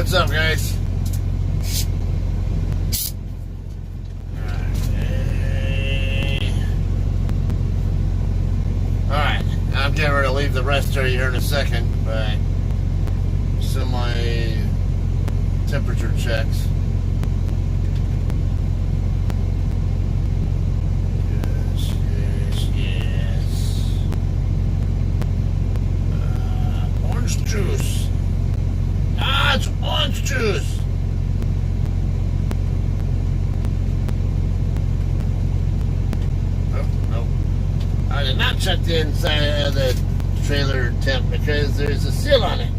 what's up, guys? Alright, I'm getting ready to leave the rest area here in a second, but some of my temperature checks. Yes. Orange juice. It's orange juice. Nope. I did not check the inside of the trailer temp because there's a seal on it.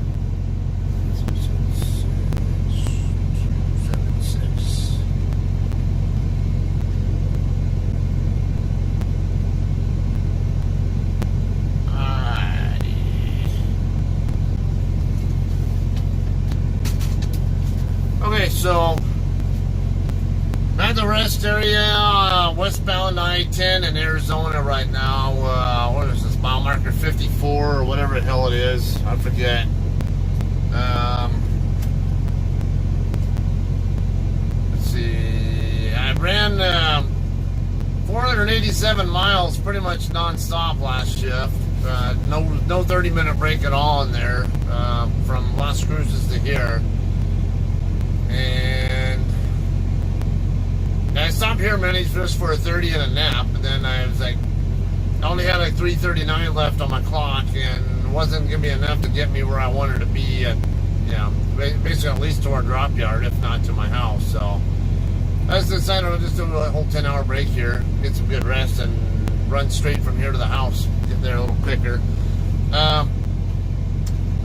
276. Okay, so at the rest area, westbound I-10 in Arizona right now. What is this, mile marker 54 or whatever the hell it is? I forget. Let's see. I ran 487 miles pretty much non-stop last shift. No 30-minute break at all in there, from Las Cruces to here. And I stopped here many just for a 30 and a nap, and then I was like, I only had like 3:39 left on my clock, and it wasn't gonna be enough to get me where I wanted to be at, basically at least to our drop yard, if not to my house. So I just decided I'll just do a whole 10-hour break here, get some good rest, and run straight from here to the house, get there a little quicker. I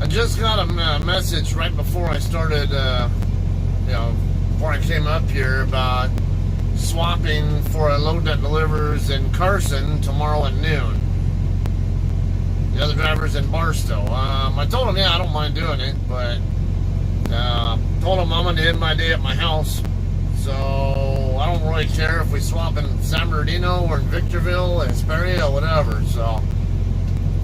just got a message right before I started, before I came up here, about swapping for a load that delivers in Carson tomorrow at noon. The other driver's in Barstow. I told him, I don't mind doing it, but told him I'm going to end my day at my house. So I don't really care if we swap in San Bernardino or in Victorville, Hesperia, or whatever. So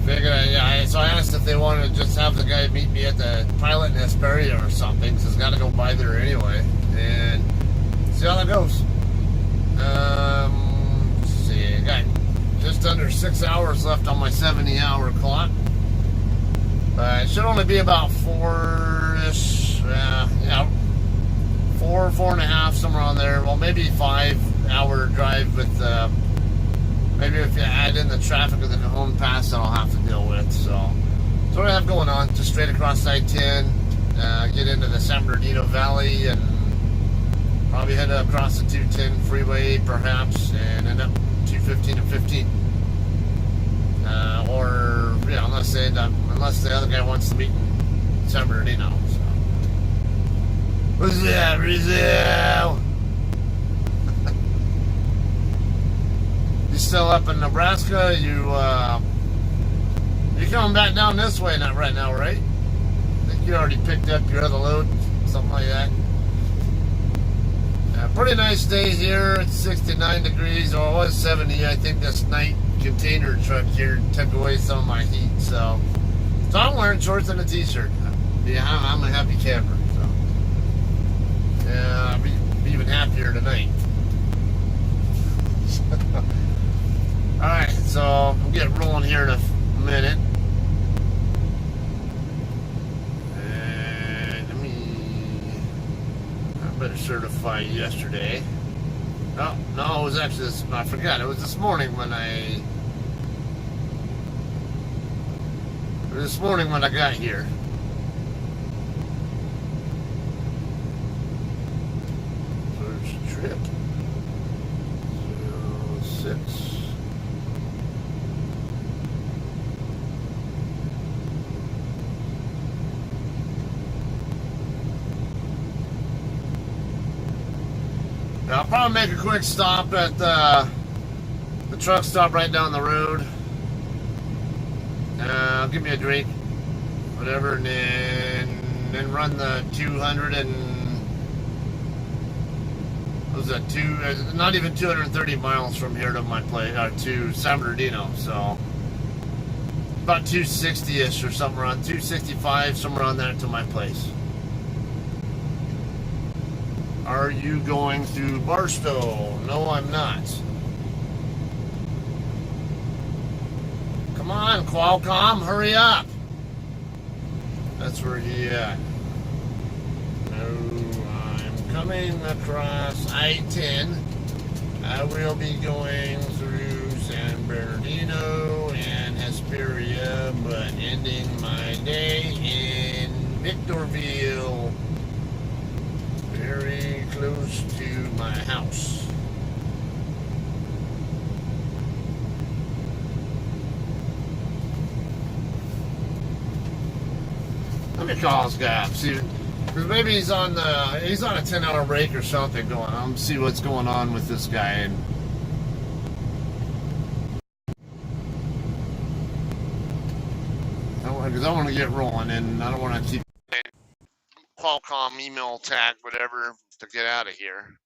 so I asked if they wanted to just have the guy meet me at the pilot in Hesperia or something, because I've got to go by there anyway, and see how that goes. Let's see, I got just under 6 hours left on my 70-hour clock. It should only be about 4-ish, 4.5, somewhere on there. Well, maybe 5-hour drive with, maybe if you add in the traffic of the Cajon Pass that I'll have to deal with. So that's what I have going on. Just straight across I-10, get into the San Bernardino Valley, and probably head across the 210 freeway, perhaps, and end up 215 and 15. Unless the other guy wants to meet in San Bernardino. So. What's that, Rizzo? You still up in Nebraska? You coming back down this way not right now, right? I think you already picked up your other load, something like that. Pretty nice day here. It's 69 degrees, or it was 70. I think this night container truck here took away some of my heat. So I'm wearing shorts and a t-shirt. I'm a happy camper. So I'll be even happier tonight. Alright, so I'll get rolling here in a minute. And I better certify yesterday. Oh, no, it was actually I forgot. It was this morning when I got here. First trip. 06. I'll probably make a quick stop at the truck stop right down the road. Give me a drink, whatever, and then run the 200 and what was that, not even 230 miles from here to my place, to San Bernardino. So about 260-ish or somewhere around 265, somewhere around there to my place. Are you going to Barstow? No, I'm not. Come on, Qualcomm, hurry up. That's where he at. No, I'm coming across I-10. I will be going through San Bernardino and Hesperia, but ending my day in Victorville, very close to my house. Let me call this guy up, see, because maybe he's on a 10-hour break or something going on. See what's going on with this guy. And because I want to get rolling, and I don't want to keep Qualcomm email tag whatever to get out of here.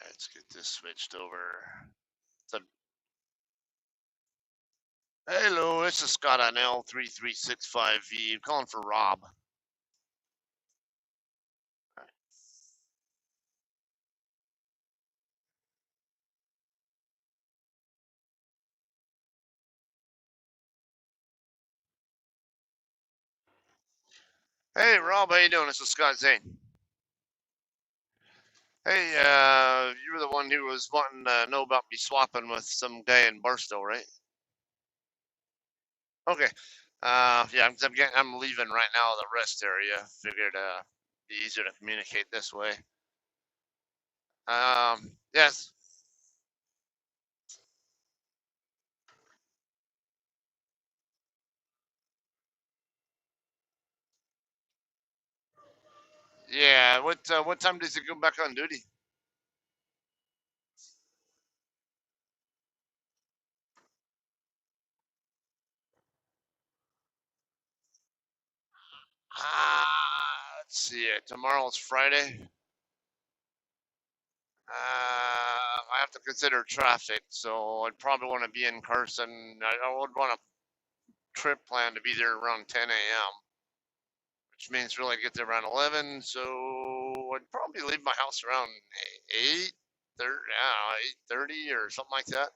Let's get this switched over. Hello, this is Scott on L3365V. I'm calling for Rob. Hey, Rob, how you doing? This is Scott Zane. Hey, you were the one who was wanting to know about me swapping with some guy in Barstow, right? Okay. Yeah, I'm leaving right now the rest area. Figured be easier to communicate this way. Yes. Yeah. What time does he go back on duty? Let's see. Tomorrow's Friday. I have to consider traffic, so I'd probably want to be in Carson. I would want a trip plan to be there around 10 a.m., which means really get there around 11. So I'd probably leave my house around 8:30 or something like that.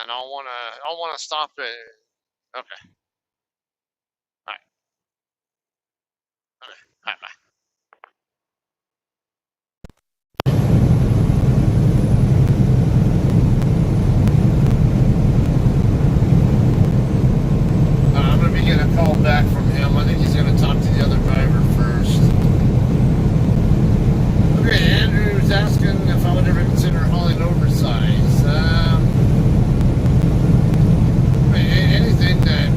And I'll wanna stop at. Okay. All right. Okay. All right. Bye. I'm gonna be getting a call back from him. I think he's gonna talk to the other driver first. Okay, Andrew's asking if I would ever consider hauling oversize. Anything that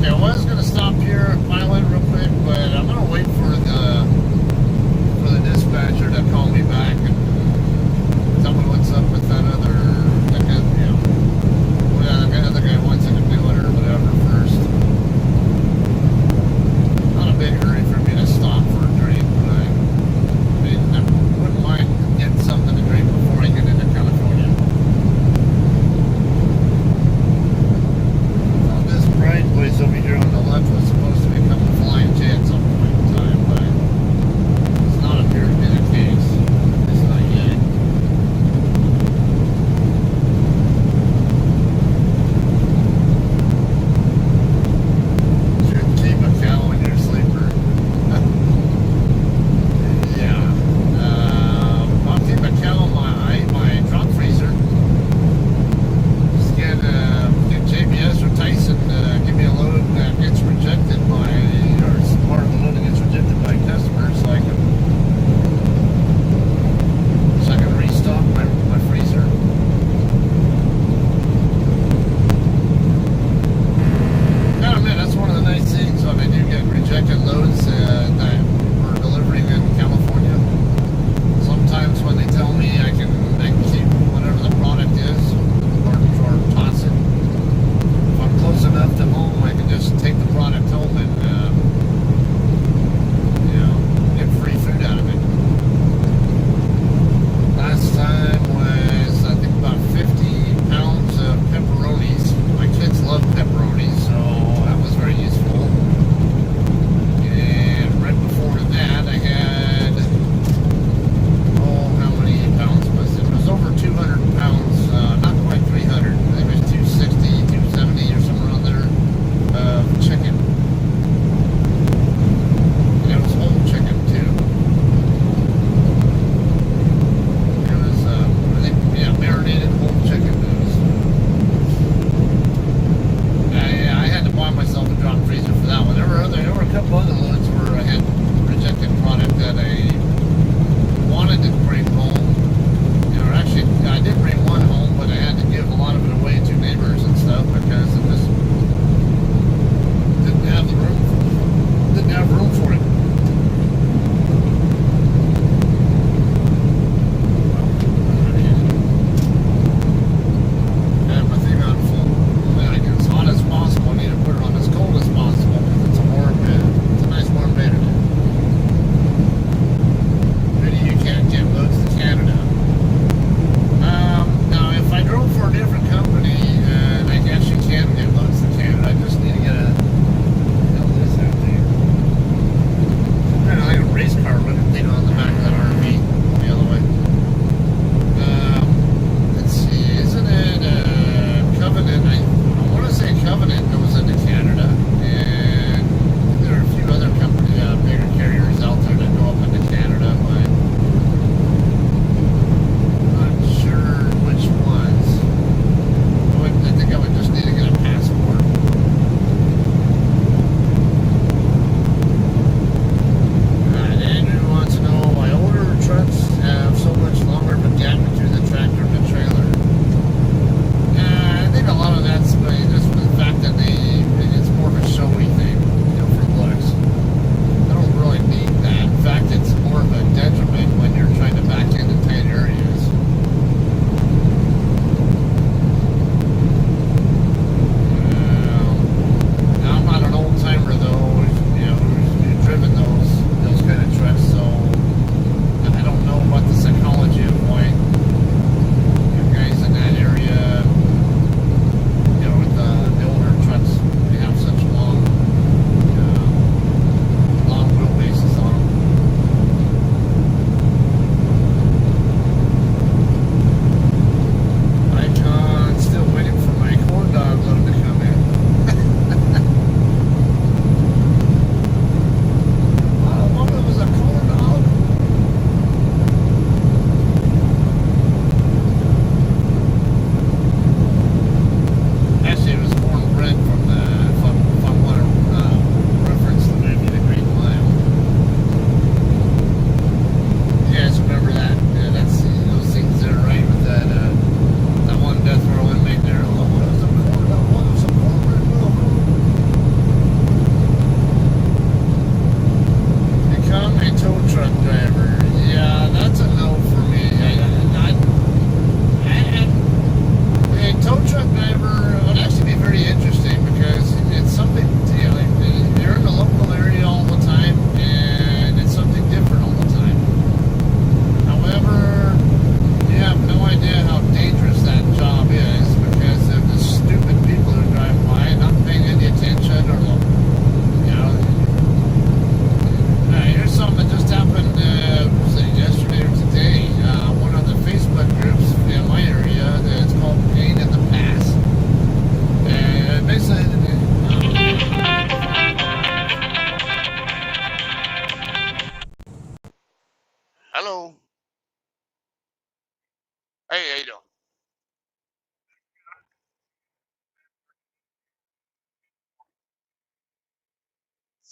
Okay, I was gonna stop here at Pilot real quick, but I'm gonna wait for the dispatcher to call me back and tell me what's up with that other, that guy, you know, the other guy wants to do it or whatever first. Not a big hurry for me to stop for a drink, but I mean, I wouldn't mind getting something to drink before I get into California. Found this Pride place over here on the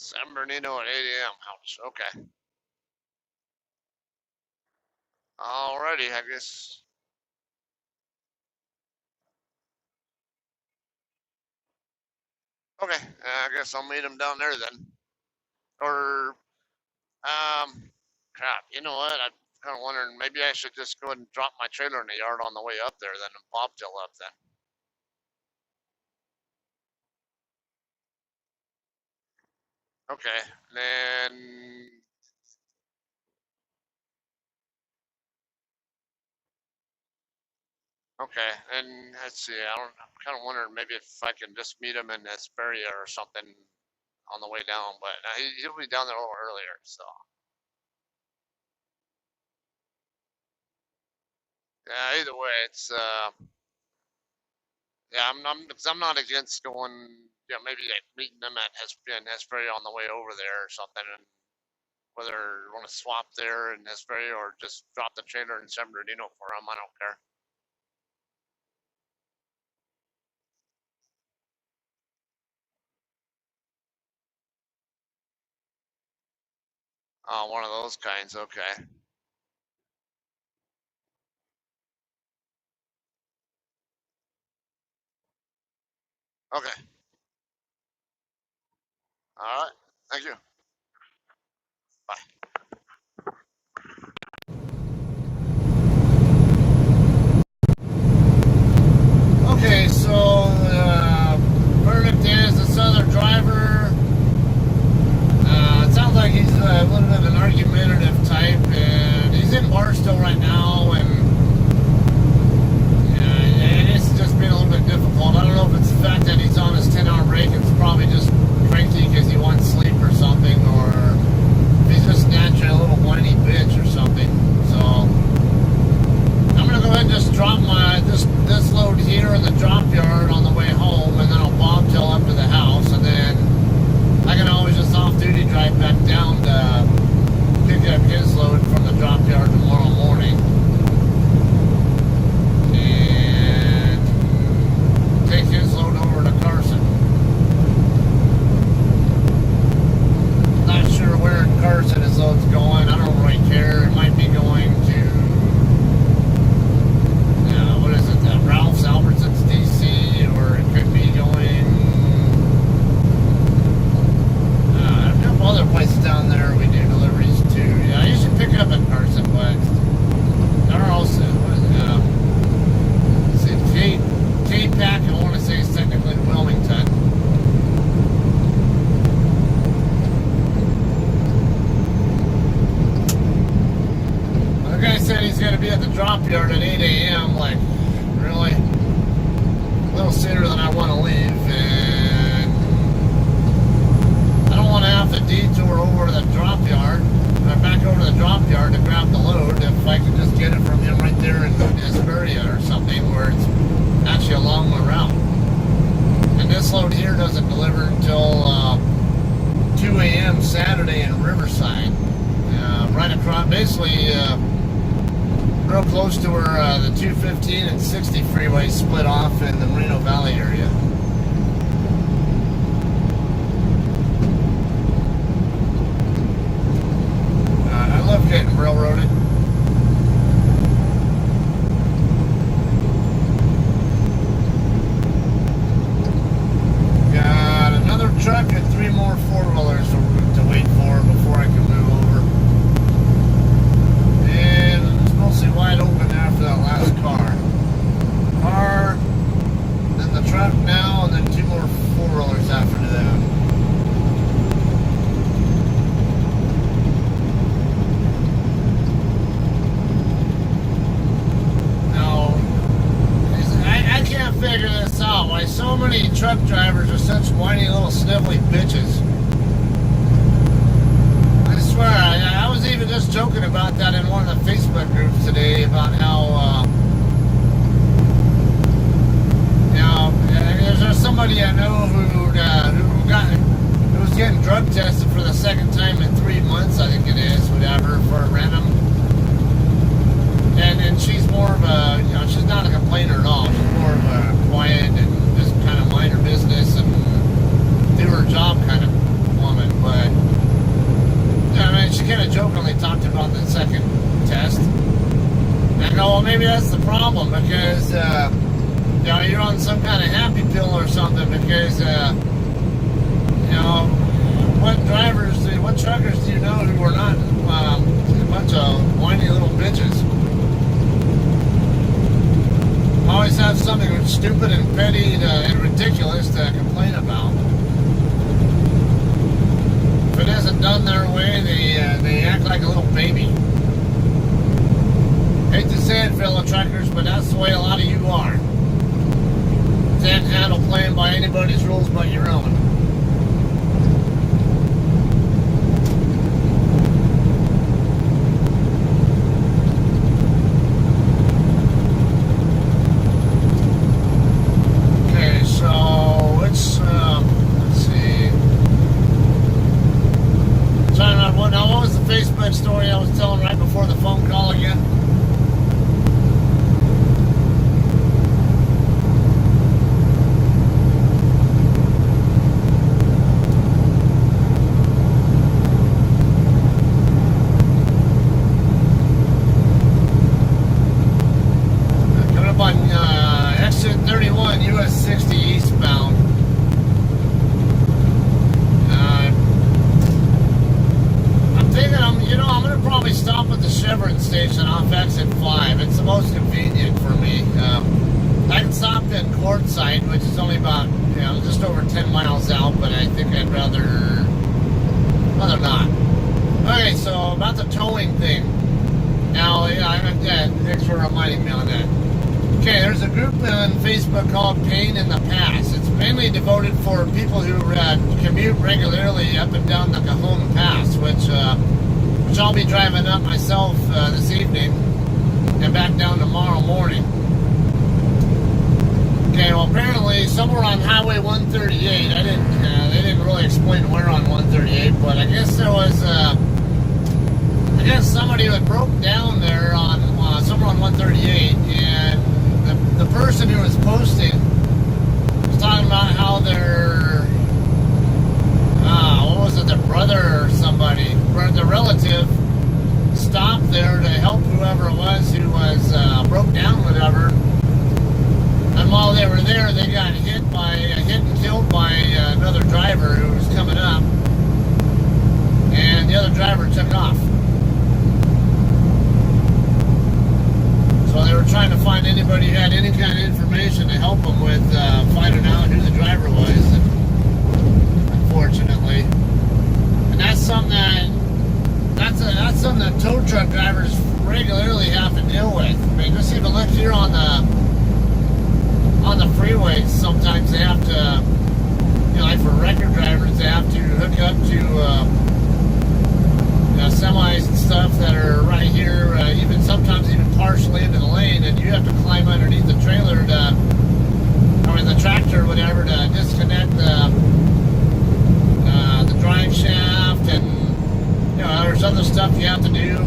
San Bernardino at 8 a.m. Ouch. Okay. Alrighty, I guess. Okay, I guess I'll meet him down there then. Or, crap, you know what? I'm kind of wondering, maybe I should just go ahead and drop my trailer in the yard on the way up there then and bobtail up then. Okay, then, okay, and let's see, I'm kind of wondering maybe if I can just meet him in Hesperia or something on the way down, but he'll be down there a little earlier, so. Yeah, either way, it's, yeah, because I'm not against going, maybe like meeting them at Hesperia on the way over there or something, and whether you want to swap there in Hesperia or just drop the trailer in San Bernardino for them, I don't care. One of those kinds, okay. Okay, all right, thank you. Bye. Okay, so verdict is this other driver. It sounds like he's a little bit of an argumentative type, and he's in Barstow right now, and it's just been a little bit difficult. I don't know if it's the fact that he's on his 10-hour break and it's probably just cranky because he wants sleep or something, or if he's just naturally a little whiny bitch or something. So I'm gonna go ahead and just drop this load here in the drop yard on the way home, and then I'll bobtail up to the house, and then I can always just off-duty drive back down to pick up his load from the drop yard tomorrow morning. And take his load over to Carson. Not sure where in Carson his load's going. I don't really care. It might be going to, what is it, Ralph's Albertsons DC, or it could be going, a couple other places down there we do deliveries to. Yeah, I usually pick it up in Carson, but I don't know, K-Pack, I want to say it's technically Wilmington. The guy said he's going to be at the drop yard at 8 a.m. Like, really? A little sooner than I want to leave, and I don't want to have to detour over to the drop yard, or back over to the drop yard to grab the load if I can just get it from him right there in Hesperia or something where it's actually along my route. And this load here doesn't deliver until 2 a.m. Saturday in Riverside. Right across, basically real close to where the 215 and 60 freeway split off in the Moreno Valley area. I love getting railroaded. Got another truck and 3 more 4-wheelers to wait for before I can move over. And it's mostly wide open after that last car. Then the truck now, and then 2 more 4-wheelers after that. I can't figure this out. Why so many truck drivers are such whiny little snivelly bitches. I swear, I was even just joking about that in one of the Facebook groups today about how, there's somebody I know who was getting drug tested for the second time in 3 months, I think it is, whatever, for a random. And she's more of a, she's not a complainer at all. She's more of a quiet and just kind of mind her business and do her job kind of woman. But on the second test. And I go, well, maybe that's the problem because, you're on some kind of happy pill or something because, what truckers do you know who are not a bunch of whiny little bitches? Always have something stupid and petty and ridiculous to complain about. If it isn't done their way, they act like a little baby. Hate to say it, fellow truckers, but that's the way a lot of you are. Can't handle playing by anybody's rules but your own. Story I was telling right before the phone call again. Coming up on exit 31, US 60 eastbound. I'm going to probably stop at the Chevron station off exit 5. It's the most convenient for me. I can stop in Quartzsite, which is only about, just over 10 miles out, but I think I'd rather not. Okay, so about the towing thing. Now, thanks for reminding me on that. Okay, there's a group on Facebook called Pain in the Pass. It's mainly devoted for people who commute regularly up and down the Cajon Pass, which I'll be driving up myself this evening and back down tomorrow morning. Okay, well apparently somewhere on Highway 138, they didn't really explain where on 138, but I guess there was somebody who had broke down there on somewhere on 138, and the person who was posting was talking about how their their brother or somebody, their relative, stopped there to help whoever it was who was broke down, whatever. And while they were there, they got hit and killed by another driver who was coming up, and the other driver took off. So they were trying to find anybody who had any kind of information to help them with finding out who the driver was. And unfortunately. And that's something that tow truck drivers regularly have to deal with. I mean, just even look here on the freeways. Sometimes they have to, like for record drivers, they have to hook up to semis and stuff that are right here, sometimes even partially into the lane, and you have to climb underneath the trailer or the tractor or whatever to disconnect the drive shaft, and there's other stuff you have to do.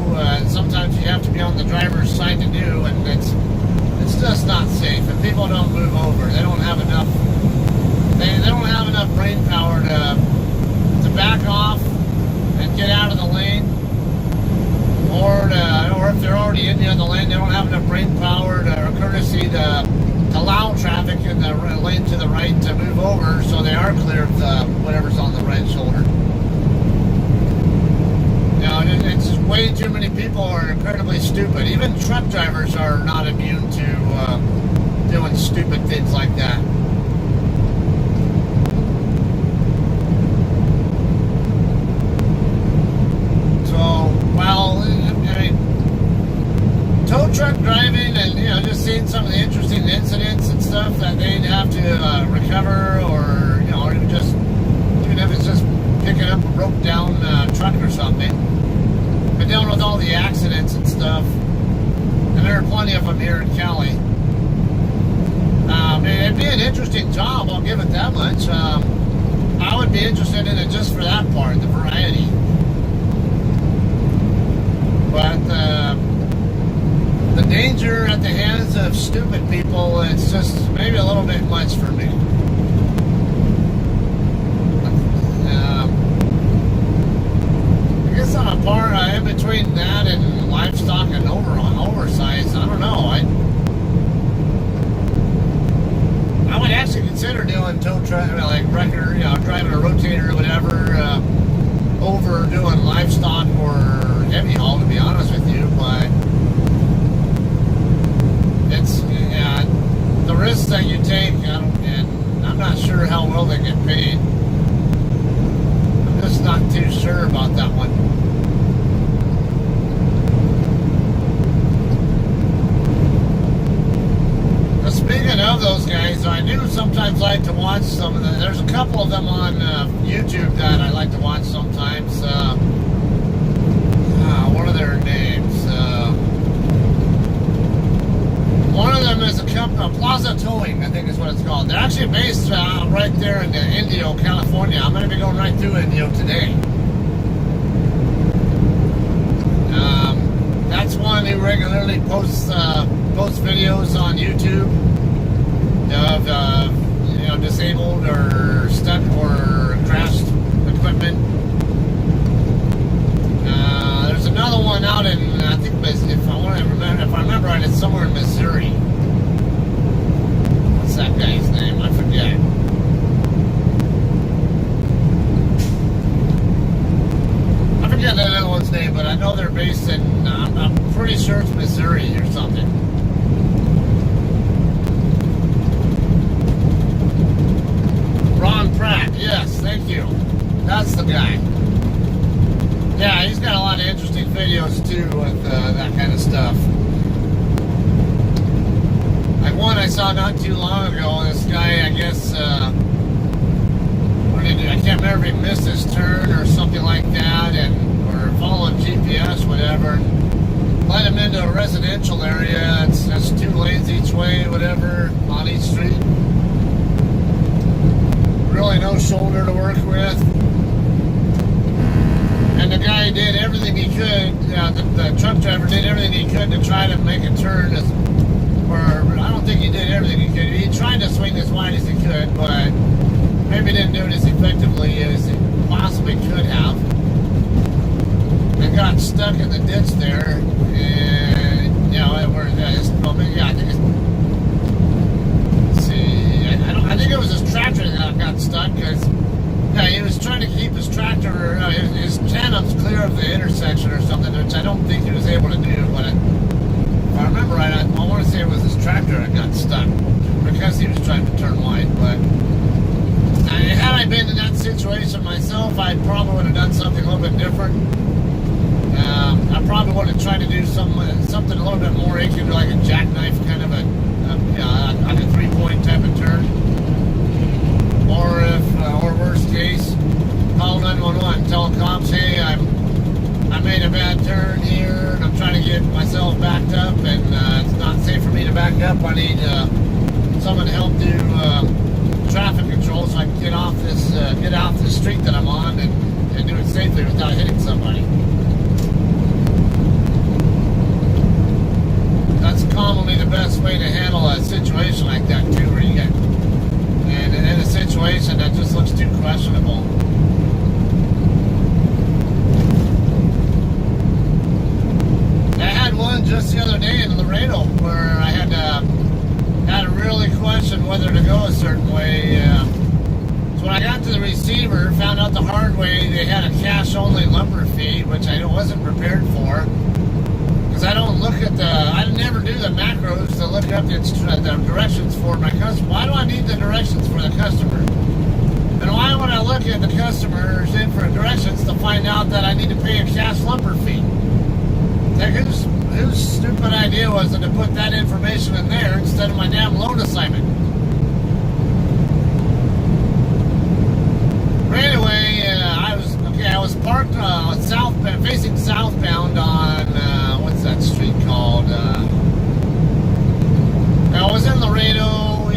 Sometimes you have to be on the driver's side to do, and it's just not safe. And people don't move over. They don't have enough. They don't have enough brain power to back off and get out of the lane, or if they're already in the other lane, they don't have enough brain power or courtesy to allow traffic in the lane to the right to move over, so they are clear of whatever's on the right shoulder. It's just way too many people are incredibly stupid. Even truck drivers are not immune to doing stupid things like that. So, tow truck driving and, just seeing some of the interesting incidents and stuff that they'd have to recover, or, even if it's just picking up a broke down truck or something. Been dealing with all the accidents and stuff, and there are plenty of them here in Cali. It'd be an interesting job, I'll give it that much. I would be interested in it just for that part, the variety. But the danger at the hands of stupid people, it's just maybe a little bit much for me. I guess on a part, I am between that and livestock and oversize, I don't know. I would actually consider doing tow truck, like record, driving a rotator or whatever, over doing livestock or heavy haul, to be honest with you. But it's the risks that you take, and I'm not sure how well they get paid. I'm just not too sure about that one. Speaking of those guys, I do sometimes like to watch some of them. There's a couple of them on YouTube that I like to watch sometimes. What are their names? One of them is a company, Plaza Towing, I think is what it's called. They're actually based right there in Indio, California. I'm going to be going right through Indio today. That's one who regularly posts videos on YouTube of disabled or stuck or crashed equipment. There's another one out in, I think, if I remember right, it's somewhere in Missouri. What's that guy's name? I forget. I forget that other one's name, but I know they're based in, I'm pretty sure it's Missouri or something. Ron Pratt, yes, thank you. That's the guy. Yeah, he's got a lot of interesting videos too with that kind of stuff. Like one I saw not too long ago, this guy, I guess, what did he do? I can't remember if he missed his turn or something like that, or following GPS, whatever. Led him into a residential area. It's 2 lanes each way, whatever, on each street. Really no shoulder to work with. And the guy did everything he could, the truck driver did everything he could to try to make a turn. Or I don't think he did everything he could. He tried to swing as wide as he could, but maybe didn't do it as effectively as he possibly could have. And got stuck in the ditch there. And, I think it's, let's see, I think it was his tractor that got stuck, because he was trying to keep his tractor, his tandems clear of the intersection or something, which I don't think he was able to do. But if I remember right, I want to say it was his tractor that got stuck because he was trying to turn wide. But had I been in that situation myself, I probably would have done something a little bit different. I probably would have tried to do something a little bit more akin to like a jackknife kind of like a 3-point type of turn. Or worst case, call 911, tell the cops, hey, I made a bad turn here, and I'm trying to get myself backed up, and it's not safe for me to back up. I need someone to help do traffic control so I can get off this street that I'm on and do it safely without hitting somebody. That's commonly the best way to handle a situation like that too, where you get in a situation that just looks too questionable. I had one just the other day in Laredo where I had to really question whether to go a certain way. So when I got to the receiver, found out the hard way they had a cash-only lumber fee, which I wasn't prepared for. I don't look at I never do the macros to look up the directions for my customer. Why do I need the directions for the customer? And why would I look at the customer's info directions to find out that I need to pay a cash lumber fee? Like, whose stupid idea was it to put that information in there instead of my damn loan assignment? But anyway, I was parked facing southbound on what's that street called? I was in Laredo.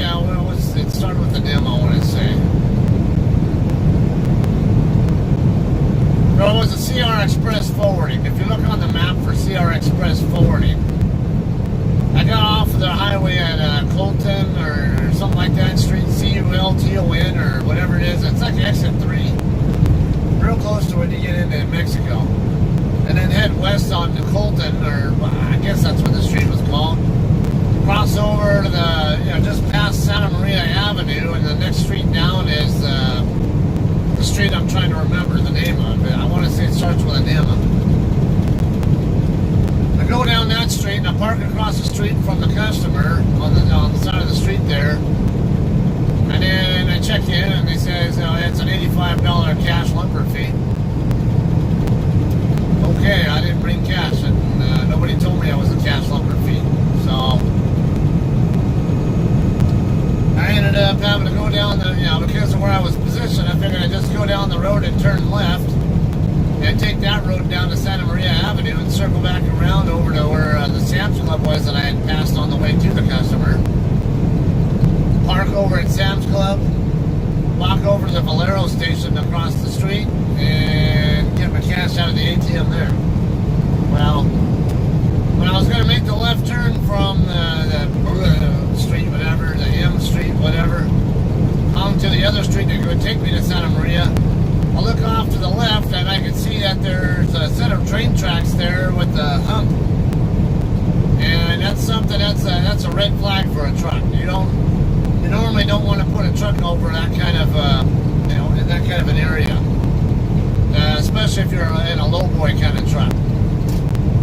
It started with an M, I want to say. No, it was a CR Express forwarding. If you look on the map for CR Express forwarding, I got off of the highway at Colton or something like that street, CULTON or whatever it is. It's like exit 3. Real close to when you get into Mexico. And and head west on Colton, or I guess that's what the street was called. Cross over to the, just past Santa Maria Avenue, and the next street down is the street I'm trying to remember the name of. I want to say it starts with an M. I go down that street and I park across the street from the customer on the side of the street there. And then I check in and they say it's an $85 cash lumper fee. Okay, I didn't bring cash, and nobody told me I was a cash lumper fee. So I ended up having to go down the, because of where I was positioned, I figured I'd just go down the road and turn left and take that road down to Santa Maria Avenue and circle back around over to where the Sam's Club was that I had passed on the way to the customer. Park over at Sam's Club, walk over to the Valero station across the street, and get my cash out of the ATM there. Well, when I was going to make the left turn from the street, whatever, the M Street, whatever, onto the other street that would take me to Santa Maria, I look off to the left and I can see that there's a set of train tracks there with the hump. And that's something, that's a red flag for a truck. You normally don't want to put a truck over that kind of, in that kind of an area. Especially if you're in a lowboy kind of truck.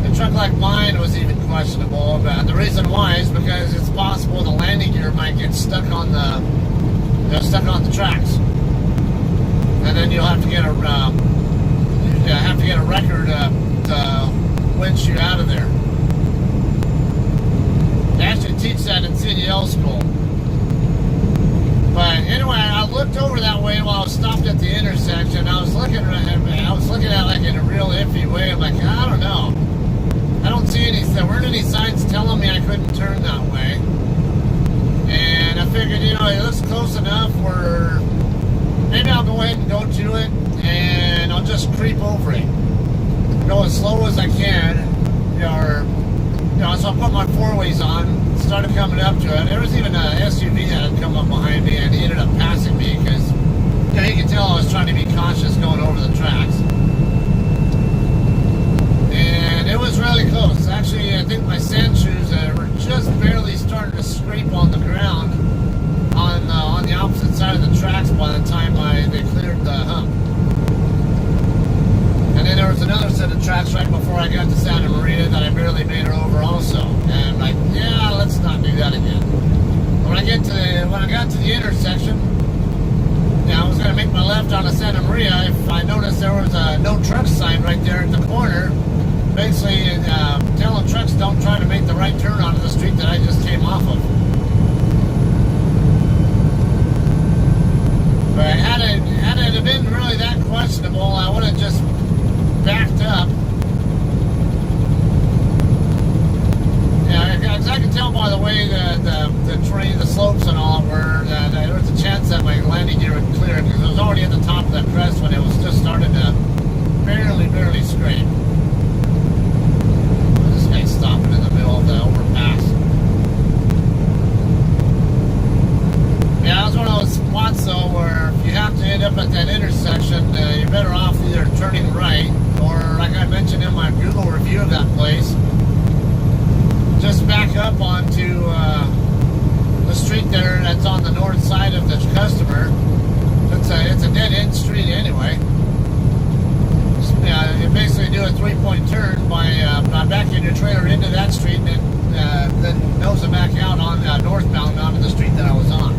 A truck like mine was even questionable. The reason why is because it's possible the landing gear might get stuck on the tracks, and then you'll have to get a record to winch you out of there. They actually teach that in CDL school. But anyway, I looked over that way while I was stopped at the intersection. I was looking at it like in a real iffy way. I'm like, I don't know. I don't see there weren't any signs telling me I couldn't turn that way. And I figured, it looks close enough where maybe I'll go ahead and go to it and I'll just creep over it. Go as slow as I can. So I put my four-ways on, started coming up to it. There was even an SUV that had come up behind me, and he ended up passing me because you could tell I was trying to be cautious going over the tracks. And it was really close. Actually, I think my sand shoes were just barely starting to scrape on the ground on the opposite side of the tracks by the time they cleared the hump. And then there was another set of tracks right before I got to Santa Maria that I barely made her over also. And I'm like, yeah, let's not do that again. When I got to the intersection, I was going to make my left onto Santa Maria. If I noticed there was a no truck sign right there at the corner, basically telling trucks don't try to make the right turn onto the street that I just came off of. But had it been really that questionable, I would have just backed up. Yeah, because I can tell by the way the terrain, the slopes and all were, that there was a chance that my landing gear would clear because it was already at the top of that crest when it was just starting to barely scrape. This guy's stopping in the middle of the overpass. Yeah, that was one of those spots though where if you have to end up at that intersection, you're better off either turning right or, like I mentioned in my Google review of that place, just back up onto the street there that's on the north side of the customer. It's a dead end street anyway. You basically do a 3-point turn by backing your trailer into that street and then nose it back out on northbound onto the street that I was on.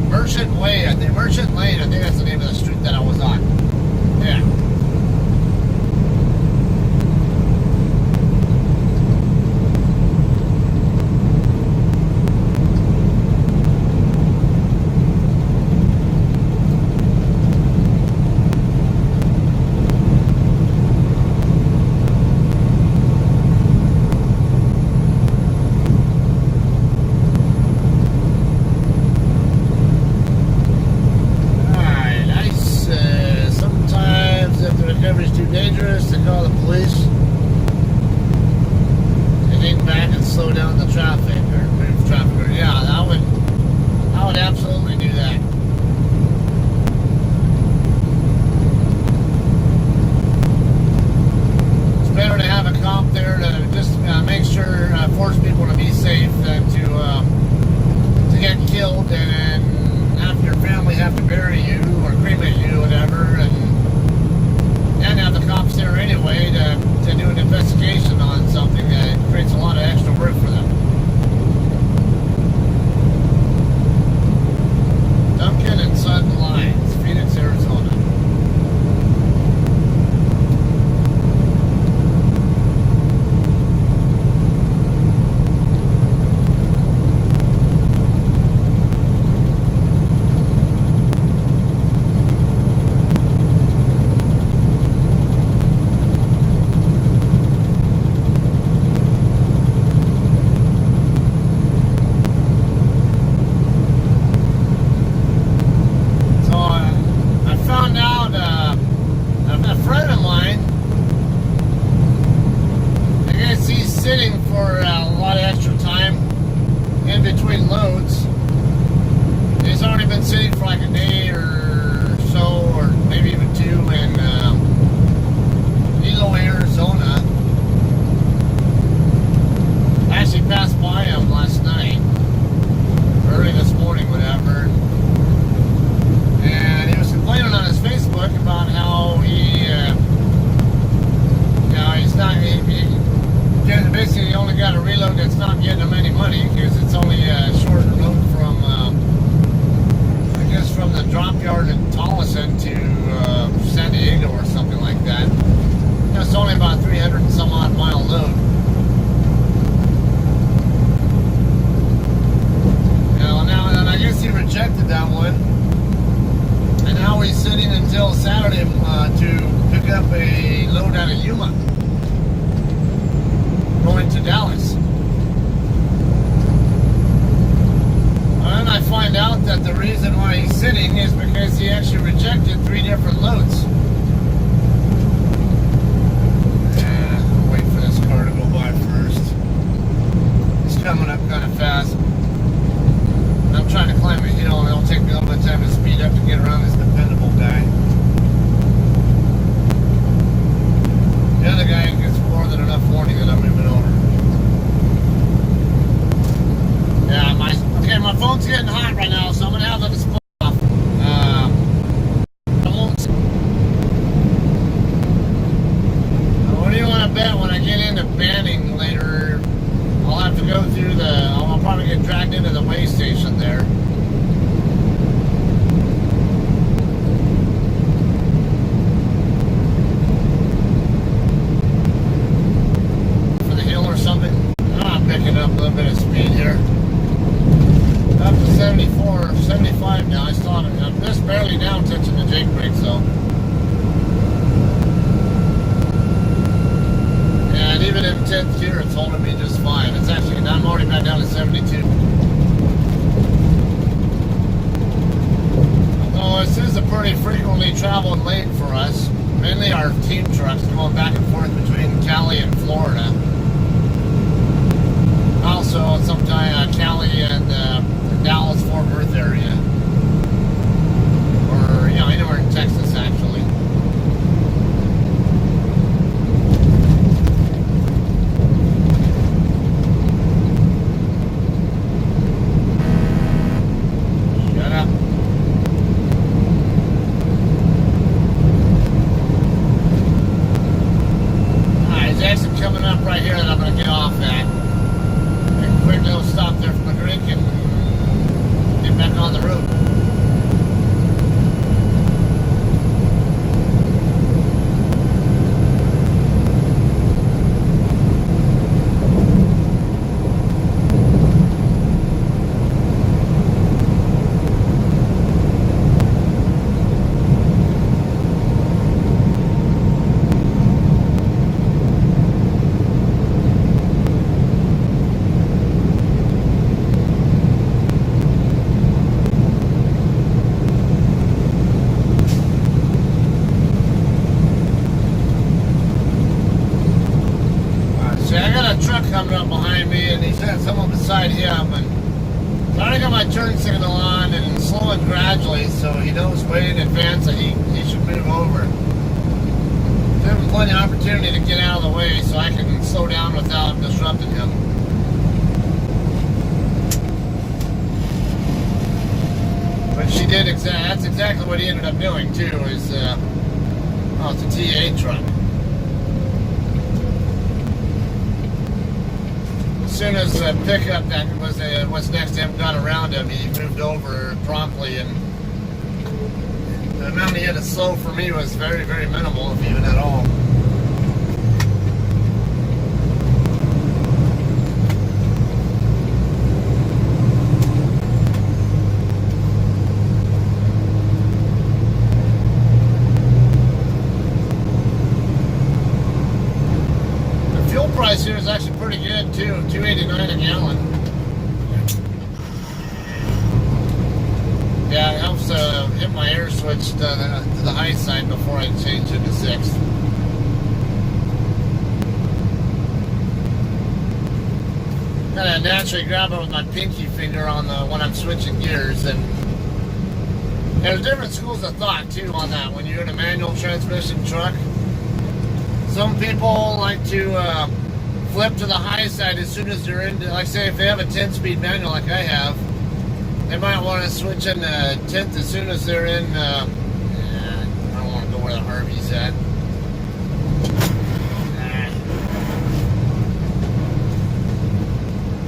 Merchant Lane, I think that's the name of the street that I was on. Yeah. Facebook about how he's not. Basically, he only got a reload that's not getting him any money because it's only a short load from, I guess, from the drop yard in Tolleson to San Diego or something like that. It's only about 300 and some odd mile load. And I guess he rejected that one. And now he's sitting until Saturday to pick up a load out of Yuma, going to Dallas. And I find out that the reason why he's sitting is because he actually rejected 3 different loads. I'll wait for this car to go by first. It's coming up kind of fast. I'm trying to climb a hill and it'll take me a little bit of time to speed up to get around this dependable guy. The other guy gets more than enough warning that I'm moving over. Yeah, my phone's getting hot right now, so I'm gonna have the display off. What do you want to bet when I get into Banning later? I'll have to go through I'll probably get dragged into the way station there. For the hill or something. I'm picking up a little bit of speed here. Up to 74, 75 now. I still have I'm just barely down touching the Jake brake, so. And even in 10th gear, it's holding me just fine. It's actually, I'm already back down to 72. Although this is a pretty frequently traveled lane for us. Mainly our team trucks going back and forth between Cali and Florida. Also, sometimes Cali and the Dallas Fort Worth area. Or, anywhere in Texas, actually. Right here that I'm going to get off at. A quick little stop there from the drink and get back on the road. Coming up behind me, and he's had someone beside him, and I got my turn signal on and slowing gradually, so he knows way in advance that he should move over. Give him plenty of opportunity to get out of the way so I can slow down without disrupting him. But she did that's exactly what he ended up doing too. Is it's a TA truck. As soon as the pickup that was next to him got around him, he moved over promptly, and the amount he had to slow for me was very, very minimal, if even at all. Price here is actually pretty good too, $2.89 a gallon. Yeah, it helps hit my air switch to the high side before I change it to 6th. Kind of naturally grab it with my pinky finger on when I'm switching gears, and there's different schools of thought too on that. When you're in a manual transmission truck, some people like to flip to the high side as soon as they're into, like say if they have a 10-speed manual like I have, they might want to switch into 10th as soon as they're in, I don't want he's at.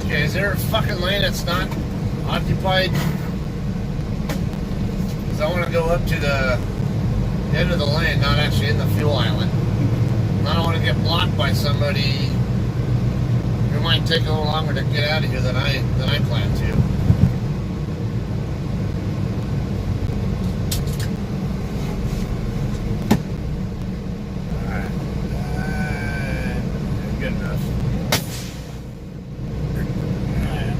Okay, is there a fucking lane that's not occupied? Because I want to go up to the end of the lane, not actually in the fuel island. I don't want to get blocked by somebody who might take a little longer to get out of here than I plan to. Alright. Good enough. Alright.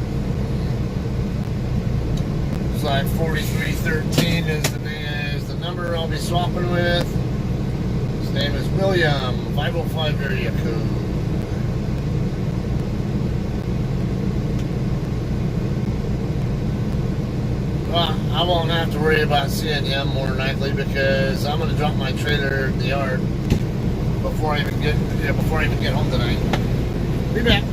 Looks like 4313 is the number I'll be swapping with. His name is William, 505 area code. Well, I won't have to worry about seeing him more than likely because I'm going to drop my trailer in the yard before I even get home tonight. Be back.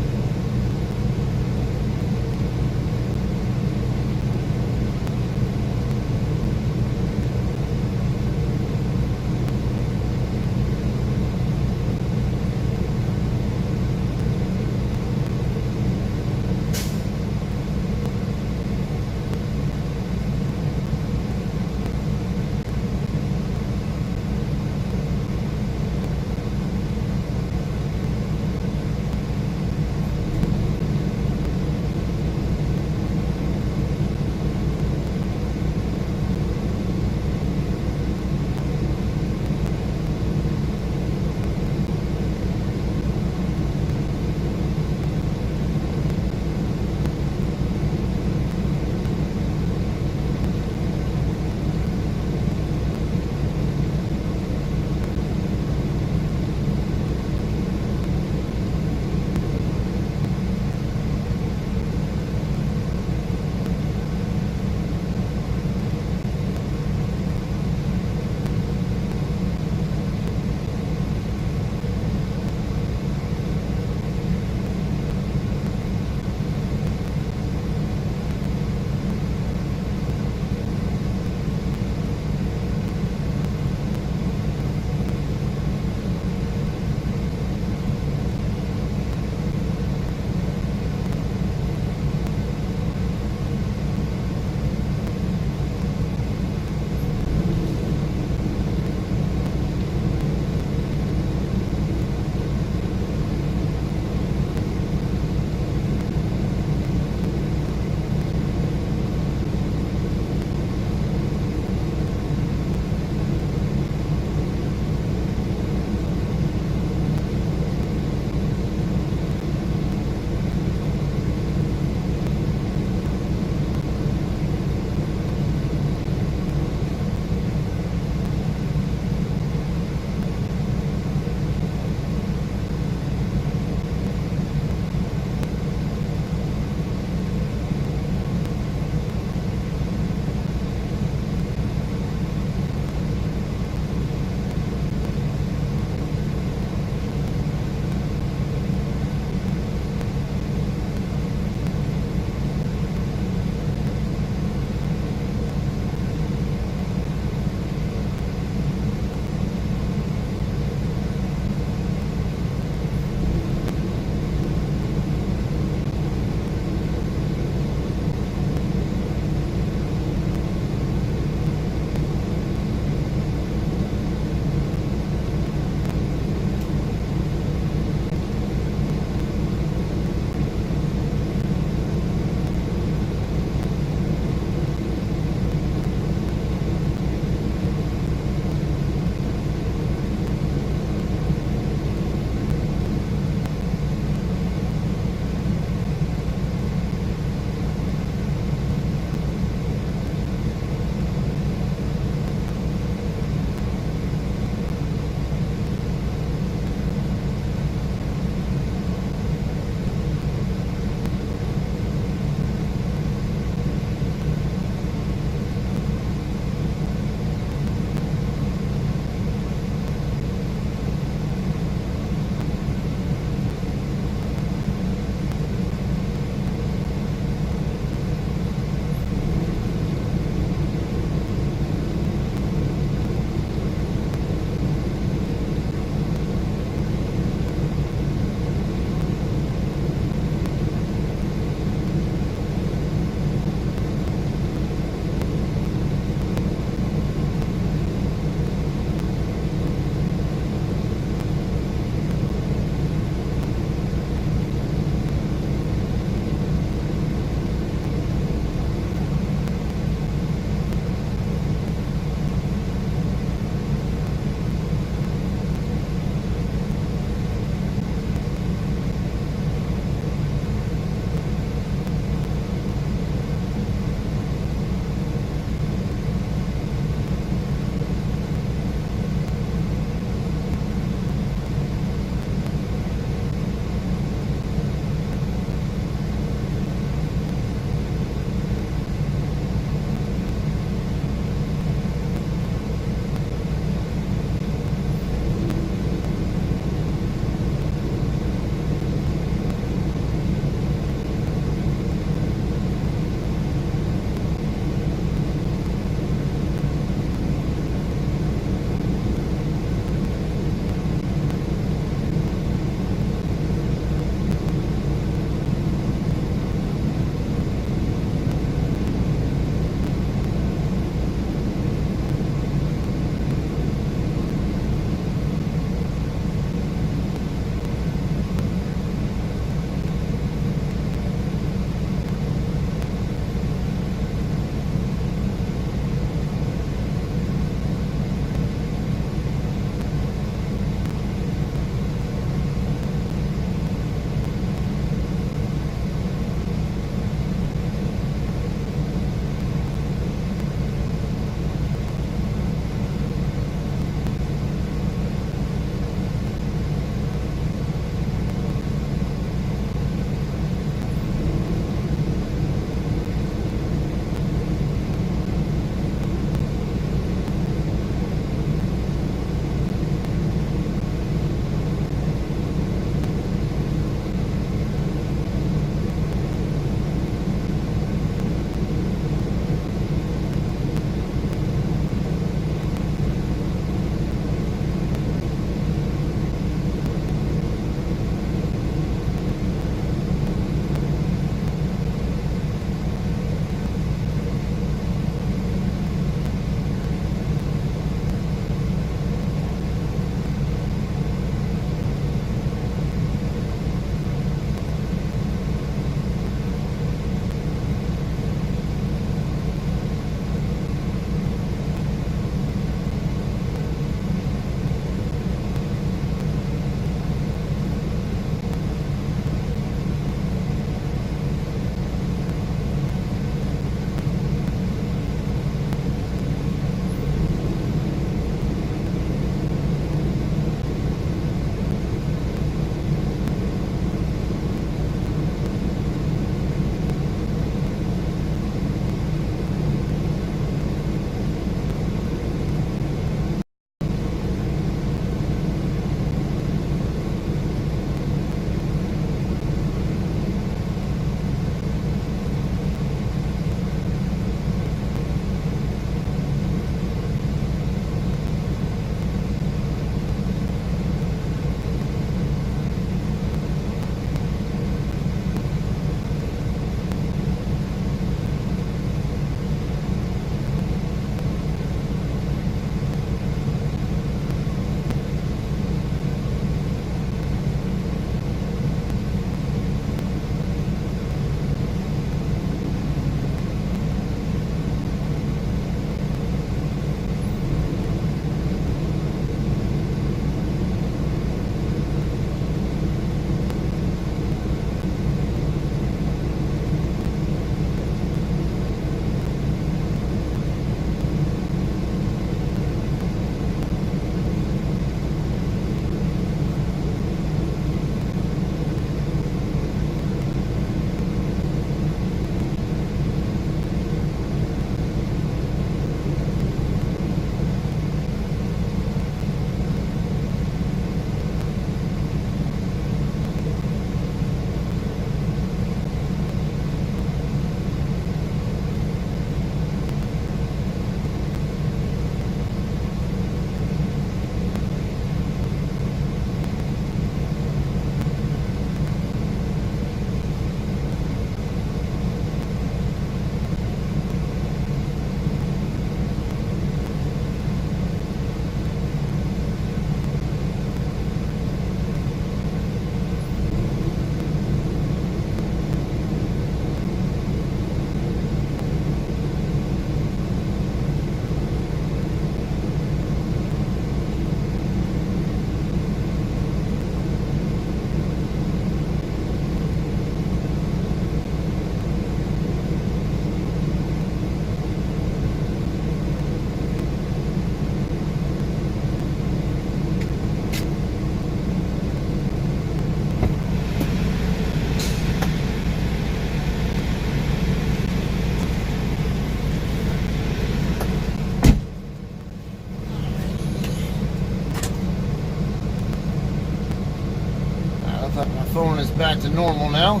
back to normal now.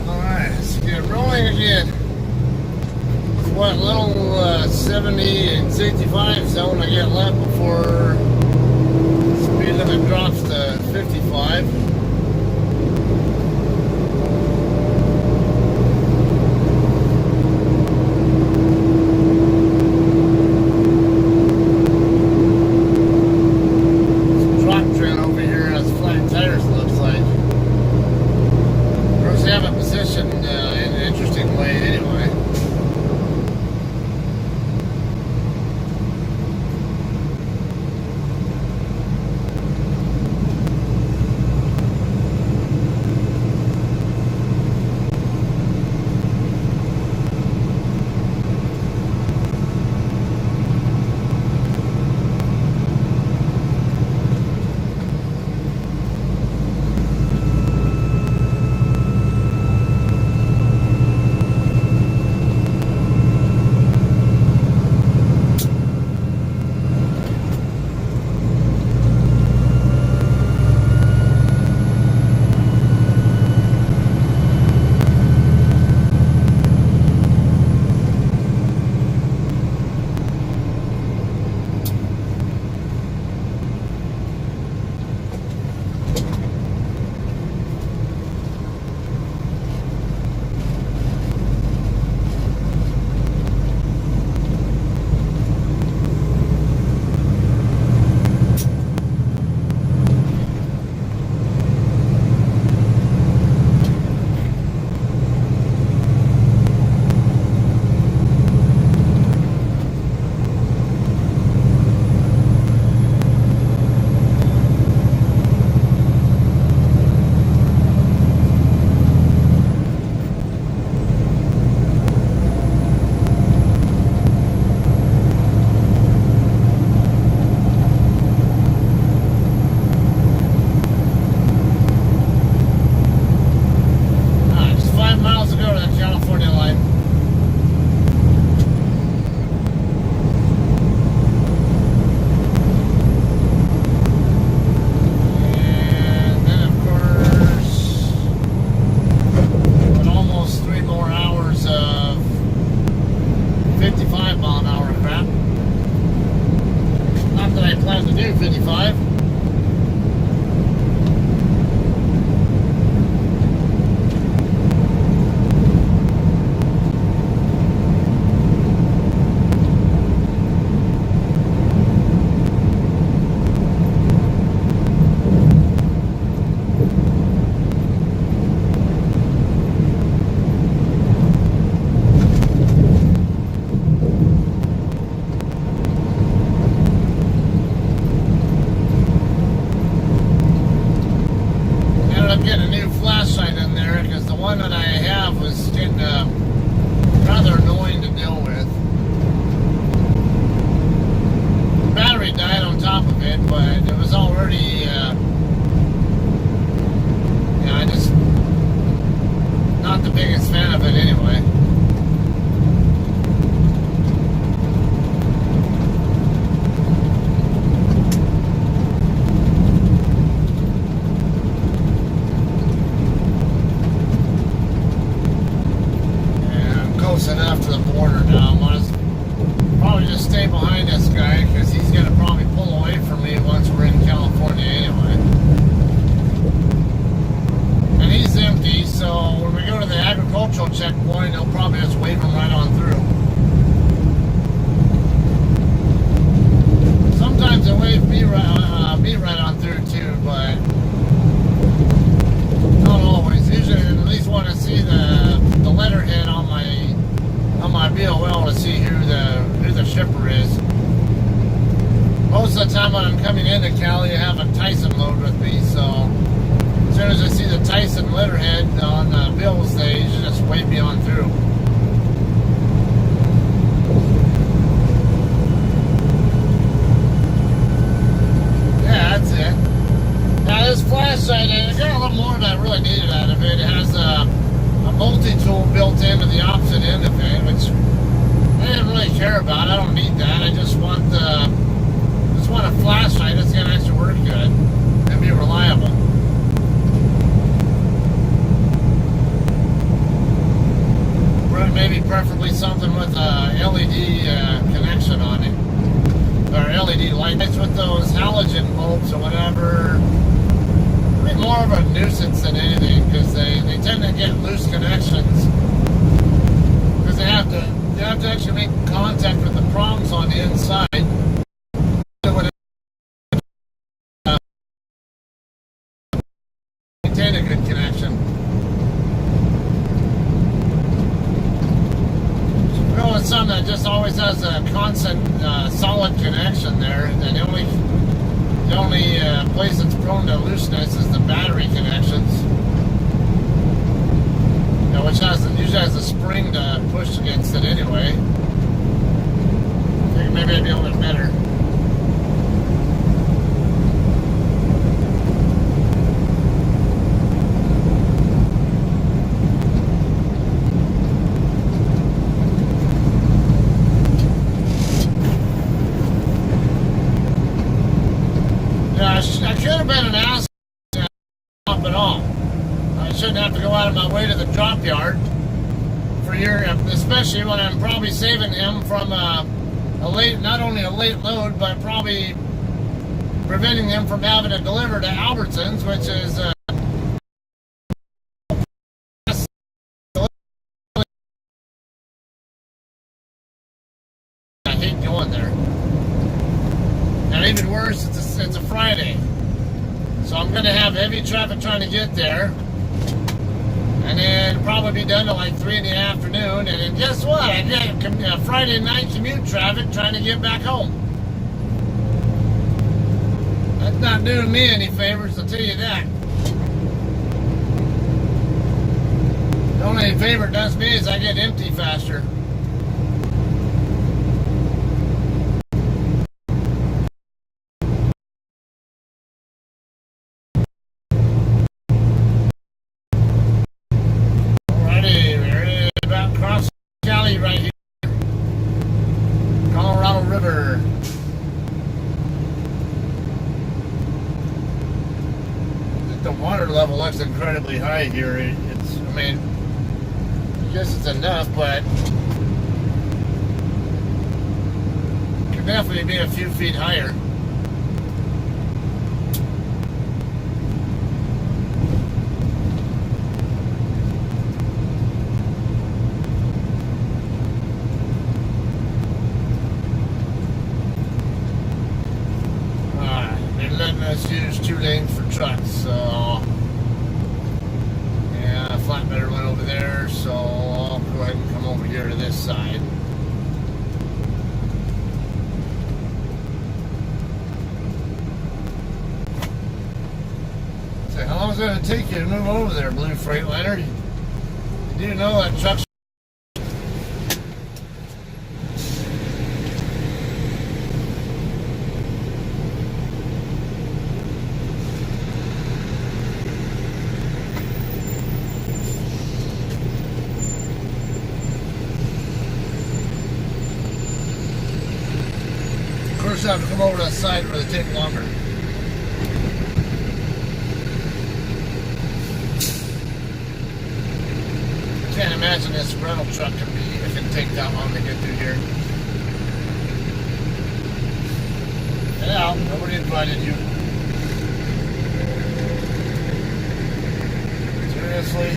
Alright, let's get rolling again. What little 70 and 65 zone I got left before speed limit drops to 55. Enough to the border now. I'm gonna probably just stay behind this guy because he's gonna probably pull away from me once we're in California anyway. And he's empty, so when we go to the agricultural checkpoint, he'll probably just wave him right on through. Sometimes they wave me right on through too, but not always. Usually, I at least want to see the letterhead on my BOL to see who the shipper is. Most of the time when I'm coming into Cali, I have a Tyson load with me, so as soon as I see the Tyson letterhead on the bills, they usually just wave me on through. Yeah, that's it. Now this flashlight, I got a care about. I don't need that. I just want a flashlight that's gonna actually work good and be reliable. Maybe preferably something with a LED connection on it, or LED lights with those halogen bulbs or whatever. I mean, more of a nuisance than anything, because they tend to get loose connections because they have to actually make contact with the prongs on the inside. Maintain a good connection. Go with something that just always has a constant, solid connection there, and the only place that's prone to looseness is the battery connections. You know, which usually has a spring to push against it anyway. I think maybe it'd be a little bit better. I could have been an ass drop at all. I shouldn't have to go out of my way to the drop yard for especially when I'm probably saving him from not only a late load, but probably preventing him from having to deliver to Albertsons, which is I hate going there. And even worse, it's a Friday. So I'm going to have heavy traffic trying to get there. And then probably be done at like 3 in the afternoon. And then guess what? I get Friday night commute traffic trying to get back home. That's not doing me any favors, I'll tell you that. The only favor it does me is I get empty faster. Right here, Colorado River. The water level looks incredibly high here. I guess it's enough, but it could definitely be a few feet higher. Let's use 2 lanes for trucks, so yeah, flatbedder went over there, so I'll go ahead and come over here to this side. So how long is it going to take you to move over there, Blue Freightliner? You do know that truck's have to come over to the side where they take longer. I can't imagine this rental truck can take that long to get through here. Get out, nobody invited you. Seriously?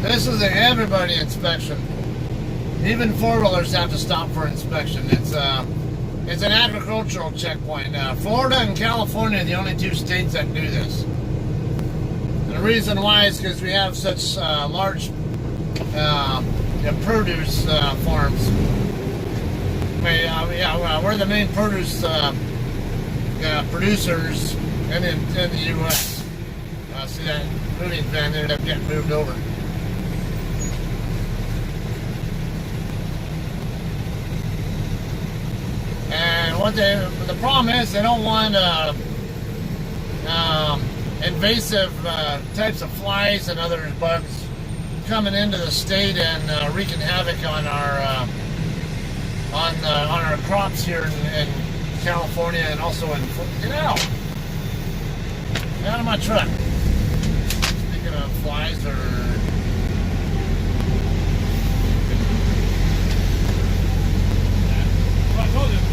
This is an everybody inspection. Even 4-wheelers have to stop for inspection. It's an agricultural checkpoint. Florida and California are the only 2 states that do this. And the reason why is because we have such large produce farms. We're the main produce producers in the U.S. See that moving van ended up getting moved over. And the problem is they don't want invasive types of flies and other bugs coming into the state and wreaking havoc on our crops here in California and also in. Get out! Get out of my truck. Speaking of flies or. Well, I told him.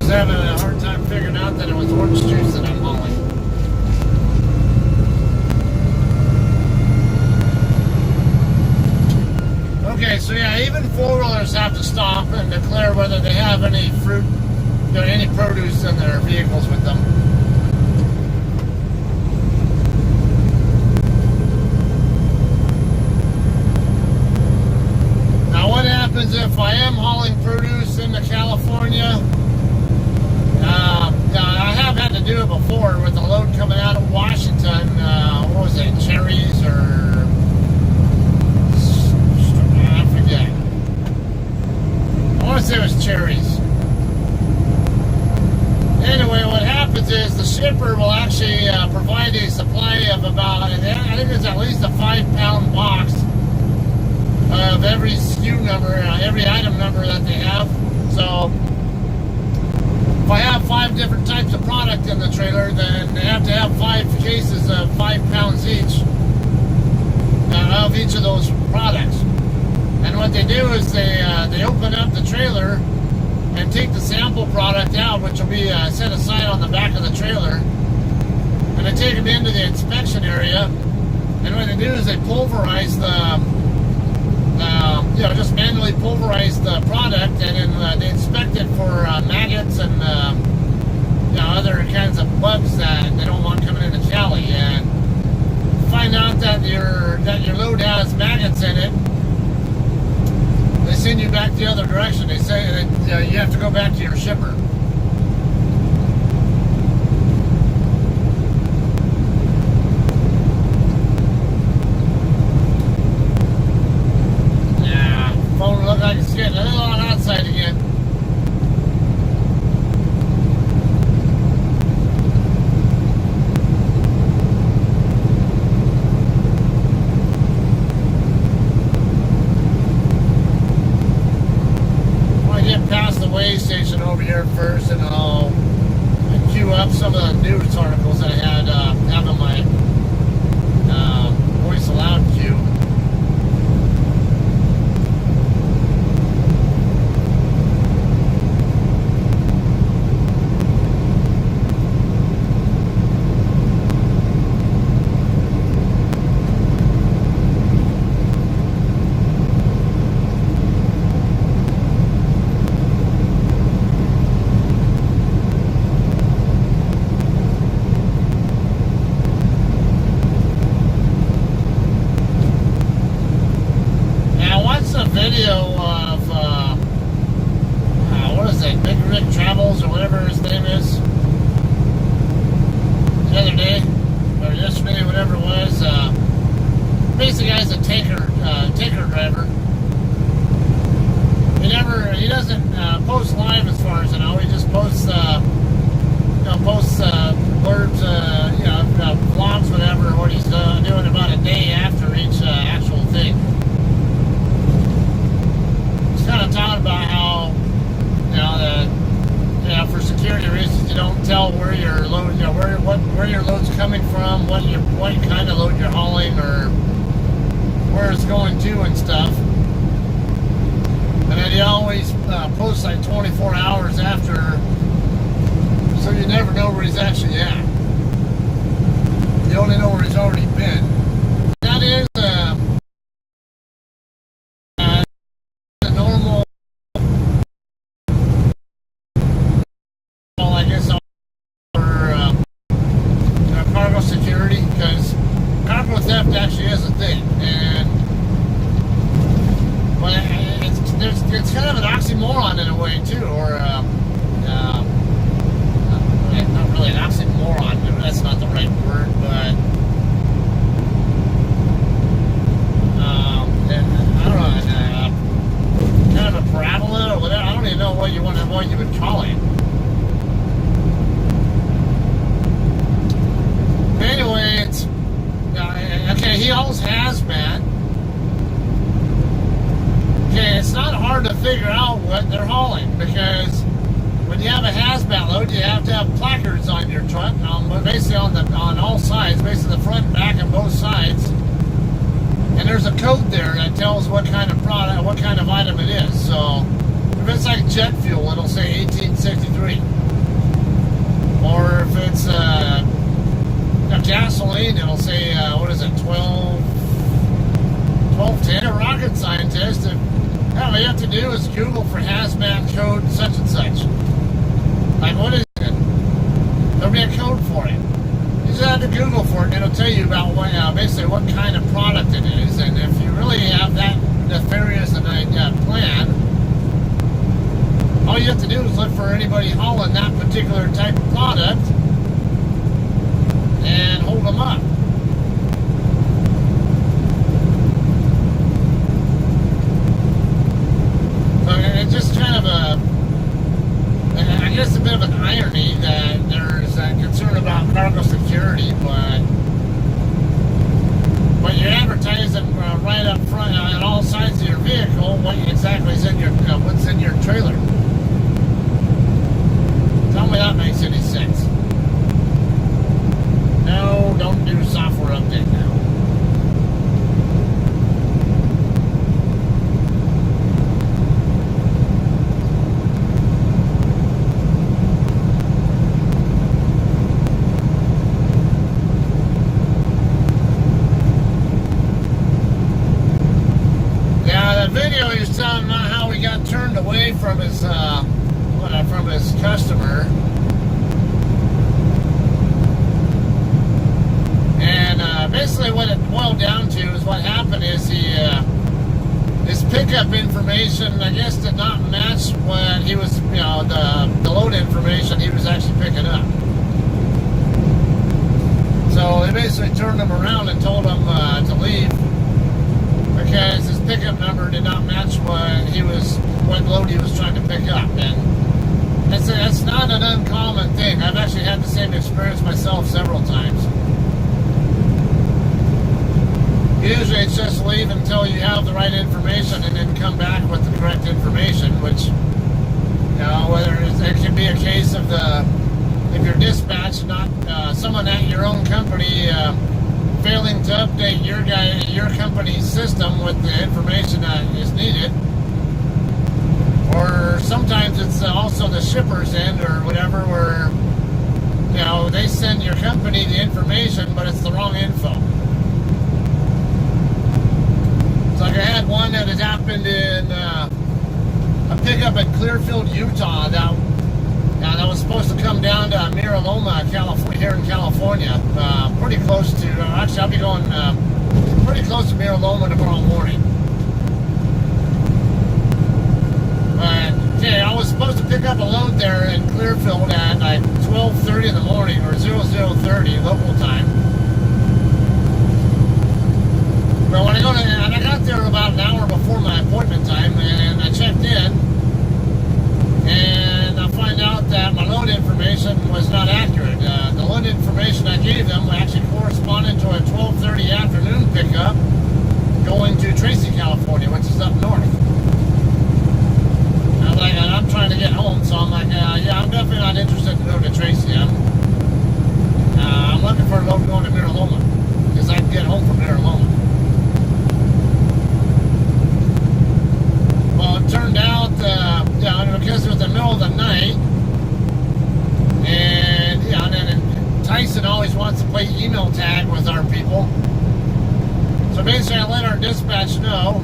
Having a hard time figuring out that it was orange juice that I'm hauling. Okay, so yeah, even four-wheelers have to stop and declare whether they have any fruit, any produce in their vehicles with them. Now, what happens if I am hauling produce into California? I have had to do it before with a load coming out of Washington. What was it, cherries or I forget. I want to say it was cherries. Anyway, what happens is the shipper will actually provide a supply of about, I think it's at least a 5-pound box of every SKU number, every item number that they have. So if I have 5 different types of product in the trailer, then they have to have 5 cases of 5 pounds each of each of those products. And what they do is they open up the trailer and take the sample product out, which will be set aside on the back of the trailer, and they take them into the inspection area. And what they do is they pulverize just manually pulverize the product, and then they inspect it for maggots and other kinds of bugs that they don't want coming into Cali. And find out that your load has maggots in it, they send you back the other direction. They say that you have to go back to your shipper. Look like it's getting a little on outside again. I get past the weigh station over here first, and I'll queue up some of the news articles that I had have in my voice aloud queue. Video of what is it, Big Rick Travels or whatever his name is, the other day or yesterday, whatever it was. Basically, guy's a tanker driver. He doesn't post live as far as I know. He just posts blurbs, vlogs, whatever, what he's doing about a day after each actual thing. Kind of talking about how for security reasons you don't tell where your load, where your load's coming from, what kind of load you're hauling, or where it's going to and stuff. And then he always posts like 24 hours after, so you never know where he's actually at. You only know where he's already been. That is actually is a thing, and what oxymoron in a way too, or not really an oxymoron. That's not the right word, but I don't know, kind of a parabola or whatever. I don't even know what you would call it. But anyway, it's okay. He always has been. Okay, it's not hard to figure out what they're hauling, because when you have a hazmat load, you have to have placards on your truck, basically on all sides, basically the front, back, and both sides. And there's a code there that tells what kind of product, what kind of item it is. So if it's like jet fuel, it'll say 1863. Or if it's gasoline, it'll say what is it, 1210. A rocket scientist. All you have to do is Google for hazmat code such and such. Like, what is it? There'll be a code for it. You just have to Google for it, and it'll tell you about what, basically what kind of product it is. And if you really have that nefarious plan, all you have to do is look for anybody hauling that particular type of product and hold them up. It's just kind of I guess a bit of an irony that there's a concern about cargo security, but you're advertising right up front on all sides of your vehicle what exactly is in your what's in your trailer. Tell me that makes any sense. No, don't do software update now. Video he was telling about how he got turned away from his customer, and basically what it boiled down to is what happened is his pickup information, I guess, did not match what he was, the load information he was actually picking up. So they basically turned him around and told him to leave, because his pickup number did not match what load he was trying to pick up. And that's not an uncommon thing. I've actually had the same experience myself several times. Usually it's just leave until you have the right information and then come back with the correct information, which, whether it can be a case of if you're dispatched, not someone at your own company failing to update your company's system with the information that is needed, or sometimes it's also the shipper's end or whatever, where they send your company the information but it's the wrong info. It's like I had one that had happened in a pickup in Clearfield, Utah, that was supposed to come down to Mira Loma, California, here in California. Pretty close to, actually I'll be going pretty close to Mira Loma tomorrow morning. But, okay, I was supposed to pick up a load there in Clearfield at like 12:30 in the morning, or 00:30 local time. But when I got there about an hour before my appointment time, and I checked in, and I find out that my load information was not accurate. The load information I gave them actually corresponded to a 12:30 afternoon pickup going to Tracy, California, which is up north. And I'm trying to get home, so I'm like, yeah, I'm definitely not interested to go to Tracy. I'm looking for a load going to Mira Loma, because I can get home from Mira Loma. Well, it turned out, because it was the middle of the night, and then Tyson always wants to play email tag with our people. So basically, I let our dispatch know,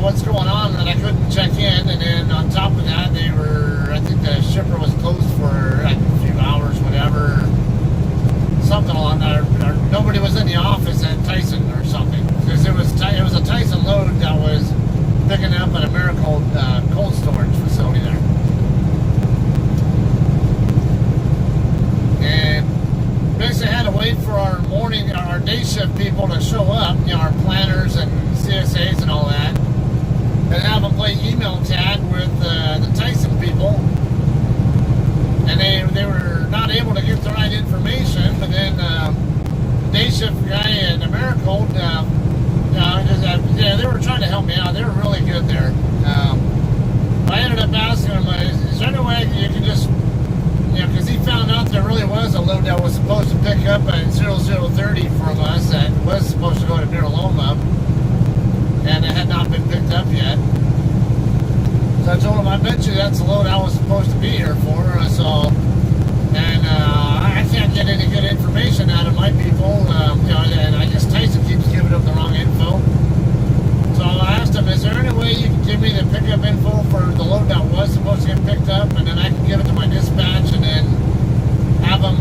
what's going on, that I couldn't check in, and then on top of that, I think the shipper was closed for like a few hours, whatever, something along that, or nobody was in the office at Tyson or something, because it was a Tyson load that was picking up at Americold cold storage facility there. And basically had to wait for our day shift people to show up, our planners and CSAs and all that, and have them play email tag with the Tyson people. And they were not able to get the right information, but then the day shift guy at Americold, they were trying to help me out. They were really good there. I ended up asking him, is there any way you can just, because he found out there really was a load that was supposed to pick up at 0030 from us that was supposed to go to Near Loma, and it had not been picked up yet. So I told him, I bet you that's the load I was supposed to be here for. And I can't get any good information out of my people, and I guess Tyson keeps giving them the wrong info. So I asked him, is there any way you can give me the pickup info for the load that was supposed to get picked up, and then I can give it to my dispatch and then have them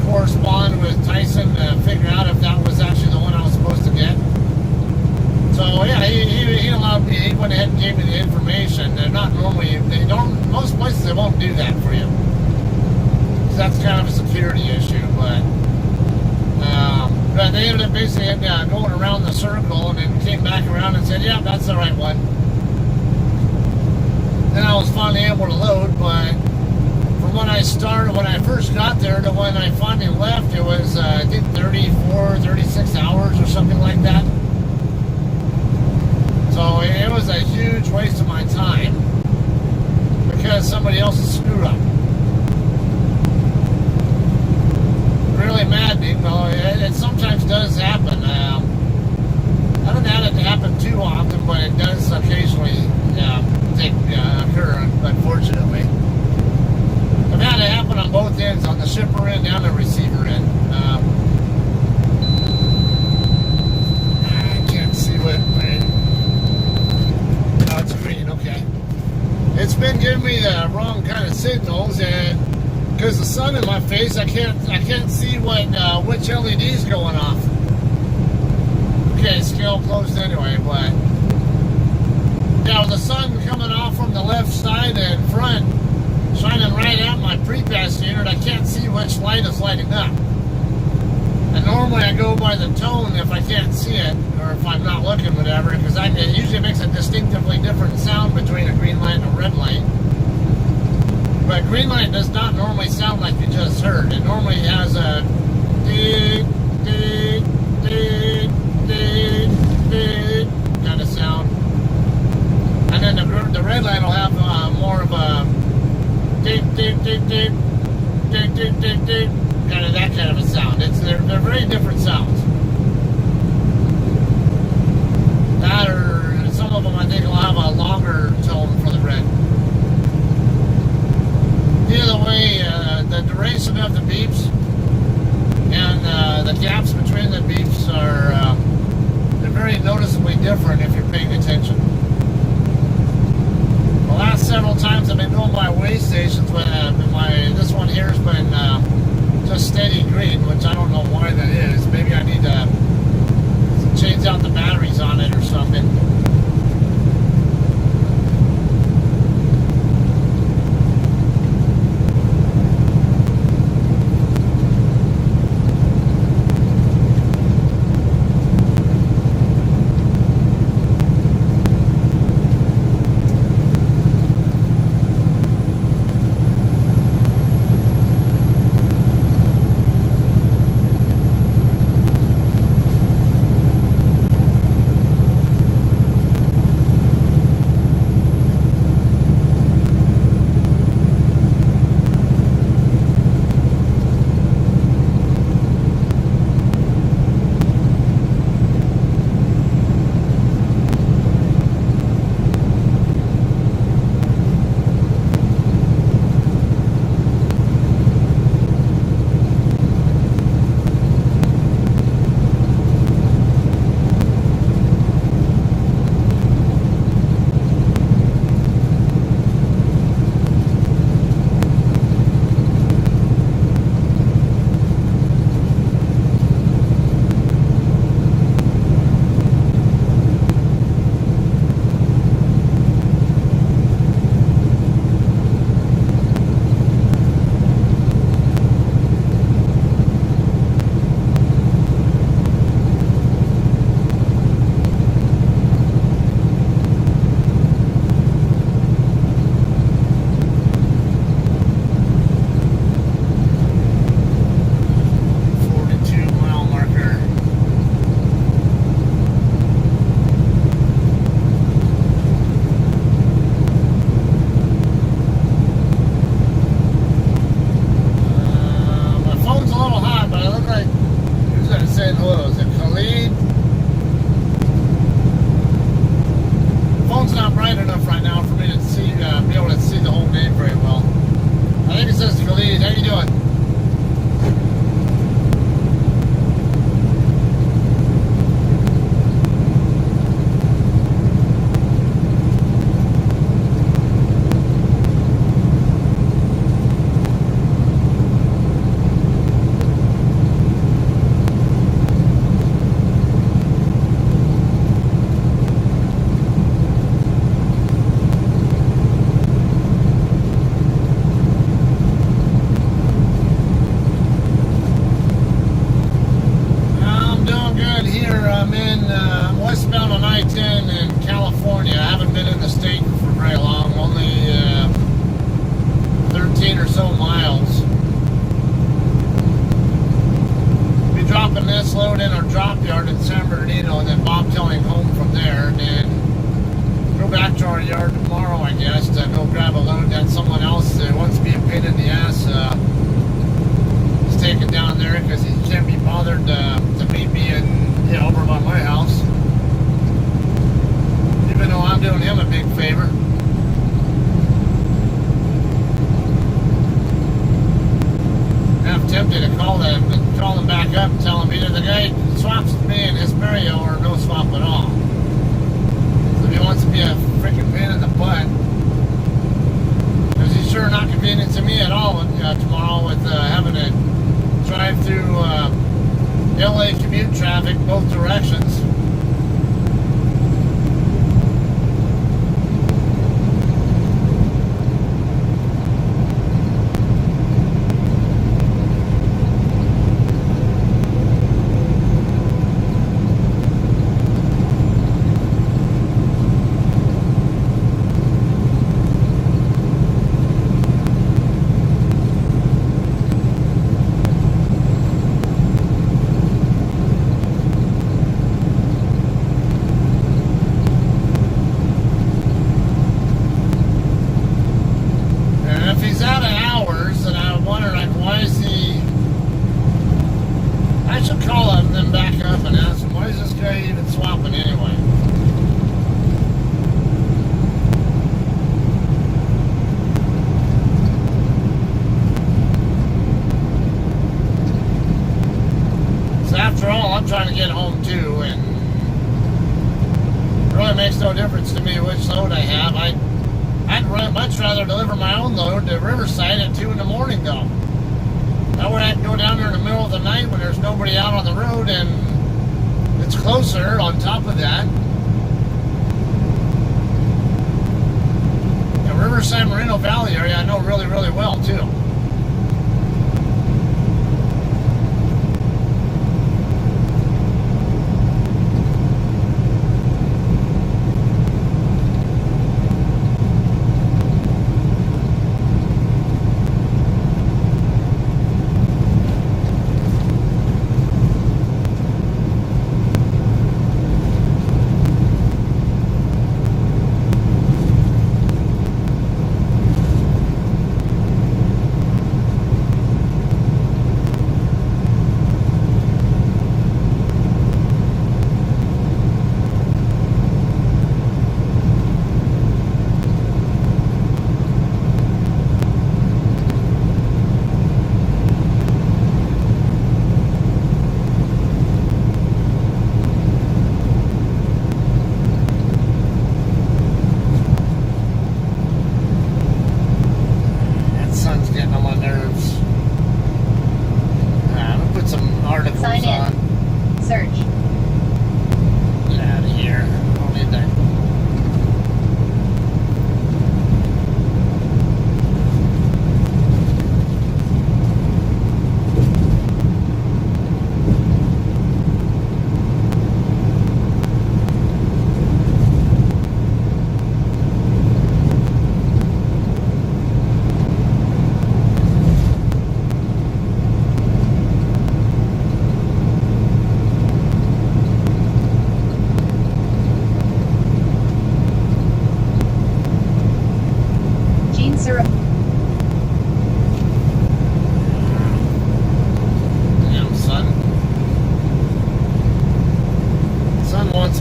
correspond with Tyson to figure out if that was actually the one I was supposed to get. So yeah, he allowed me, he went ahead and gave me the information. They're not normally, most places they won't do that for you. So that's kind of a security issue, but they ended up basically going around the circle and then came back around and said, yeah, that's the right one. Then I was finally able to load, but from when I first got there to when I finally left, it was, I think 36 hours or something like that. So it was a huge waste of my time because somebody else screwed up. Really maddening, though. It sometimes does happen. I haven't had it happen too often, but it does occasionally occur, unfortunately. I've had it happen on both ends, on the shipper end and the receiver end. I can't see what... Oh, it's green, okay. It's been giving me the wrong kind of signals, and because the sun in my face, I can't see which LED's going off. Okay, scale closed anyway, but yeah, with the sun coming off from the left side and front, shining right at my pre-pass unit, I can't see which light is lighting up. And normally I go by the tone if I can't see it, or if I'm not looking, whatever, because it usually makes a distinctively different sound between a green light and a red light. But green light does not normally sound like you just heard. It normally has a dee, dee, dee, dee, dee kind of sound. And then the red light will have more of a dee, dee, dee, dee, dee, dee, dee, dee, kind of that kind of a sound. They're very different sounds. That, or some of them I think will have a longer tone for the red. Either way, the duration of the beeps and the gaps between the beeps are they're very noticeably different if you're paying attention. The last several times I've been doing my way stations, but this one here has been just steady green, which I don't know why that is. Maybe I need to change out the batteries on it or something. bright enough right now for me to see, be able to see the whole name very well. I think it says Khalid. How you doing? Westbound on I-10 in California. I haven't been in the state for very long, only 13 or so miles. Be dropping this load in our drop yard in San Bernardino, and then bobtailing home from there, and then go back to our yard tomorrow, I guess, to go grab a load that someone else that wants to be a pain in the ass is taking down there because he can't be bothered to meet me over by my house. Even though I'm doing him a big favor. I'm tempted to call them back up and tell them either the guy swaps with me in Hesperia or no swap at all. So if he wants to be a freaking pain in the butt, because he's sure not conveniencing me at all tomorrow with having to drive through LA commute traffic both directions. Trying to get home too, and it really makes no difference to me which load I have. I'd much rather deliver my own load to Riverside at 2 in the morning though. That way I can go down there in the middle of the night when there's nobody out on the road, and it's closer on top of that. The Riverside Moreno Valley area I know really, really well too.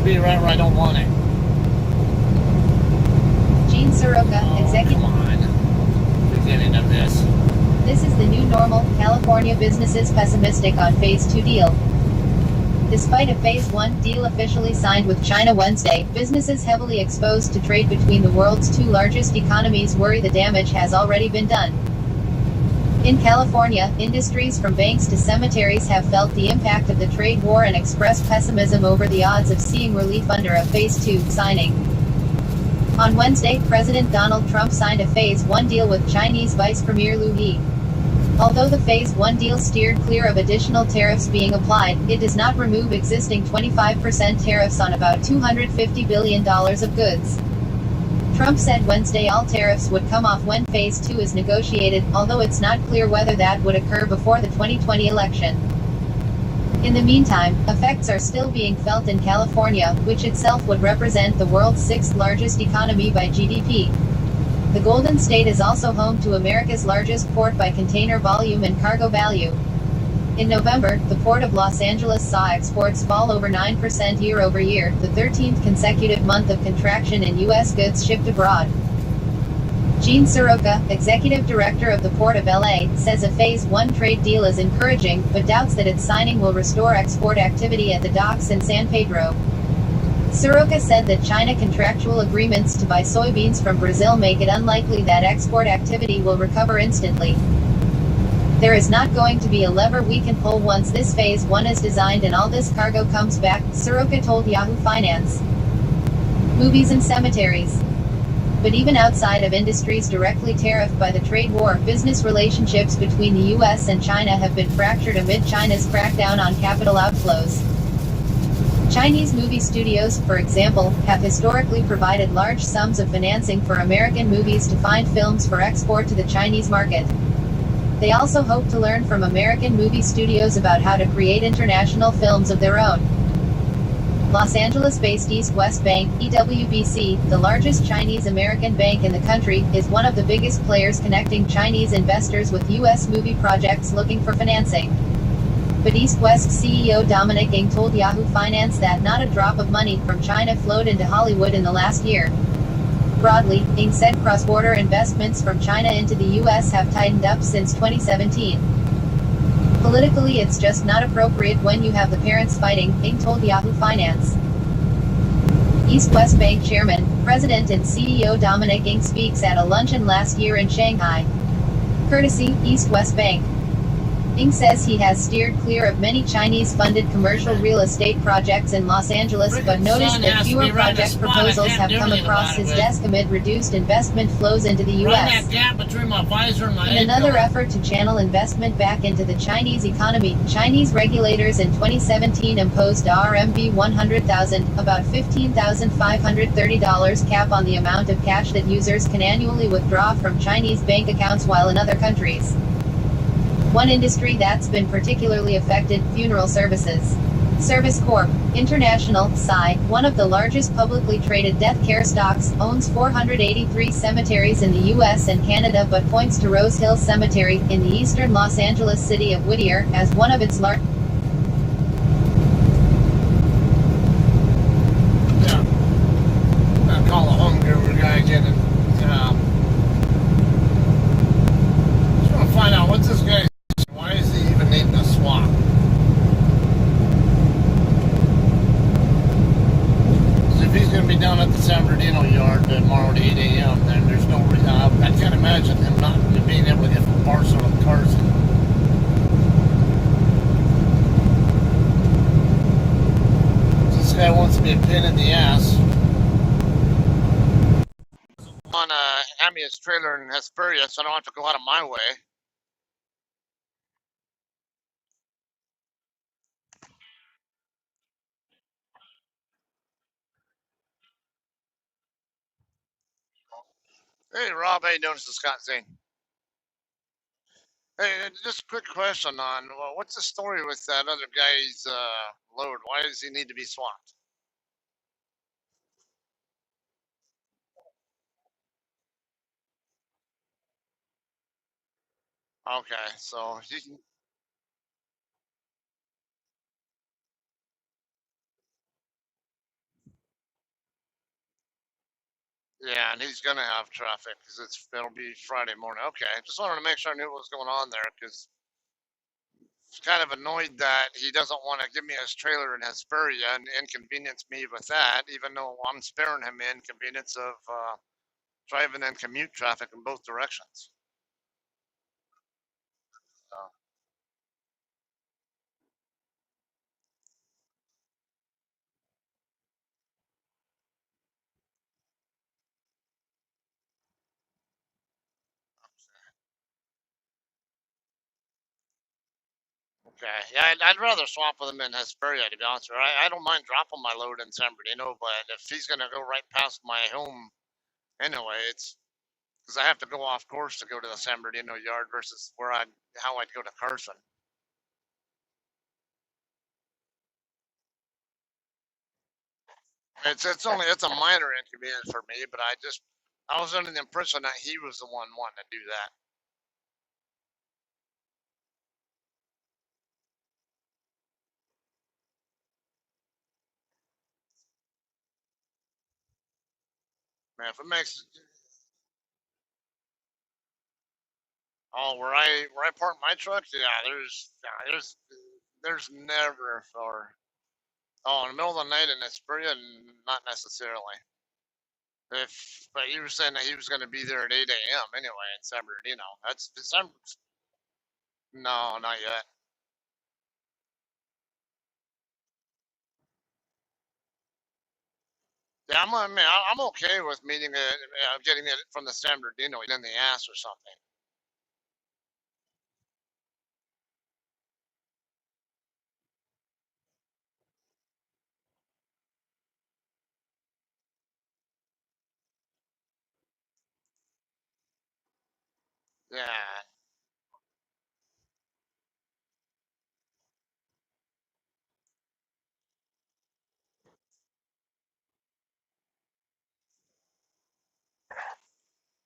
Be right where I don't want it. California businesses pessimistic on Phase 2 deal. Despite a Phase 1 deal officially signed with China Wednesday, businesses heavily exposed to trade between the world's two largest economies worry the damage has already been done. In California, industries from banks to cemeteries have felt the impact of the trade war and expressed pessimism over the odds of seeing relief under a Phase 2 signing. On Wednesday, President Donald Trump signed a Phase 1 deal with Chinese Vice Premier Liu He. Although the Phase 1 deal steered clear of additional tariffs being applied, it does not remove existing 25% tariffs on about $250 billion of goods. Trump said Wednesday all tariffs would come off when Phase 2 is negotiated, although it's not clear whether that would occur before the 2020 election. In the meantime, effects are still being felt in California, which itself would represent the world's sixth largest economy by GDP. The Golden State is also home to America's largest port by container volume and cargo value. In November, the Port of Los Angeles saw exports fall over 9% year-over-year, the 13th consecutive month of contraction in U.S. goods shipped abroad. Gene Soroka, executive director of the Port of LA, says a Phase 1 trade deal is encouraging, but doubts that its signing will restore export activity at the docks in San Pedro. Soroka said that China contractual agreements to buy soybeans from Brazil make it unlikely that export activity will recover instantly. There is not going to be a lever we can pull once this Phase 1 is designed and all this cargo comes back, Soroka told Yahoo Finance. Movies and cemeteries. But even outside of industries directly tariffed by the trade war, business relationships between the U.S. and China have been fractured amid China's crackdown on capital outflows. Chinese movie studios, for example, have historically provided large sums of financing for American movies to find films for export to the Chinese market. They also hope to learn from American movie studios about how to create international films of their own. Los Angeles-based East West Bank, EWBC, the largest Chinese-American bank in the country, is one of the biggest players connecting Chinese investors with U.S. movie projects looking for financing. But East West CEO Dominic Ng told Yahoo Finance that not a drop of money from China flowed into Hollywood in the last year. Broadly, Ng said cross-border investments from China into the U.S. have tightened up since 2017. Politically, it's just not appropriate when you have the parents fighting, Ng told Yahoo Finance. East West Bank Chairman, President and CEO Dominic Ng speaks at a luncheon last year in Shanghai. Courtesy, East West Bank. Ng says he has steered clear of many Chinese-funded commercial real estate projects in Los Angeles, but noticed that fewer project proposals have come across his desk amid reduced investment flows into the U.S. In another effort to channel investment back into the Chinese economy, Chinese regulators in 2017 imposed a RMB 100,000, about $15,530 cap on the amount of cash that users can annually withdraw from Chinese bank accounts while in other countries. One industry that's been particularly affected, funeral services. Service Corp. International, (SI), one of the largest publicly traded death care stocks, owns 483 cemeteries in the U.S. and Canada but points to Rose Hill Cemetery, in the eastern Los Angeles city of Whittier, as one of its largest. Yeah. I'll call a home guru guy again and just want to find out what's this guy. Why is he even needing a swap? If he's going to be down at the San Bernardino yard tomorrow at 8 a.m., then there's no reason. I can't imagine him not being able to get from Barcelona to Carson. This guy wants to be a pain in the ass. On Amia's trailer in Hesperia, so I don't have to go out of my way. Hey, Rob, how you doing? This is Scott Zane. Hey, just a quick question on what's the story with that other guy's load? Why does he need to be swapped? Okay, so yeah, and he's gonna have traffic because it'll be Friday morning. Okay, just wanted to make sure I knew what was going on there because kind of annoyed that he doesn't want to give me his trailer in Hesperia and inconvenience me with that, even though I'm sparing him the inconvenience of driving in commute traffic in both directions. So, okay, yeah, I'd rather swap with him in Hesperia, to be honest with you. I don't mind dropping my load in San Bernardino, but if he's gonna go right past my home anyway, it's because I have to go off course to go to the San Bernardino yard versus how I'd go to Carson. It's a minor inconvenience for me, but I was under the impression that he was the one wanting to do that. Man, if it makes where I park my truck, there's never for in the middle of the night in Espria, not necessarily. If but you were saying that he was going to be there at 8 a.m. anyway in San Bernardino. That's December. No, not yet. Yeah, I mean, I'm okay with meeting it, getting it from the San Bernardino in the ass or something. Yeah,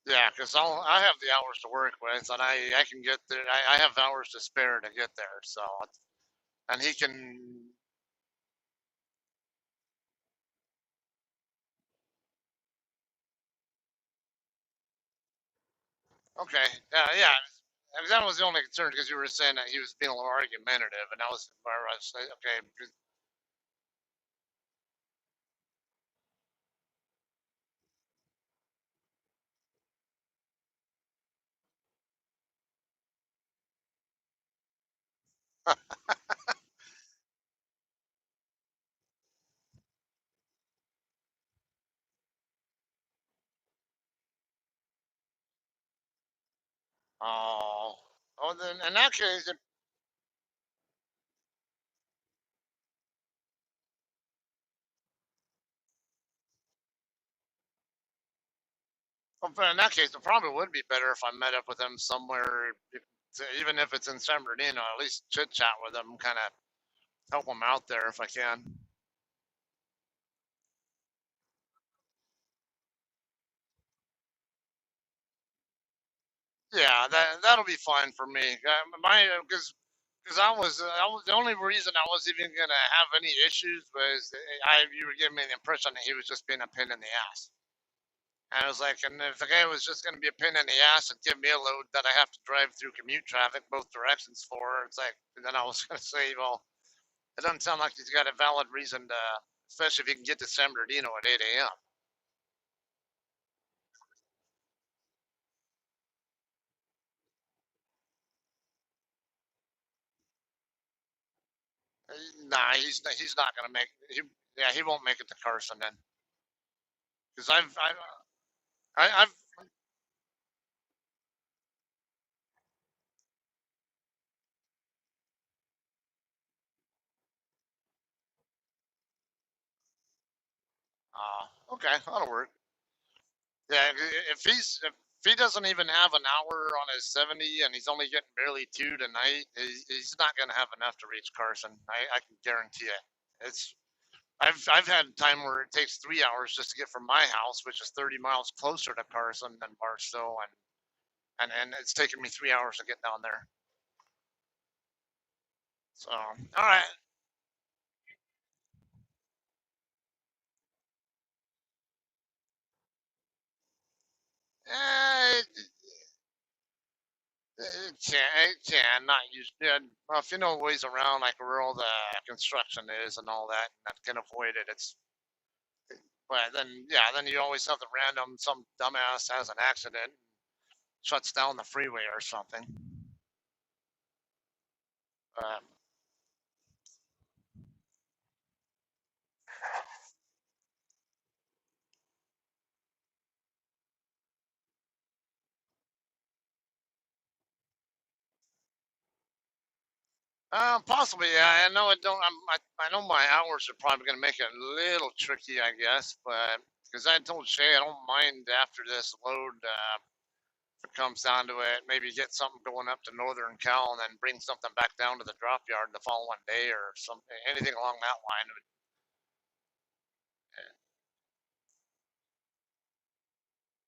yeah, because I have the hours to work with, and I can get there. I have hours to spare to get there, so and he can. Okay, yeah. And that was the only concern because you were saying that he was being a little argumentative, and that was where I was like, okay. Oh, then in that case, in that case, it probably would be better if I met up with him somewhere, even if it's in San Bernardino. At least chit chat with him, kind of help him out there if I can. Yeah, that'll be fine for me. My because I was the only reason I was even gonna have any issues was you were giving me the impression that he was just being a pain in the ass. And I was like, and if the guy was just gonna be a pain in the ass and give me a load that I have to drive through commute traffic both directions for, it's like and then I was gonna say, well, it doesn't sound like he's got a valid reason to, especially if he can get to San Bernardino at 8 a.m. Nah, he's not gonna make yeah, he won't make it to Carson then because I've okay, that'll work. Yeah, if he doesn't even have an hour on his 70 and he's only getting barely two tonight, he's not gonna have enough to reach Carson. I can guarantee it. It's I've had time where it takes 3 hours just to get from my house, which is 30 miles closer to Carson than Barstow, and it's taken me 3 hours to get down there. So all right, eh, not use. Yeah, well, if you know ways around like where all the construction is and all that, that can avoid it. But then yeah, then you always have the random some dumbass has an accident, shuts down the freeway or something. Um, Possibly, yeah. I know it don't. I know my hours are probably going to make it a little tricky, I guess, but because I told Shay I don't mind after this load, if it comes down to it, maybe get something going up to Northern Cal and then bring something back down to the drop yard the following day or something, anything along that line.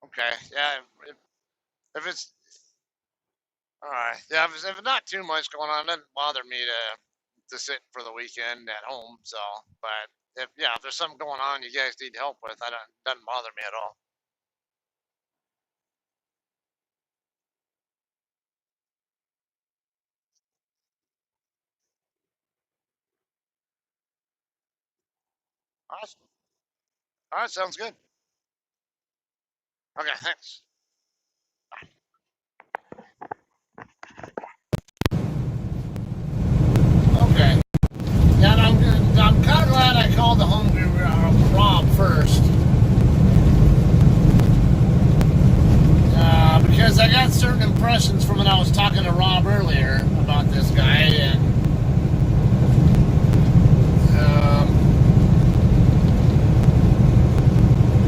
Okay, yeah. If it's all right, yeah. If it's not too much going on, it doesn't bother me to sit for the weekend at home. So, but if there's something going on you guys need help with, I don't doesn't bother me at all. Awesome. All right, sounds good. Okay, thanks. Okay. Yeah, and I'm kind of glad I called the home Rob first. Because I got certain impressions from when I was talking to Rob earlier about this guy, and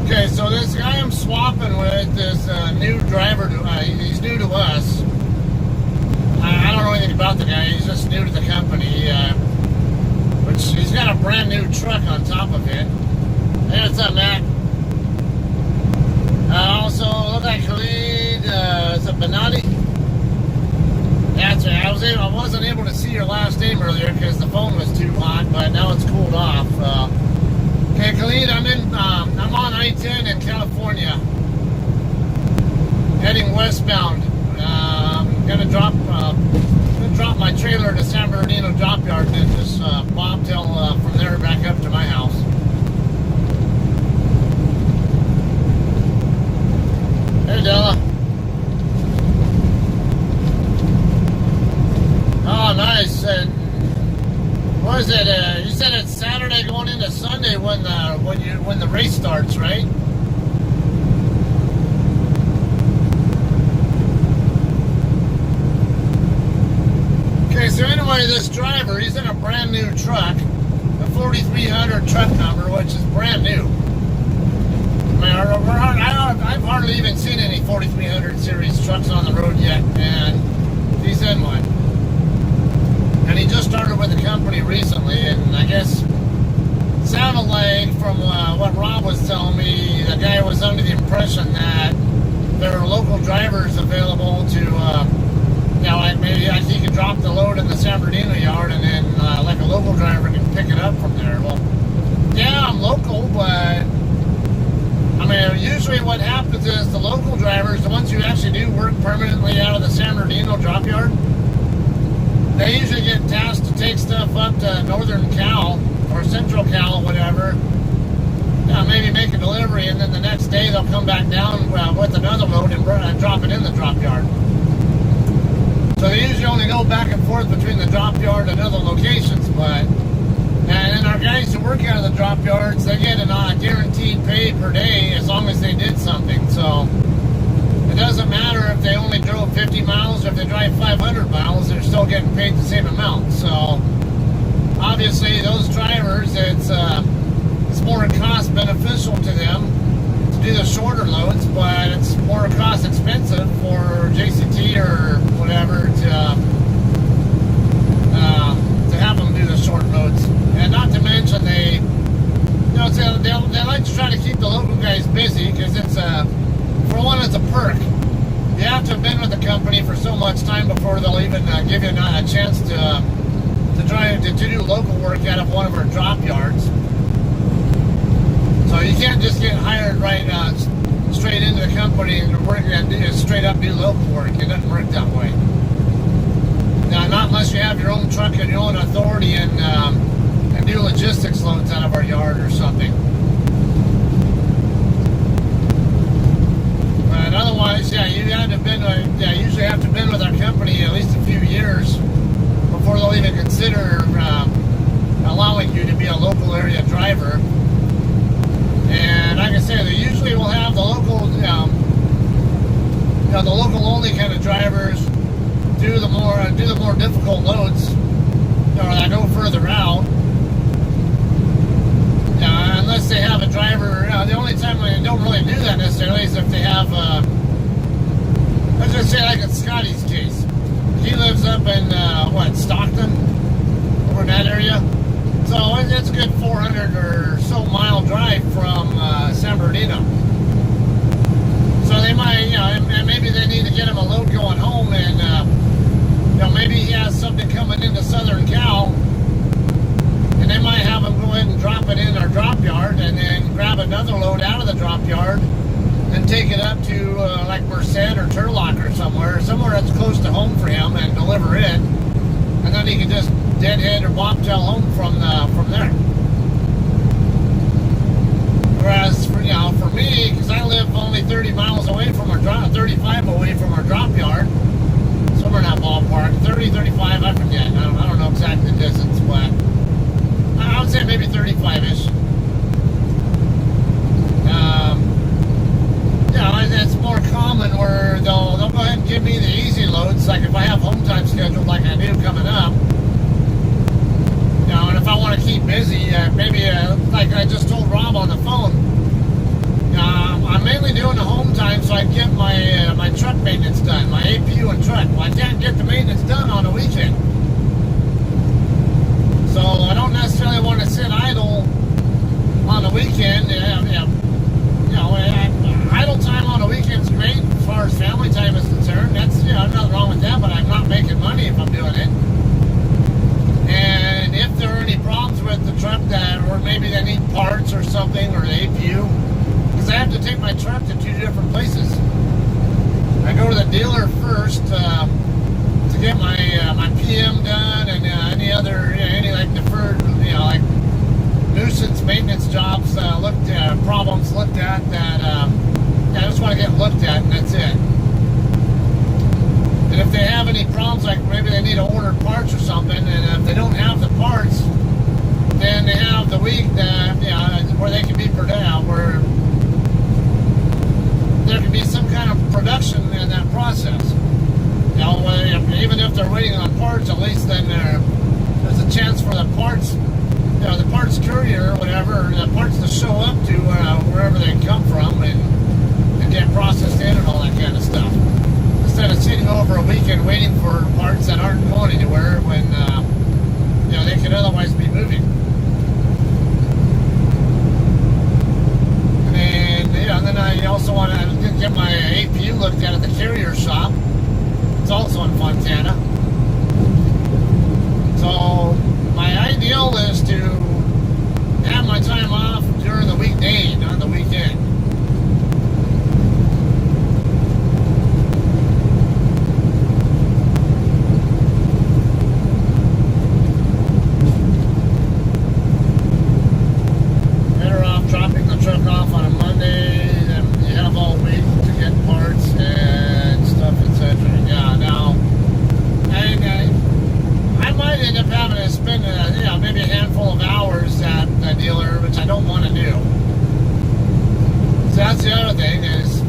okay, so this guy I'm swapping with is a new driver. He's new to us. I don't know anything about the guy. He's just new to the company. Which he's got a brand new truck on top of it. Hey, what's up, Matt? Also, look like Khalid. Is it Benatti? That's right. I wasn't able to see your last name earlier because the phone was too hot, but now it's cooled off. Okay, Khalid, I'm on I-10 in California, heading westbound. Gonna drop my trailer to San Bernardino drop yard and then just bobtail from there back up to my house. Hey, Della. Oh, nice. And what is it? You said it's Saturday going into Sunday when the race starts, right? Okay, so anyway, this driver, he's in a brand new truck, the 4300 truck number, which is brand new. I've hardly even seen any 4300 series trucks on the road yet, and he's in one. And he just started with the company recently, and I guess it sounded like from what Rob was telling me, the guy was under the impression that there are local drivers available to, like maybe he could drop the load in the San Bernardino yard, and then like a local driver can pick it up from there. Well, yeah, I'm local, but I mean, usually what happens is the local drivers, the ones who actually do work permanently out of the San Bernardino drop yard, they usually get tasked to take stuff up to Northern Cal or Central Cal or whatever, maybe make a delivery, and then the next day they'll come back down with another load and drop it in the drop yard. So they usually only go back and forth between the drop yard and other locations, and then our guys who work out of the drop yards, they get a guaranteed pay per day as long as they did something. So it doesn't matter if they only drove 50 miles or if they drive 500 miles, they're still getting paid the same amount. So obviously those drivers, it's more cost beneficial to them to do the shorter loads, but it's more cost expensive for JCT or whatever to have them do the short loads. And not to mention they like to try to keep the local guys busy because it's for one, it's a perk. You have to have been with the company for so much time before they'll even give you a chance to do local work out of one of our drop yards. So you can't just get hired right straight into the company company and work and do straight up do local work. It doesn't work that way. Now, not unless you have your own truck and your own authority and do logistics loads out of our yard or something. But otherwise, yeah, you have to been, usually have to been with our company at least a few years before they'll even consider allowing you to be a local area driver. And like I say, they usually will have the local, the local only kind of drivers do the more difficult loads, that go further out. Unless they have a driver, the only time they don't really do that necessarily is if they have, let's just say like in Scotty's case. He lives up in, Stockton, over in that area. So it's a good 400 or so mile drive from San Bernardino. So they might, and maybe they need to get him a load going home, and maybe he has something coming into Southern Cal, and they might have him go ahead and drop it in our drop yard, and then grab another load out of the drop yard, and take it up to like Merced or Turlock or somewhere that's close to home for him, and deliver it, and then he can just deadhead or bobtail home from there. Whereas for me, because I live only 30 miles away from our 35 away from our drop yard, somewhere in that ballpark, 30, 35, I forget. I don't know exactly the distance, but I would say maybe 35-ish. It's more common where they'll go ahead and give me the easy loads, like if I have home time scheduled like I do coming up. And if I want to keep busy, maybe like I just told Rob on the phone, I'm mainly doing the home time so I can get my truck maintenance done, my APU and truck. Well, I can't get the maintenance done on the weekend. So I don't necessarily want to sit idle on the weekend. Idle time on the weekend is great as far as family time is concerned. That's, nothing wrong with that, but I'm not making money if I'm doing it. And if there are any problems with the truck or maybe they need parts or something, or the APU, because I have to take my truck to 2 different places. I go to the dealer first to get my PM done, and any other, any like deferred, like nuisance maintenance jobs problems looked at that I just want to get looked at, and that's it. And if they have any problems, like maybe they need to order parts or something, and if they don't have the parts, then they have the week that where they can be where there can be some kind of production in that process. Even if they're waiting on parts, at least then there's a chance for the parts, the parts courier or whatever, the parts to show up to wherever they come from and get processed in and all that kind of stuff. Instead of sitting over a weekend waiting for parts that aren't going anywhere when they could otherwise be moving. And then I also want to get my APU looked at the carrier shop. It's also in Fontana. So my ideal is to have my time off during the weekday, not the weekend. Better off dropping the truck off on a Monday, then you have all week to get parts and stuff, etc. Yeah, now I might end up having to spend maybe a handful of hours at the dealer, which I don't want to do. So that's the other thing is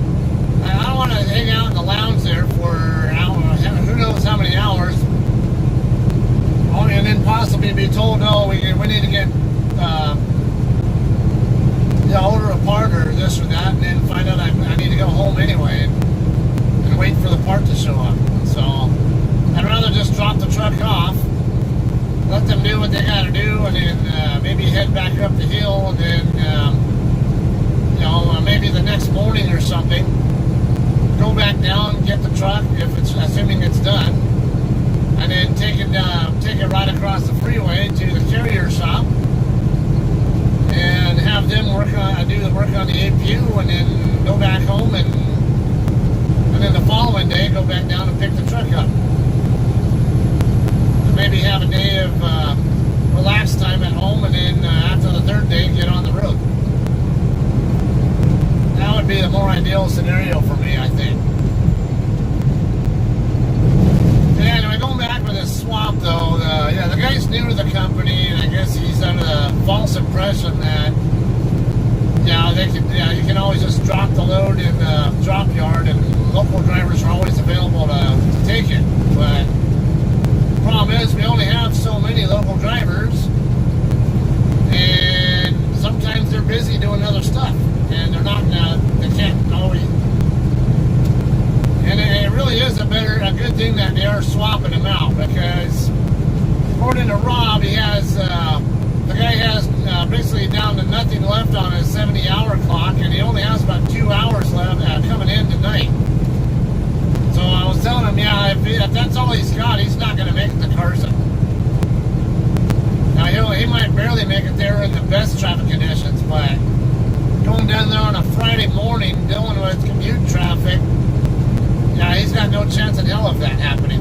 I don't want to hang out in the lounge there for who knows how many hours, and then possibly be told, no, we need to get order a part or this or that, and then find out I need to go home anyway and wait for the part to show up. So I'd rather just drop the truck off, let them do what they got to do, and then maybe head back up the hill, and then maybe the next morning or something, go back down, get the truck, if it's assuming it's done, and then take it right across the freeway to the carrier shop, and have them do the work on the APU, and then go back home and go back down and pick the truck up. And maybe have a day of relaxed time at home, and then after the third day, get on the road. That would be the more ideal scenario for me, I think. And anyway, going back with this swap, though, the guy's new to the company, and I guess he's under the false impression that you can always just drop the load in the drop yard, and local drivers are always available to take it. But the problem is, we only have so many local drivers, and sometimes they're busy doing other stuff, and they're not. They can't always. And it really is a good thing that they are swapping them out, because according to Rob, the guy has basically down to nothing left on his 70-hour clock, and he only has about 2 hours left coming in tonight. So I was telling him, if that's all he's got, he's not going to make it to Carson. Now he might barely make it there in the best traffic conditions, but going down there on a Friday morning dealing with commute traffic, he's got no chance in hell of that happening.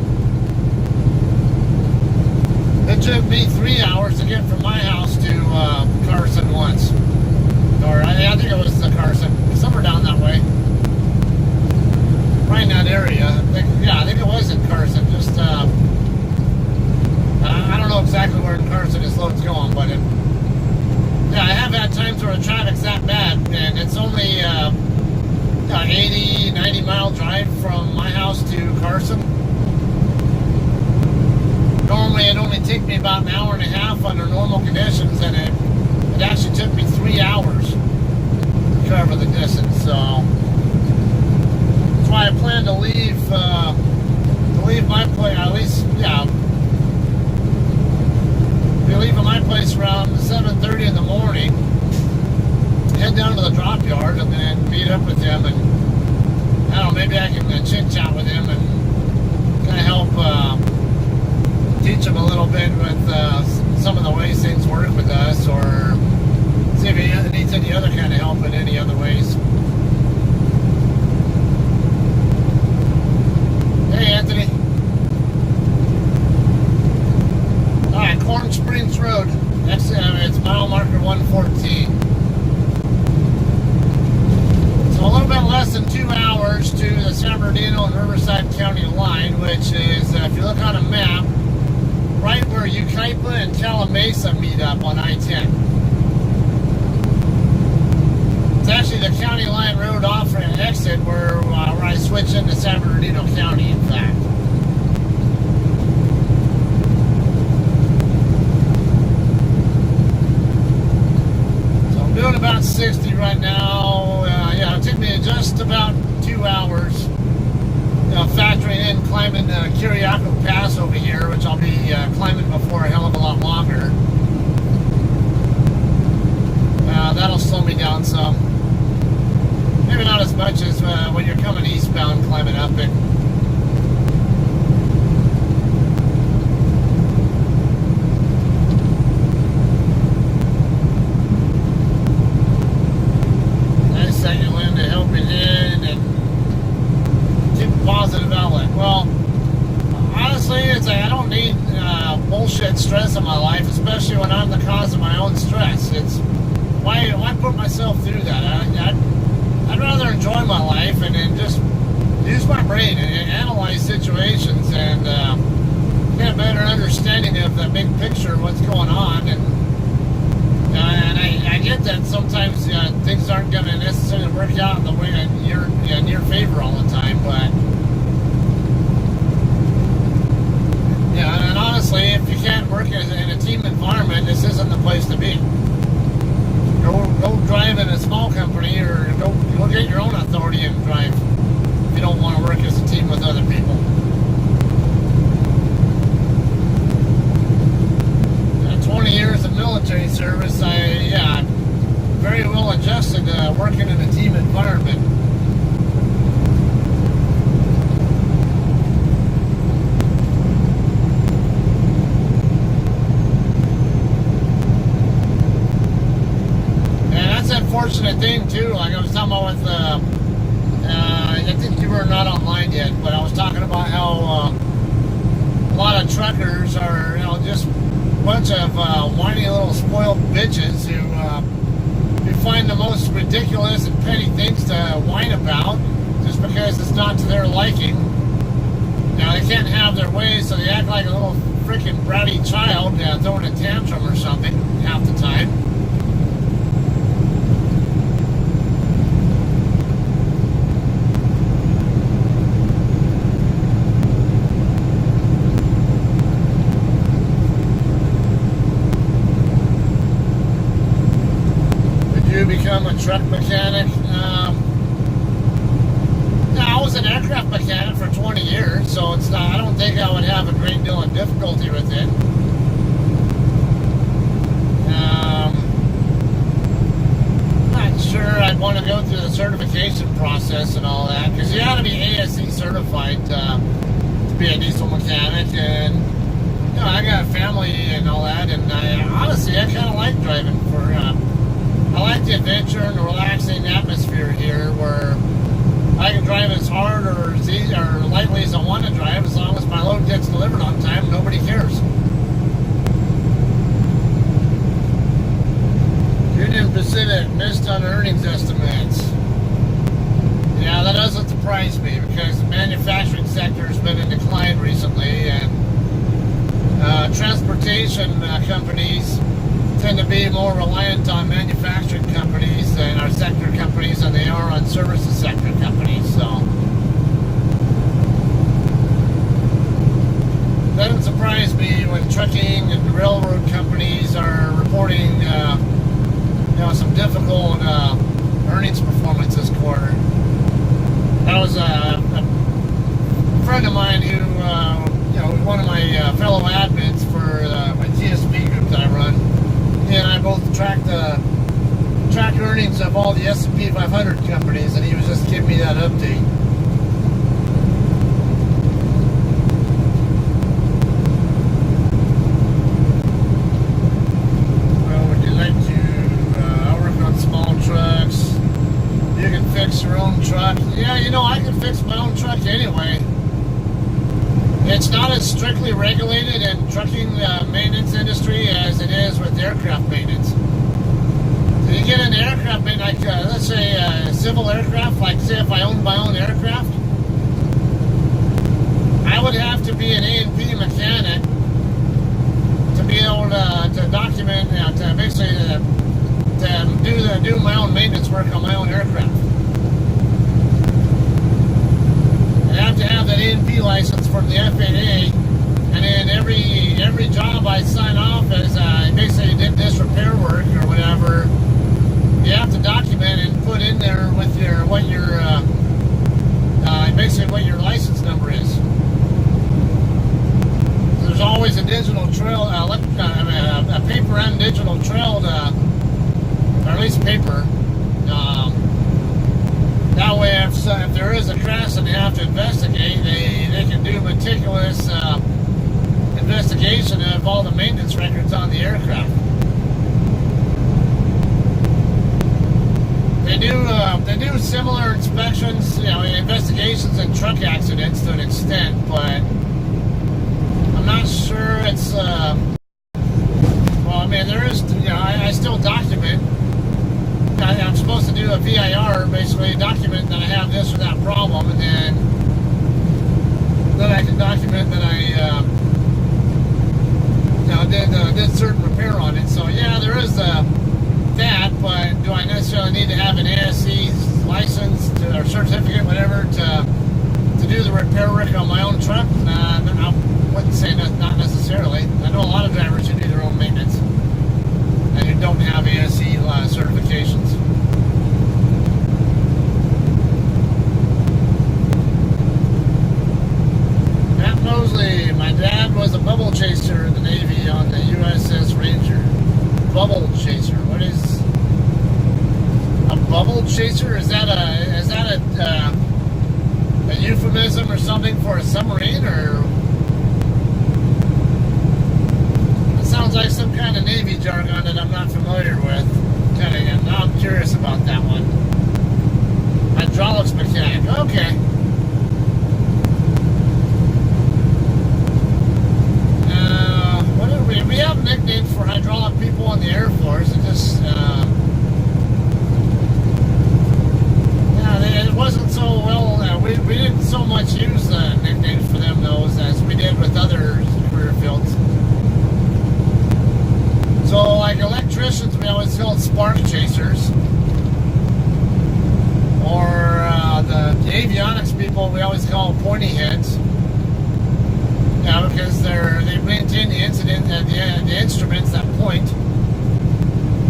It took me 3 hours to get from my house to Carson once. Or I think it was the Carson. Somewhere down that way. Right in that area. I think it was in Carson. Just, I don't know exactly where in Carson this load's going, but I have had times where the traffic's that bad, and it's only 80, 90 mile drive from my house to Carson. Normally it only takes me about an hour and a half under normal conditions, and it actually took me 3 hours to cover the distance. So that's why I plan to leave my place, at least, be leaving my place around 7:30 in the morning, head down to the drop yard, and then meet up with him, and I don't know, maybe I can chit chat with him and kind of help teach him a little bit with some of the ways things work with us, or see if he needs any other kind of help in any other ways. Hey, Anthony. Alright, Corn Springs Road. It's mile marker 114. So a little bit less than 2 hours to the San Bernardino and Riverside County line, which is, if you look on a map, right where Yucaipa and Calamasa meet up on I-10. It's actually the county line road off and exit where I switch into San Bernardino County, in fact. So I'm doing about 60 right now. It took me just about 2 hours. Factoring in climbing Kiriako Pass over here, which I'll be climbing before a hell of a lot longer. That'll slow me down some. Maybe not as much as when you're coming eastbound climbing up it. Nice second wind to help it in and keep a positive outlet. Well, honestly, it's like I don't need bullshit stress in my life, especially when I'm the cause of my own stress. It's why put myself through that? I'd rather enjoy my life and then just use my brain and analyze situations and get a better understanding of the big picture of what's going on. And I get that sometimes things aren't going to necessarily work out in the way in your favor all the time, but and honestly, if you can't work in a team environment, this isn't the place to be. Go drive in a small company, or go get your own authority and drive if you don't want to work as a team with other people. 20 years of military service, I'm very well adjusted to working in a team environment. Unfortunate thing too, like I was talking about with I think you were not online yet, but I was talking bunch of whiny little spoiled bitches who find the most ridiculous and petty things to whine about just because it's not to their liking. Now, they can't have their way, so they act like a little freaking bratty child throwing a tantrum or something half the time. Become a truck mechanic. I was an aircraft mechanic for 20 years, so it's not, I don't think I would have a great deal of difficulty with it. Not sure I'd want to go through the certification process and all that, because you got to be ASE certified to be a diesel mechanic, and I got a family and all that, and honestly I kind of like driving for I like the adventure and the relaxing atmosphere here, where I can drive as hard or as easy or lightly as I want to drive, as long as my load gets delivered on time. Nobody cares. Union Pacific missed on earnings estimates. Yeah, that doesn't surprise me, because the manufacturing sector has been in decline recently, and transportation companies tend to be more reliant on manufacturing companies and our sector companies than they are on services sector companies. So that doesn't surprise me when trucking and railroad companies are reporting some difficult earnings performance this quarter. That was a friend of mine who one of my fellow admins for my TSP group that I run. He and I both track earnings of all the S&P 500 companies, and he was just giving me that update. Well, would you like to work on small trucks? You can fix your own truck. Yeah, I can fix my own truck anyway. It's not as strictly regulated in trucking maintenance industry as it is with aircraft maintenance. So you get an aircraft maintenance, like let's say civil aircraft, like say if I owned my own aircraft, I would have to be an A&P mechanic to be able to document, to basically to do my own maintenance work on my own aircraft. I have to have that A&P license from the FAA, and then every job I sign off as I basically did this repair work or whatever, you have to document and put in there with what your license number is. There's always a digital trail, a paper and digital trail, or at least paper. That way, if there is a crash and they have to investigate, they can do meticulous investigation of all the maintenance records on the aircraft. They do similar inspections, investigations in truck accidents to an extent, but I'm not sure it's. There is. I still document. I'm supposed to do a VIR, basically document that I have this or that problem, and then I can document that I did certain repair on it. So yeah, there is that, but do I necessarily need to have an ASE license or certificate, whatever, to do the repair work on my own truck? I wouldn't say not necessarily. I know a lot of drivers who do their own maintenance and who don't have ASE certifications. Matt Mosley, my dad was a bubble chaser in the Navy on the USS Ranger. Bubble chaser. What is a bubble chaser? Is that a euphemism or something for a submarine, or it sounds like some kind of Navy jargon that I'm not familiar with. Now I'm curious about that one. Hydraulics mechanic. Okay. What are we? We have nicknames spark chasers, or the avionics people, we always call them pointy heads. Yeah, because they maintain the incident and the instruments that point,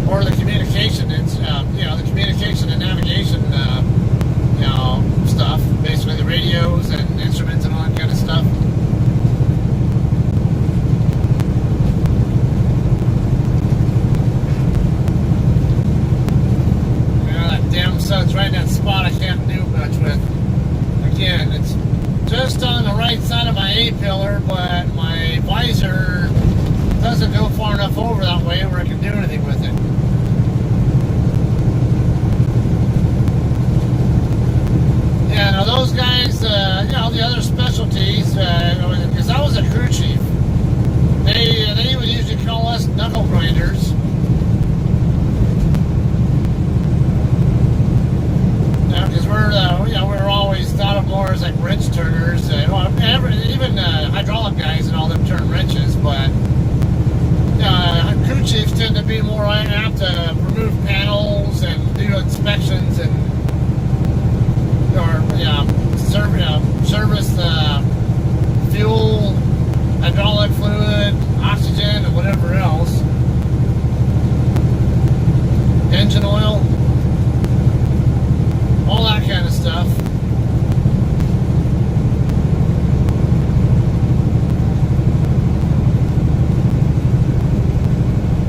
or the communication. It's the communication and navigation, stuff. Basically, the radios and instruments and all that kind of stuff. That damn sun's right in that spot. I can't do much with. Again, it's just on the right side of my A-pillar, but my visor doesn't go far enough over that way where I can do anything with it. Yeah, now those guys, the other specialties, because I was a crew chief, they would usually call us knuckle grinders. Because we're always thought of more as like wrench turners. Even hydraulic guys and all them turn wrenches, but crew chiefs tend to be more apt to remove panels and do inspections and service fuel, hydraulic fluid, oxygen, and whatever else. Engine oil. All that kind of stuff.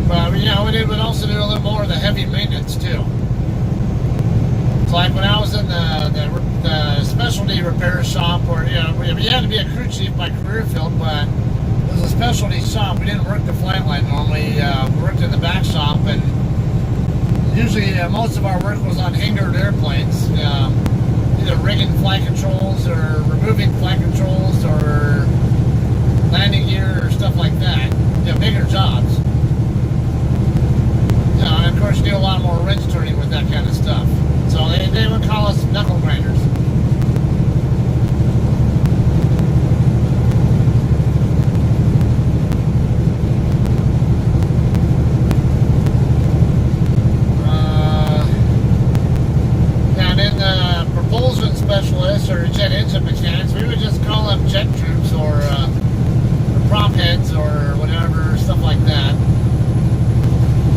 But we would also do a little more of the heavy maintenance too. It's like when I was in the specialty repair shop, where we had to be a crew chief by career field, but it was a specialty shop. We didn't work the flight line normally. We worked in the back shop, and usually most of our work was on hangared airplanes, either rigging flight controls or removing flight controls or landing gear or stuff like that. Bigger jobs. And of course you do a lot more wrench turning with that kind of stuff. So they would call us knuckle grinders. Specialists or jet engine mechanics, we would just call them jet troops or prop heads or whatever, stuff like that.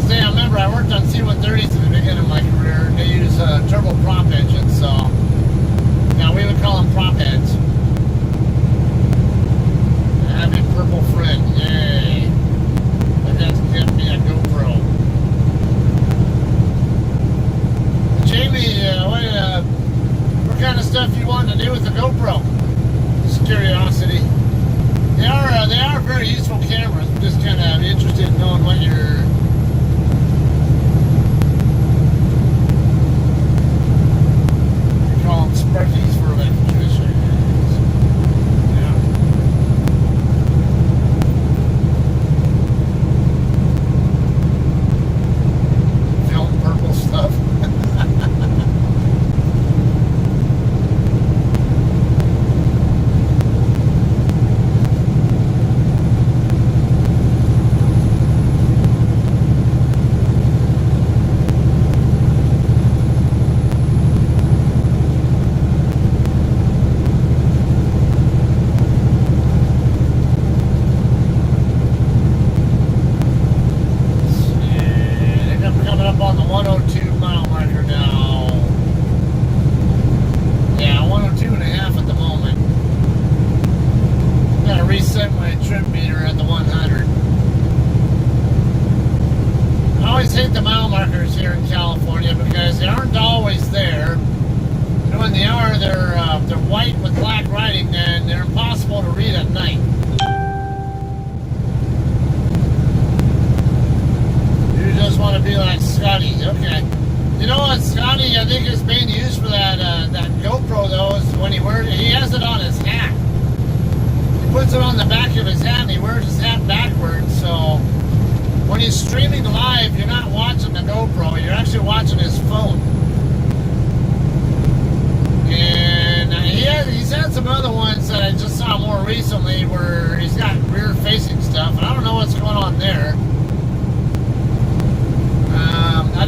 See, I remember I worked on C-130s at the beginning of my career. They use turbo prop engines, so we would call them prop heads. Happy purple friend, yay! But that's gonna be a GoPro. Jamie, what kind of stuff you want to do with the GoPro? Just curiosity. They are very useful cameras. I'm just kind of interested in knowing what you're. You call them Sparkies for electricians. Yeah. Film purple stuff. Hate the mile markers here in California because they aren't always there. And when they are, they're white with black writing, and they're impossible to read at night. You just want to be like Scotty, okay? You know what, Scotty? I think his main use for that GoPro though is when he has it on his hat. He puts it on the back of his hat, and he wears his hat backwards, so. When he's streaming live, you're not watching the GoPro, you're actually watching his phone. And he's had some other ones that I just saw more recently where he's got rear-facing stuff, and I don't know what's going on there. I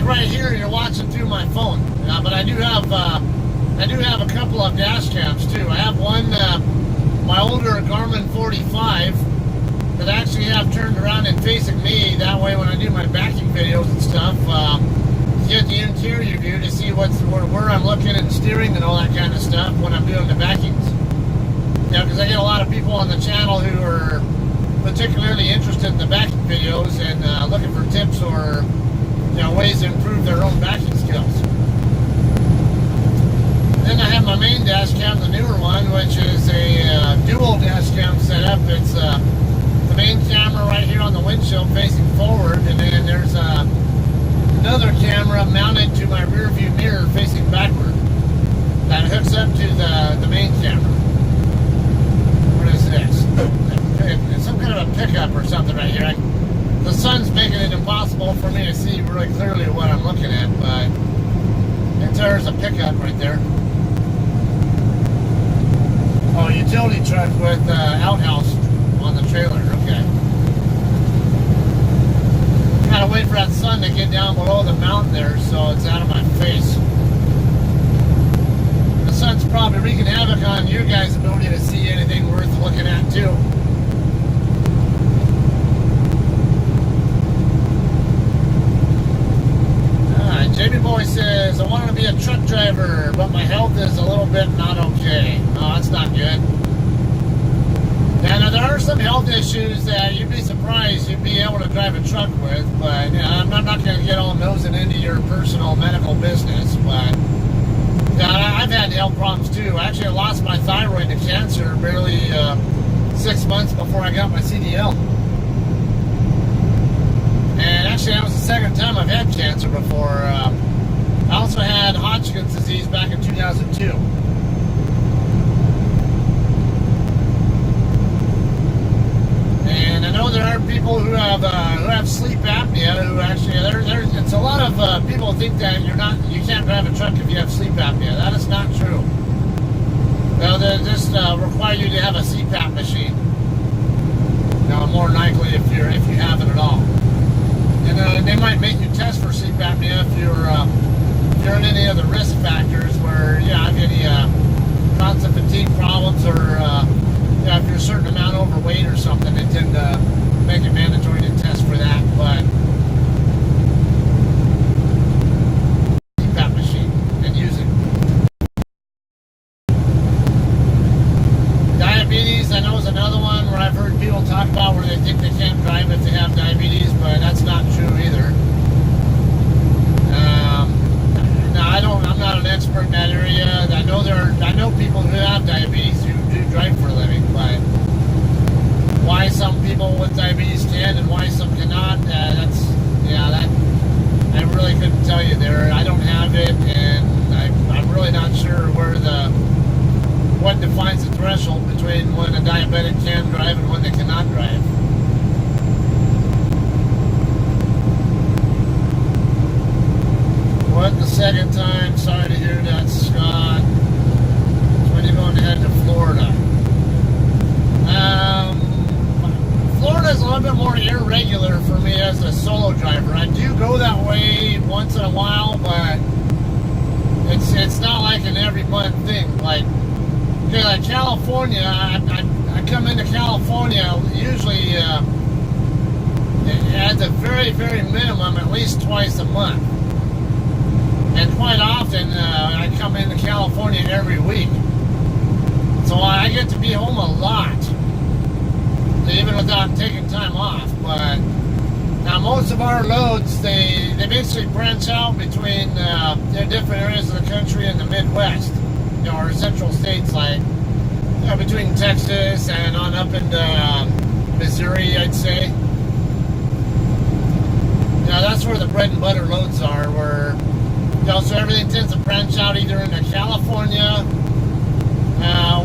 like right here, you're watching through my phone. But I do have a couple of dash cams too. I have one, my older Garmin 45 that I actually have turned around and facing me. That way, when I do my backing videos and stuff, get the interior view to see where I'm looking and steering and all that kind of stuff when I'm doing the backings. Yeah, because I get a lot of people on the channel who are particularly interested in the backing videos and looking for tips or ways to improve their own backing skills. Then I have my main dash cam, the newer one, which is a dual dash cam setup. It's the main camera right here on the windshield facing forward, and then there's another camera mounted to my rear view mirror facing backward that hooks up to the main camera. What is this? It's some kind of a pickup or something right here. The sun's making it impossible for me to see really clearly what I'm looking at, but there's a pickup right there. Oh, utility truck with outhouse on the trailer. Okay. Gotta wait for that sun to get down below the mountain there, so it's out of my face. The sun's probably wreaking havoc on your guys' ability to see anything worth looking at too. Jamie Boy says, I wanted to be a truck driver, but my health is a little bit not okay. Oh, that's not good. Now, there are some health issues that you'd be surprised you'd be able to drive a truck with, but I'm not going to get all nosing into your personal medical business, but I've had health problems too. Actually, I lost my thyroid to cancer barely 6 months before I got my CDL. And actually, that was the second time I've had cancer before. I also had Hodgkin's disease back in 2002. And I know there are people who have sleep apnea who actually it's a lot of people think that you can't drive a truck if you have sleep apnea. That is not true. Well, they just require you to have a CPAP machine. Now, more than likely if you have it at all. And they might make you test for sleep apnea if you're in any of the risk factors where you have any constant fatigue problems or if you're a certain amount overweight or something, they tend to make it mandatory to test for that. But CPAP machine and use it. Diabetes, I know, is another one where I've heard people talk about where they think they can't drive if they have diabetes, but that's not true either. I'm not an expert in that area. I know people who have diabetes who do drive for a living, but why some people with diabetes can and why some cannot, I really couldn't tell you there. I don't have it, and I'm really not sure what defines the threshold between when a diabetic can drive and when they cannot drive. What, the second time? Sorry to hear that, Scott. So when you're going to head to Florida. Florida's a little bit more irregular for me as a solo driver. I do go that way once in a while, but it's not like an every month thing. Like California, I come into California usually at the very, very minimum at least twice a month. And quite often, I come into California every week. So I get to be home a lot, even without taking time off. But now most of our loads, they basically branch out between different areas of the country and the Midwest. Our central states like between Texas and on up into Missouri, I'd say. Now that's where the bread and butter loads are, where so everything tends to branch out either into California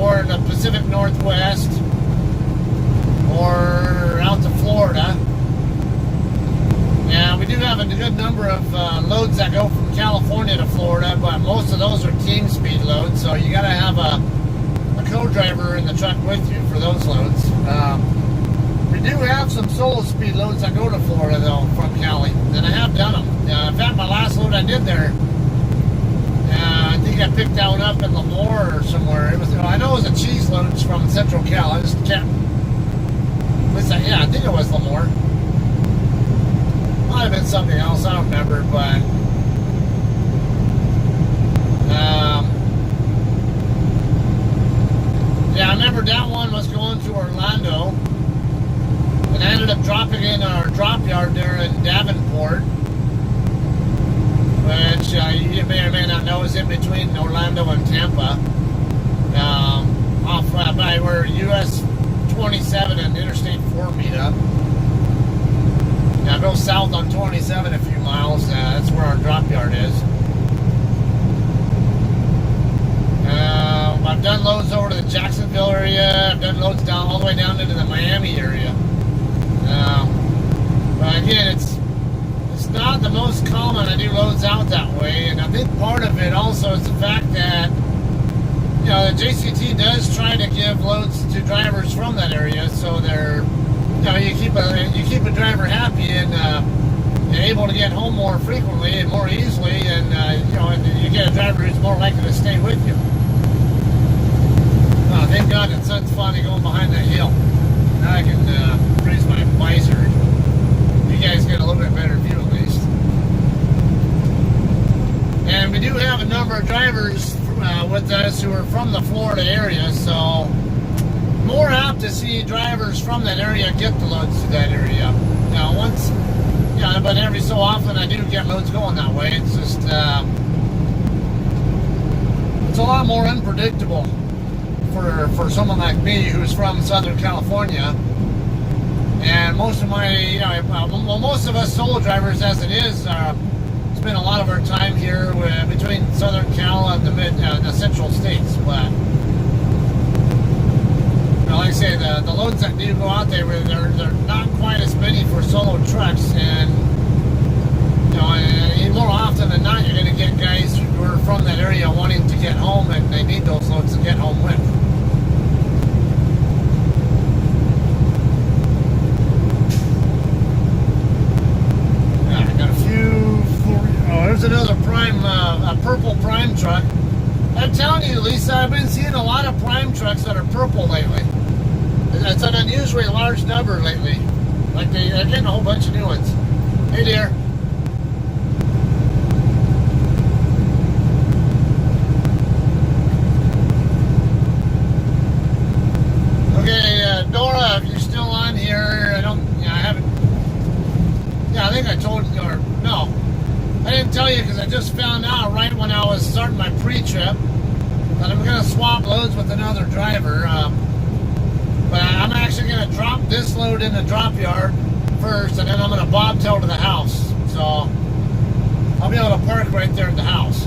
or in the Pacific Northwest or out to Florida. Now we do have a good number of loads that go from California to Florida, but most of those are team speed loads, so you got to have a co-driver in the truck with you for those loads. We do have some solo speed loads that go to Florida though from Cali, and I have done them. In fact, my last did there. I think I picked that one up in Lemoore or somewhere. It was, I know it was a cheese load from Central Cal. I just can't. Yeah, I think it was Lemoore. Might have been something else. I don't remember, but yeah, I remember that one was going to Orlando, and I ended up dropping in our drop yard there in Davenport, which you may or may not know is in between Orlando and Tampa, off by where US 27 and Interstate 4 meet up. Now go south on 27 a few miles. That's where our drop yard is. I've done loads over to the Jacksonville area. I've done loads down all the way down into the Miami area. But again, it's not the most common. I do loads out that way, and I think part of it also is the fact that the JCT does try to give loads to drivers from that area, so they're you keep a driver happy and able to get home more frequently and more easily, and and you get a driver who's more likely to stay with you. Oh, thank God the sun's finally going behind that hill. Now I can raise my visor. You guys get a little bit better view at least. And we do have a number of drivers with us who are from the Florida area, so more apt to see drivers from that area get the loads to that area. Now, but every so often I do get loads going that way. It's just it's a lot more unpredictable for someone like me who's from Southern California. And most of most of us solo drivers, as it is, spend a lot of our time here between Southern Cal and the central states. But like I say, the loads that do go out there, they're not quite as many for solo trucks, and and more often than not, you're going to get guys who are from that area wanting to get home, and they need those loads to get home with. There's another prime, a purple prime truck. I'm telling you, Lisa, I've been seeing a lot of prime trucks that are purple lately. It's an unusually large number lately. Like they're getting a whole bunch of new ones. Hey, dear. Okay, Dora, if you're still on here, I haven't. Yeah, I think I told you, or no. I didn't tell you because I just found out right when I was starting my pre-trip that I'm going to swap loads with another driver. But I'm actually going to drop this load in the drop yard first, and then I'm going to bobtail to the house. So I'll be able to park right there at the house.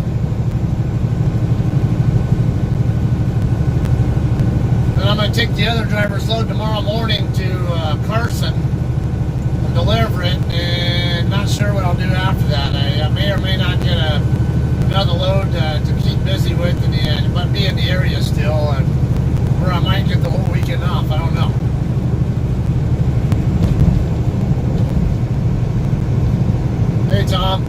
Then I'm going to take the other driver's load tomorrow morning to Carson and deliver it, and not sure what I'll do after that. I may or may not get another load to keep busy with, but be in the area still, and where I might get the whole weekend off. I don't know. Hey, Tom.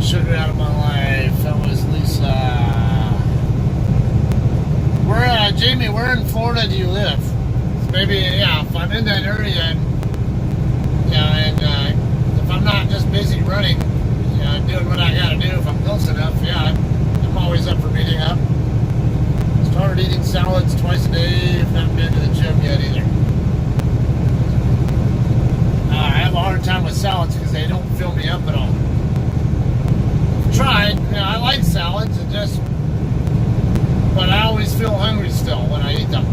Sugar out of my life. That was Lisa. Jamie, where in Florida do you live? Maybe, if I'm in that area, and if I'm not just busy running, doing what I gotta do, if I'm close enough, I'm always up for meeting up. Started eating salads twice a day. I've not been to the gym yet either. I have a hard time with salads because they don't fill me up at all. Tried, I like salads, but I always feel hungry still when I eat them.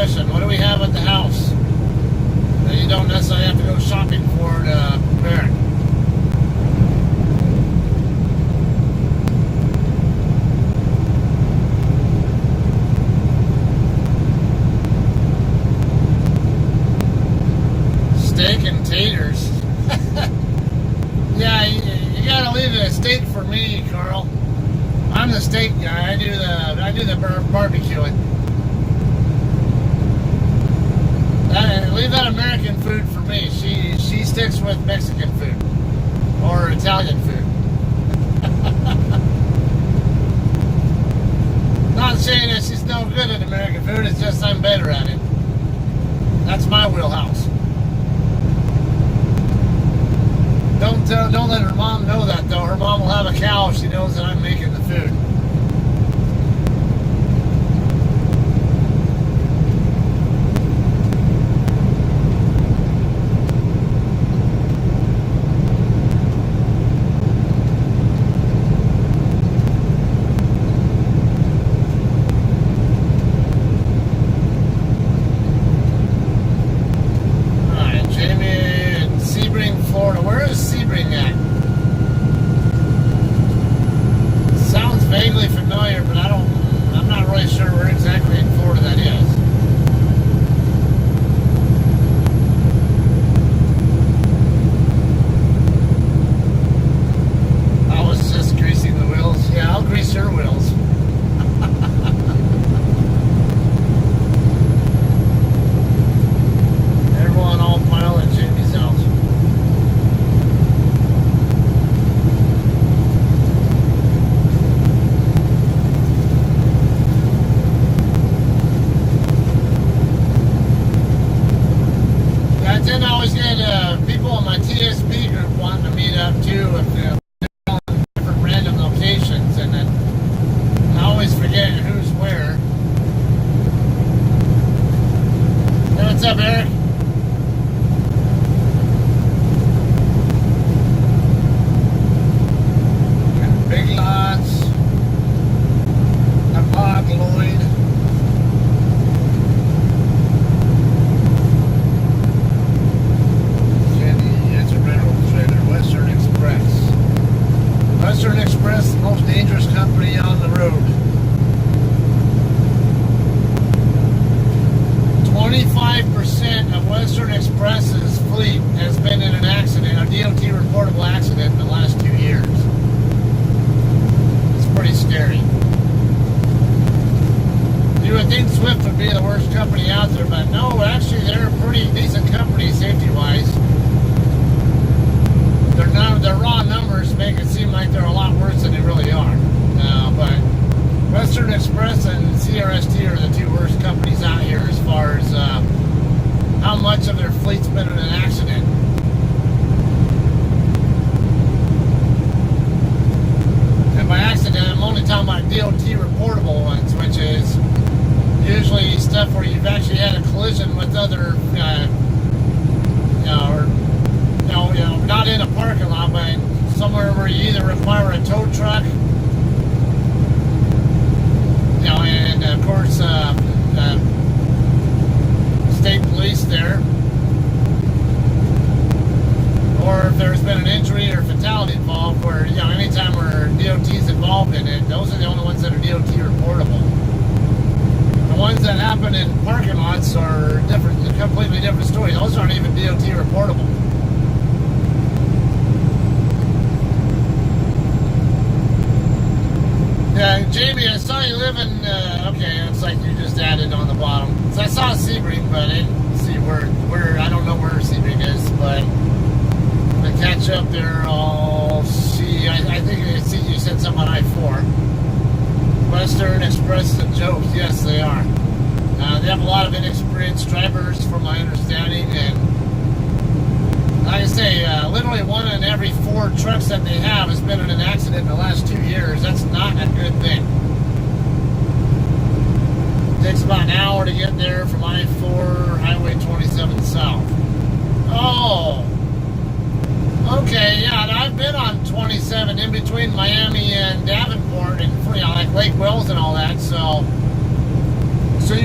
question. What do we have at the house that you don't necessarily have to go shopping for to prepare it? Steak and taters. Yeah, you gotta leave a steak for me, Carl. I'm the steak guy. I do the barbecuing. Leave that American food for me. She sticks with Mexican food or Italian food. Not saying that she's no good at American food. It's just I'm better at it. That's my wheelhouse. Don't let her mom know that though. Her mom will have a cow if she knows that I'm making the food.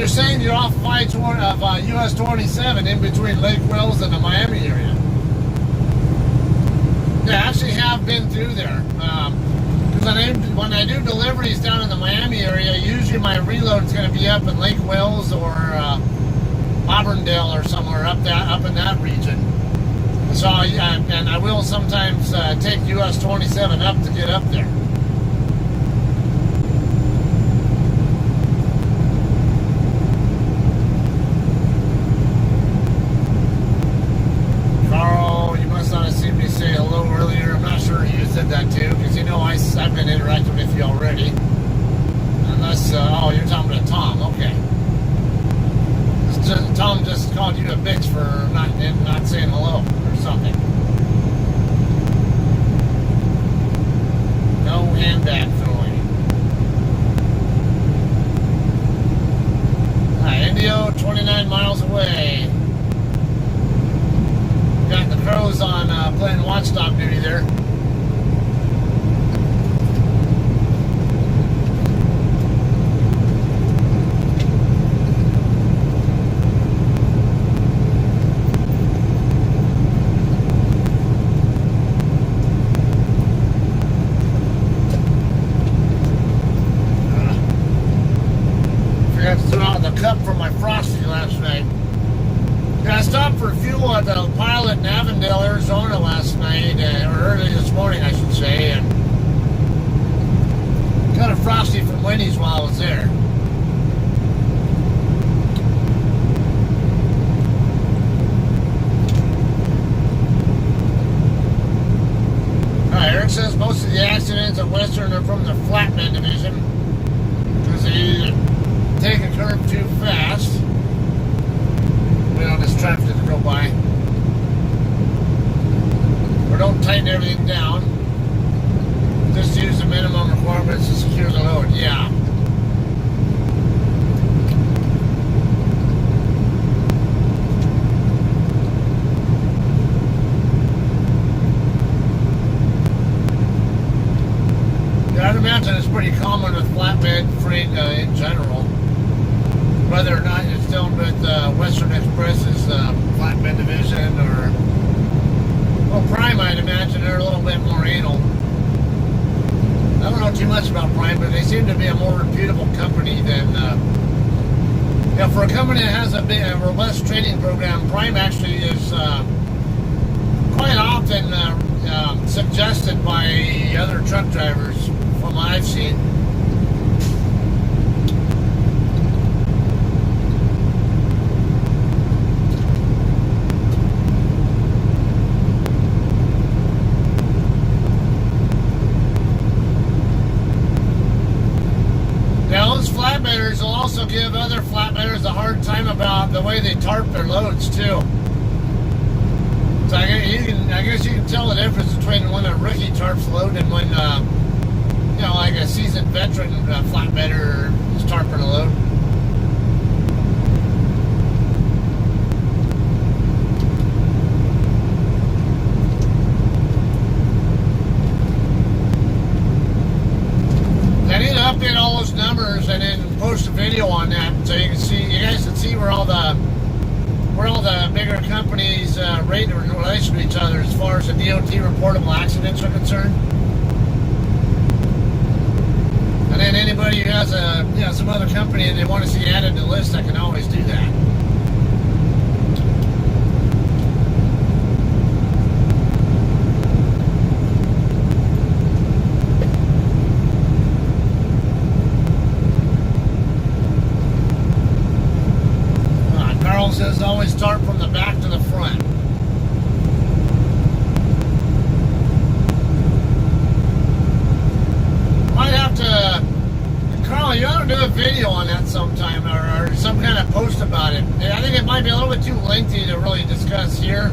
you're saying you're off US 27 in between Lake Wells and the Miami area. Yeah, I actually have been through there. Because when I do deliveries down in the Miami area, usually my reload is going to be up in Lake Wells or Auburndale or somewhere up in that region. So, and I will sometimes take US 27 up to get up there. Say hello earlier. I'm not sure you said that too, because you know I've been interacting with you already. Unless, oh, you're talking about Tom. Okay. Tom just called you a bitch for not saying hello or something. No handbag throwing. Indio, 29 miles away. Got the crows on playing watchdog duty there. Forgot to throw out the cup for my Frosty last night. I stopped for fuel at the Pilot in Avondale, Arizona last night, or early this morning, I should say, and got a Frosty from Wendy's while I was there. Eric says most of the accidents at Western are from the flatbed division because they either take a curve too fast. On this traffic to go by, or don't tighten everything down, just use the minimum requirements to secure the load. Yeah. I'd imagine it's pretty common with flatbed freight in general. Whether or not it's dealing with Western Express's flatbed division or, well, Prime, I'd imagine they're a little bit more anal. I don't know too much about Prime, but they seem to be a more reputable company than, for a company that has a robust training program. Prime actually is quite often suggested by other truck drivers from what I've seen. Flatbedders will also give other flatbedders a hard time about the way they tarp their loads too. So I guess you can tell the difference between when a rookie tarps load and when like a seasoned veteran flatbedder is tarping a load. Update all those numbers and then post a video on that so you guys can see where all the bigger companies rate in relation to each other as far as the DOT reportable accidents are concerned. And then anybody who has some other company and they want to see added to the list, I can always do that. Says always start from the back to the front. Might have to, Carl, you ought to do a video on that sometime or some kind of post about it. I think it might be a little bit too lengthy to really discuss here.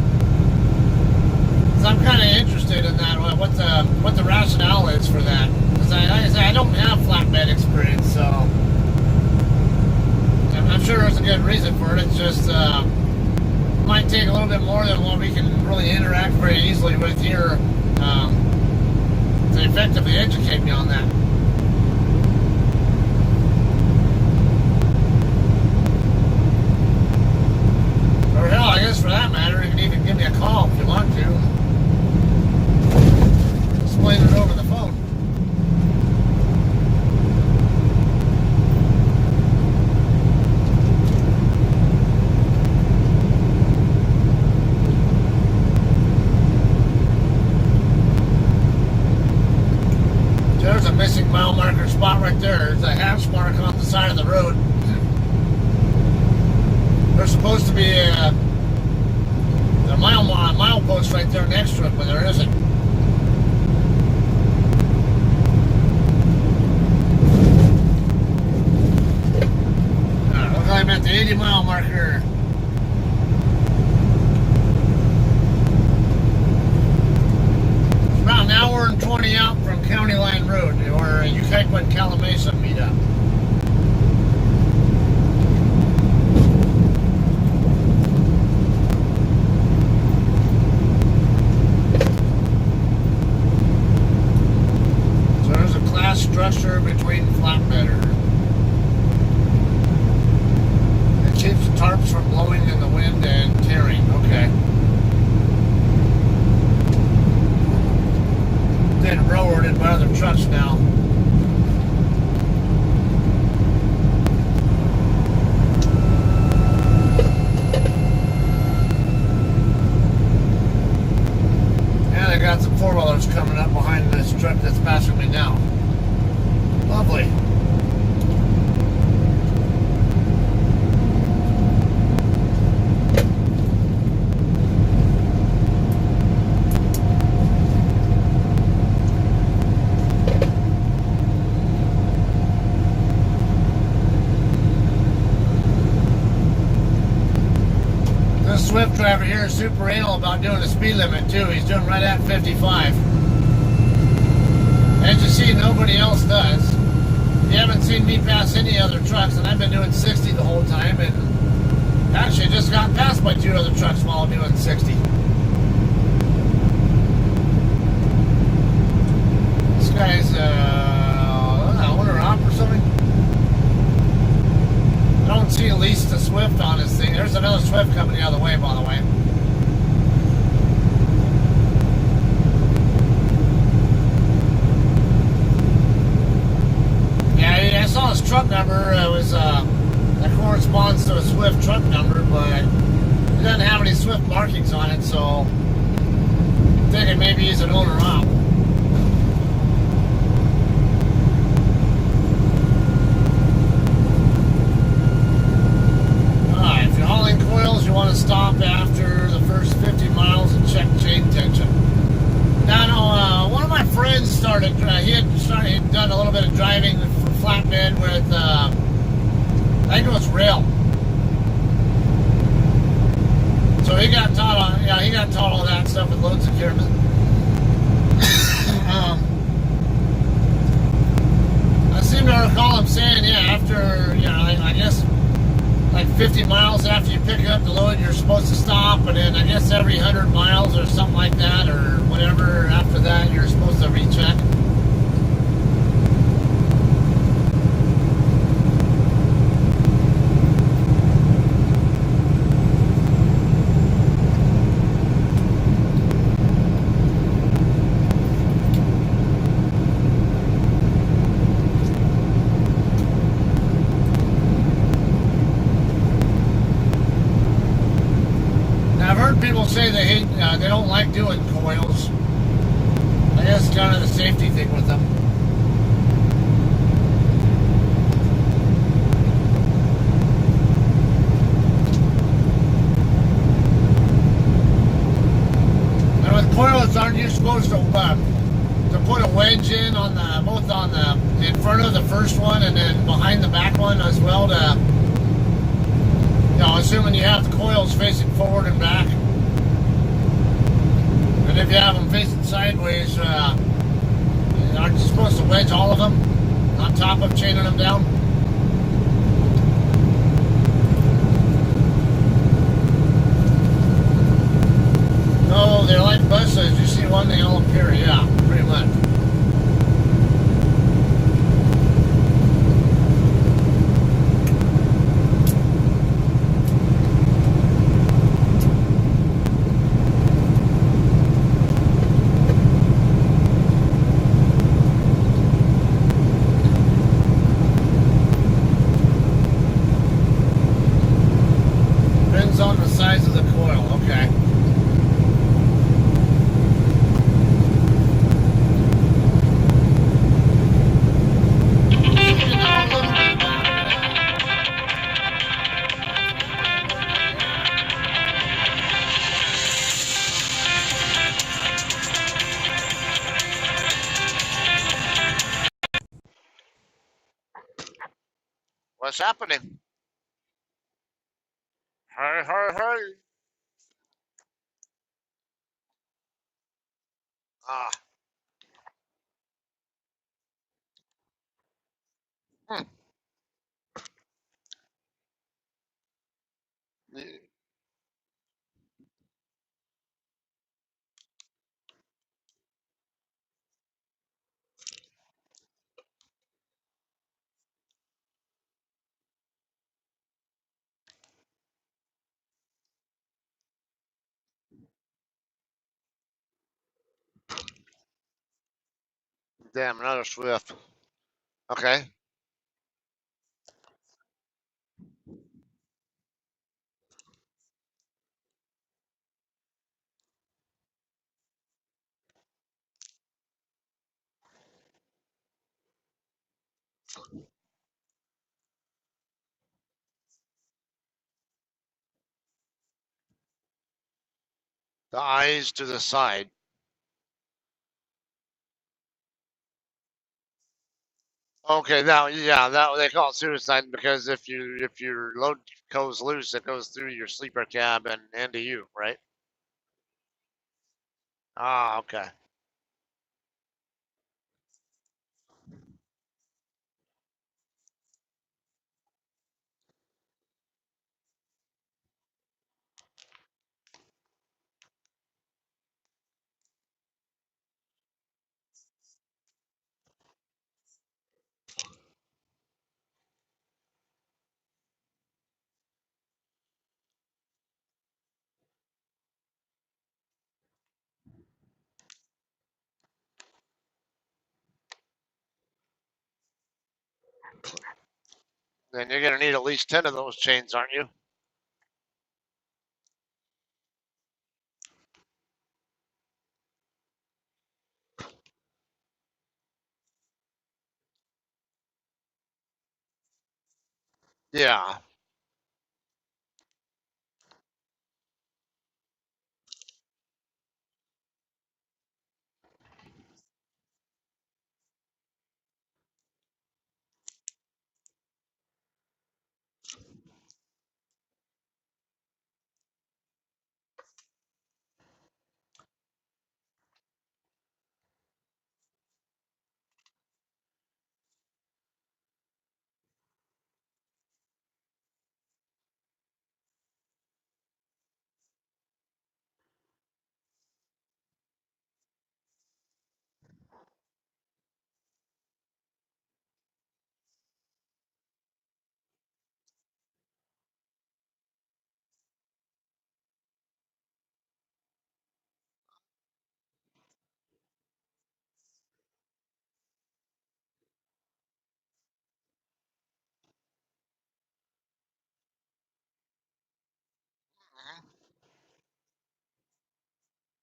So I'm kind of interested in that, what the rationale is for that. Because like I say, I don't have flatbed experience, so I'm sure there's a good reason for it. It's just might take a little bit more than what we can really interact very easily with here to effectively educate me on that. There's supposed to be a mile post right there next to it, but there isn't. Look like I'm at the 80-mile marker. About an hour and 20 out from County Line Road, or Yucaipa and Calamasa meet up. So there's a class structure between flatbedder. It keeps tarps from blowing in the wind and tearing. Okay. Been railroaded by other trucks now. And I got some four-wheelers coming up behind this truck that's passing me now. Lovely. Swift driver here is super anal about doing the speed limit too. He's doing right at 55. As you see, nobody else does. You haven't seen me pass any other trucks, and I've been doing 60 the whole time, and actually just got passed by two other trucks while I'm doing 60. This guy's owner op or something. I don't see at least a Swift on this thing. There's another Swift coming the other way, by the way. Yeah, I saw his truck number. It was that corresponds to a Swift truck number, but it doesn't have any Swift markings on it, so I'm thinking maybe he's an owner op. You want to stop after the first 50 miles and check chain tension. Now, one of my friends started. He'd done a little bit of driving for flatbed with, I think it was rail. So he got taught all that stuff with load securement. I seem to recall him saying, yeah, after, I guess, like 50 miles after you pick up the load, you're supposed to stop, and then I guess every 100 miles or something like that, or whatever after that, you're supposed to recheck. People say they hate, they don't like doing coils. I guess it's kind of the safety thing with them. And with coils, aren't you supposed to put a wedge in on both on the in front of the first one and then behind the back one as well to, assuming you have the coils facing forward and back. And if you have them facing sideways, aren't you supposed to wedge all of them on top of chaining them down? No, they're like buses. You see one, they all appear. Yeah, pretty much. On the size of the coil, okay. What's happening? Hey, hey, hey. Ah, hmm. Damn, another Swift. Okay. The eyes to the side. Okay, now yeah, that they call it suicide because if your load goes loose, it goes through your sleeper cab and into you, right? Ah, okay. Then you're gonna need at least 10 of those chains, aren't you? Yeah.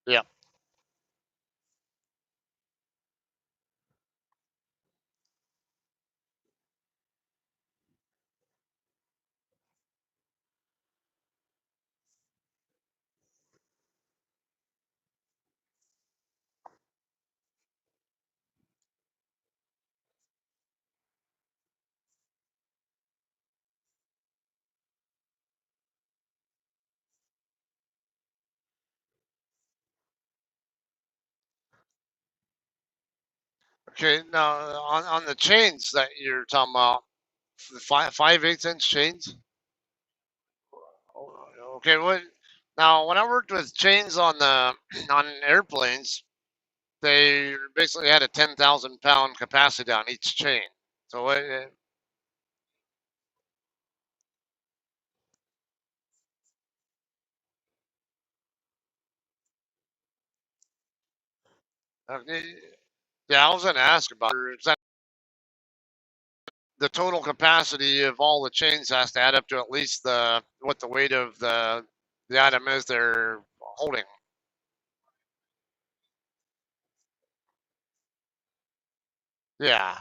Yeah. Okay. Now on the chains that you're talking about, the 5/8 inch chains. Okay. What? Now when I worked with chains on the on airplanes, they basically had a 10,000 pound capacity on each chain. So yeah, I was going to ask about is that the total capacity of all the chains has to add up to at least the what the weight of the item is they're holding. Yeah.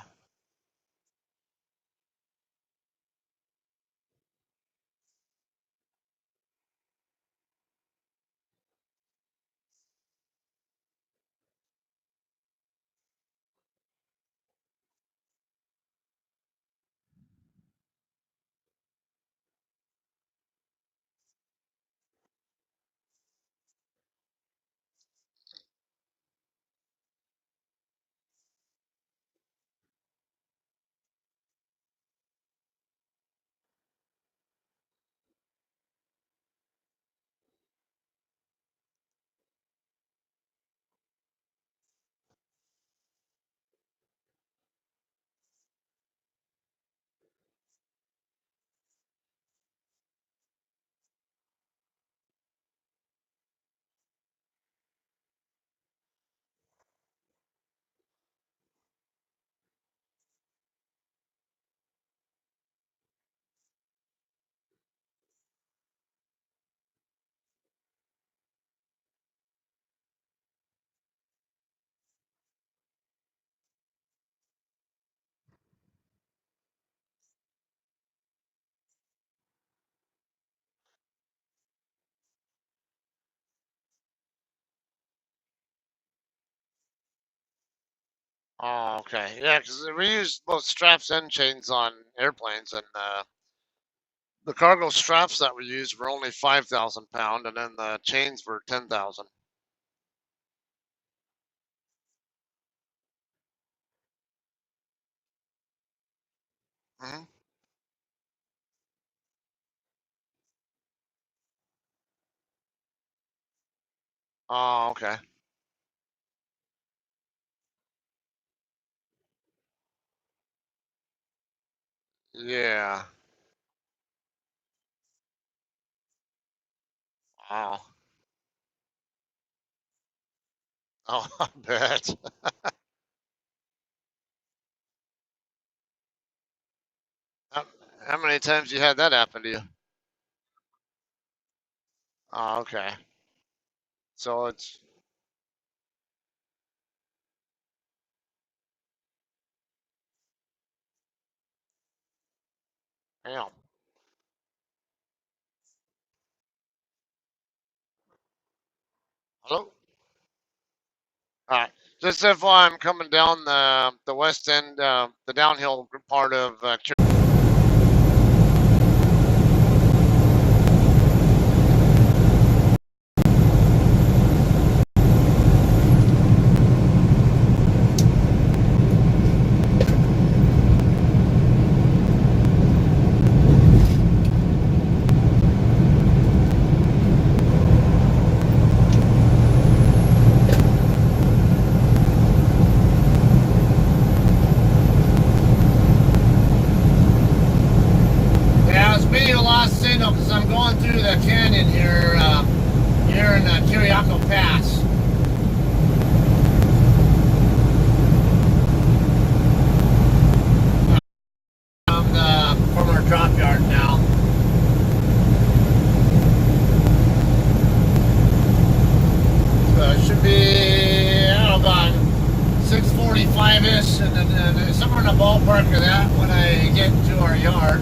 Oh, okay. Yeah, because we use both straps and chains on airplanes, and the cargo straps that we used were only 5,000 pound, and then the chains were 10,000. Mm-hmm. Oh, okay. Yeah. Wow. Oh, I bet. How, how many times you had that happen to you? Oh, okay. So it's, damn. Hello? All right. Just if I'm coming down the west end, the downhill part of yeah, it's me who lost signal because I'm going through the canyon here, here in Kiriako Pass. From our drop yard now. So it should be, I don't know, about 6:45ish, and then somewhere in the ballpark of that when I get to our yard.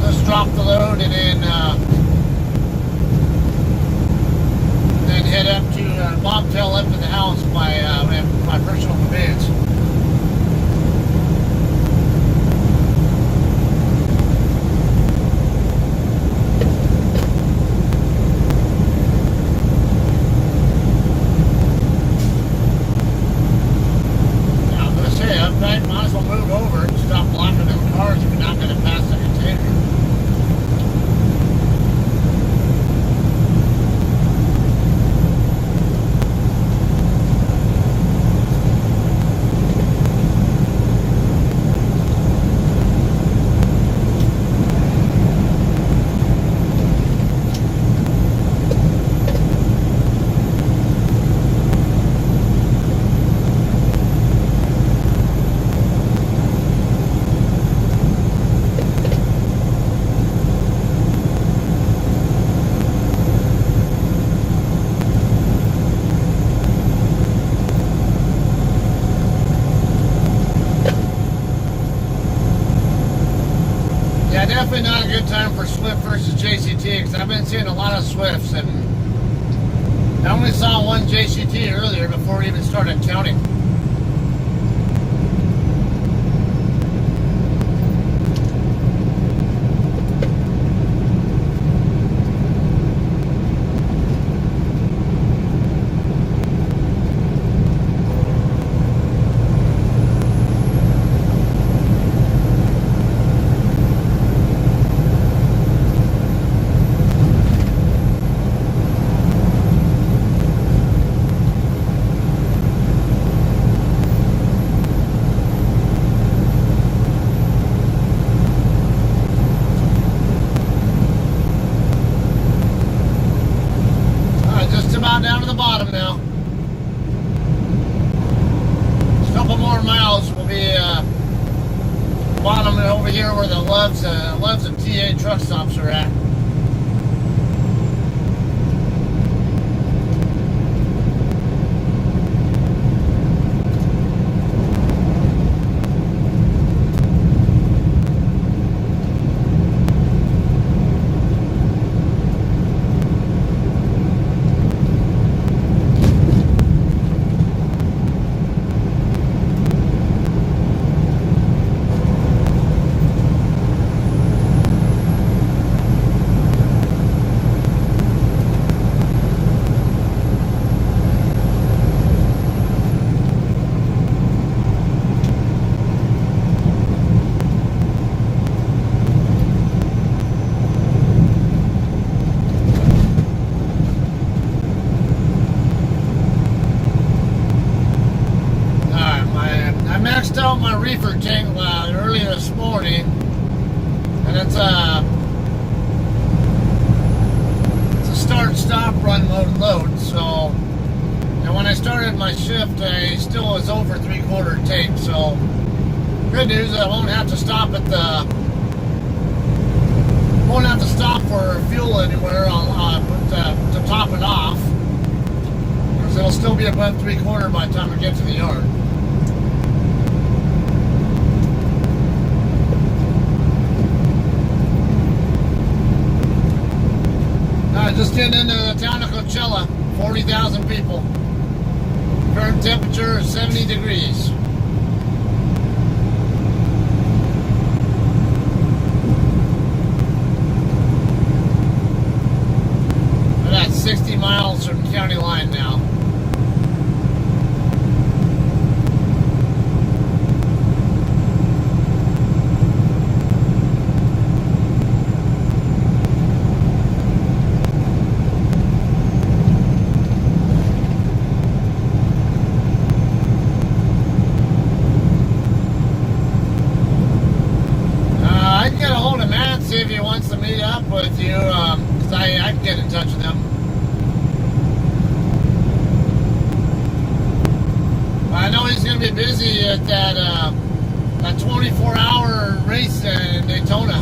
Just drop the load and then head up to bobtail up to the house by my personal conveyance. Yeah, I was gonna say, uptight, might as well move over and stop blocking them cars if you're not gonna pass the container. Yeah, definitely not a good time for Swift versus JCT because I've been seeing a lot of Swifts, and I only saw one JCT earlier before we even started counting. Just about down to the bottom now. Just a couple more miles will be bottom over here where the Loves and TA truck stops are at. sulfur tank early this morning, and it's a start-stop run load. So, and when I started my shift, I still was over 3/4 tank. So, good news, I won't have to stop for fuel anywhere to top it off, because it'll still be above 3/4 by the time I get to the yard. Just getting into the town of Coachella, 40,000 people. Current temperature is 70 degrees. We're at 60 miles from the county line now. See if he wants to meet up with you, because I can get in touch with him. I know he's going to be busy at that 24-hour race in Daytona.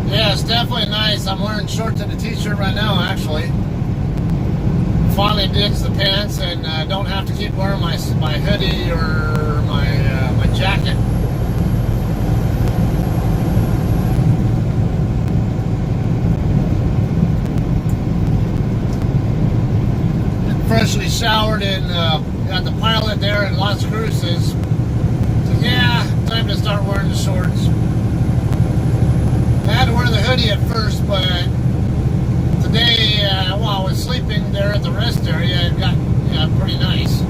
Yeah, it's definitely nice. I'm wearing shorts and a t-shirt right now, actually. Finally ditched the pants and don't have to keep wearing my hoodie or my jacket. Freshly showered and got the pilot there in Las Cruces. So yeah, time to start wearing the shorts. I had to wear the hoodie at first, but today, while I was sleeping there at the rest area, it got pretty nice.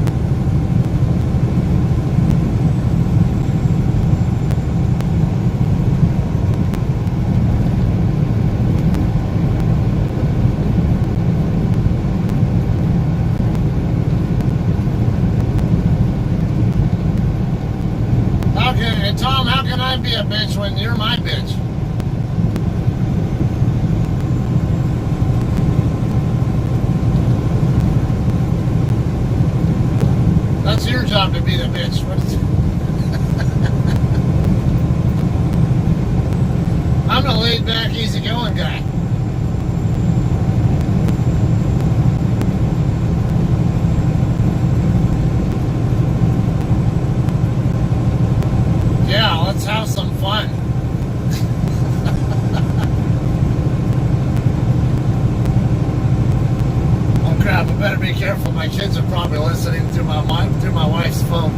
Tom, how can I be a bitch when you're my bitch? That's your job to be the bitch. I'm a laid back, easygoing guy. Yeah, let's have some fun. Oh crap, I better be careful. My kids are probably listening to my wife's phone.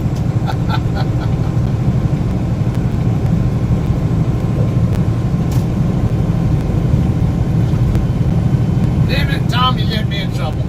Damn it, Tom, you get me in trouble.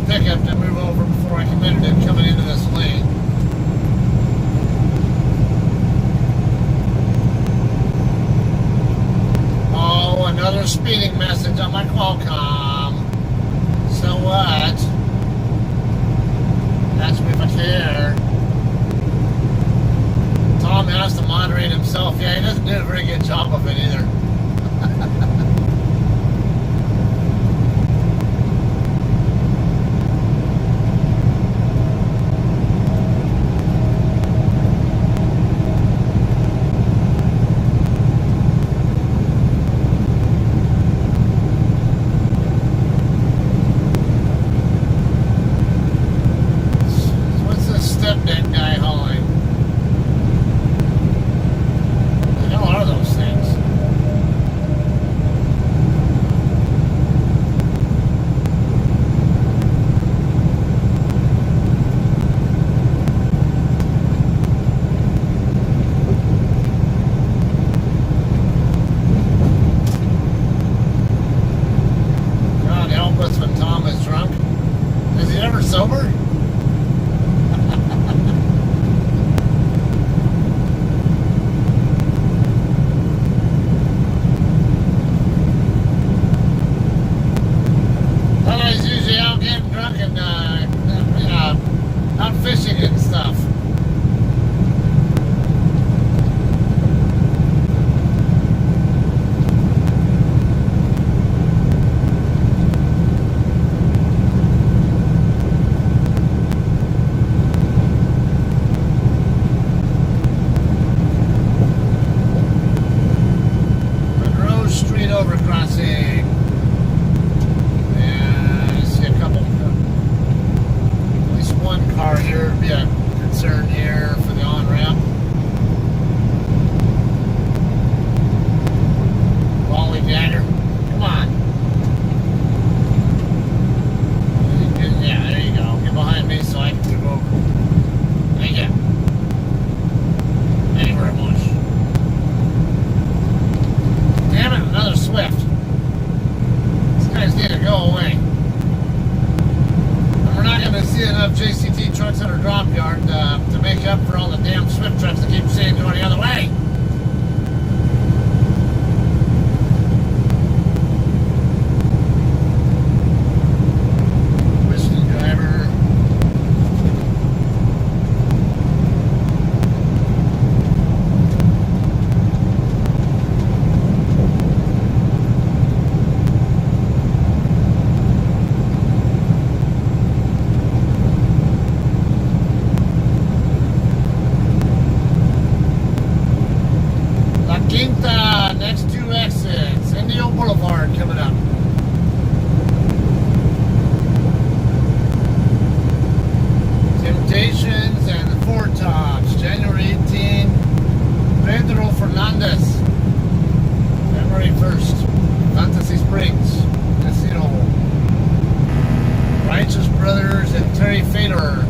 Pickup to move over before I committed it coming into this lane. Oh, another speeding message on my Qualcomm. So what? Ask me if I care. Tom has to moderate himself. Yeah, he doesn't do a very good job of it either. What the hell are those things? up for all the damn Swift trucks that keep saying going the other way. Whiskey driver. Quinta, next two exits, Indio Boulevard coming up. Temptations and the Four Tops, January 18. Pedro Fernandez, February 1st. Fantasy Springs, Casino. Righteous Brothers and Terry Fader.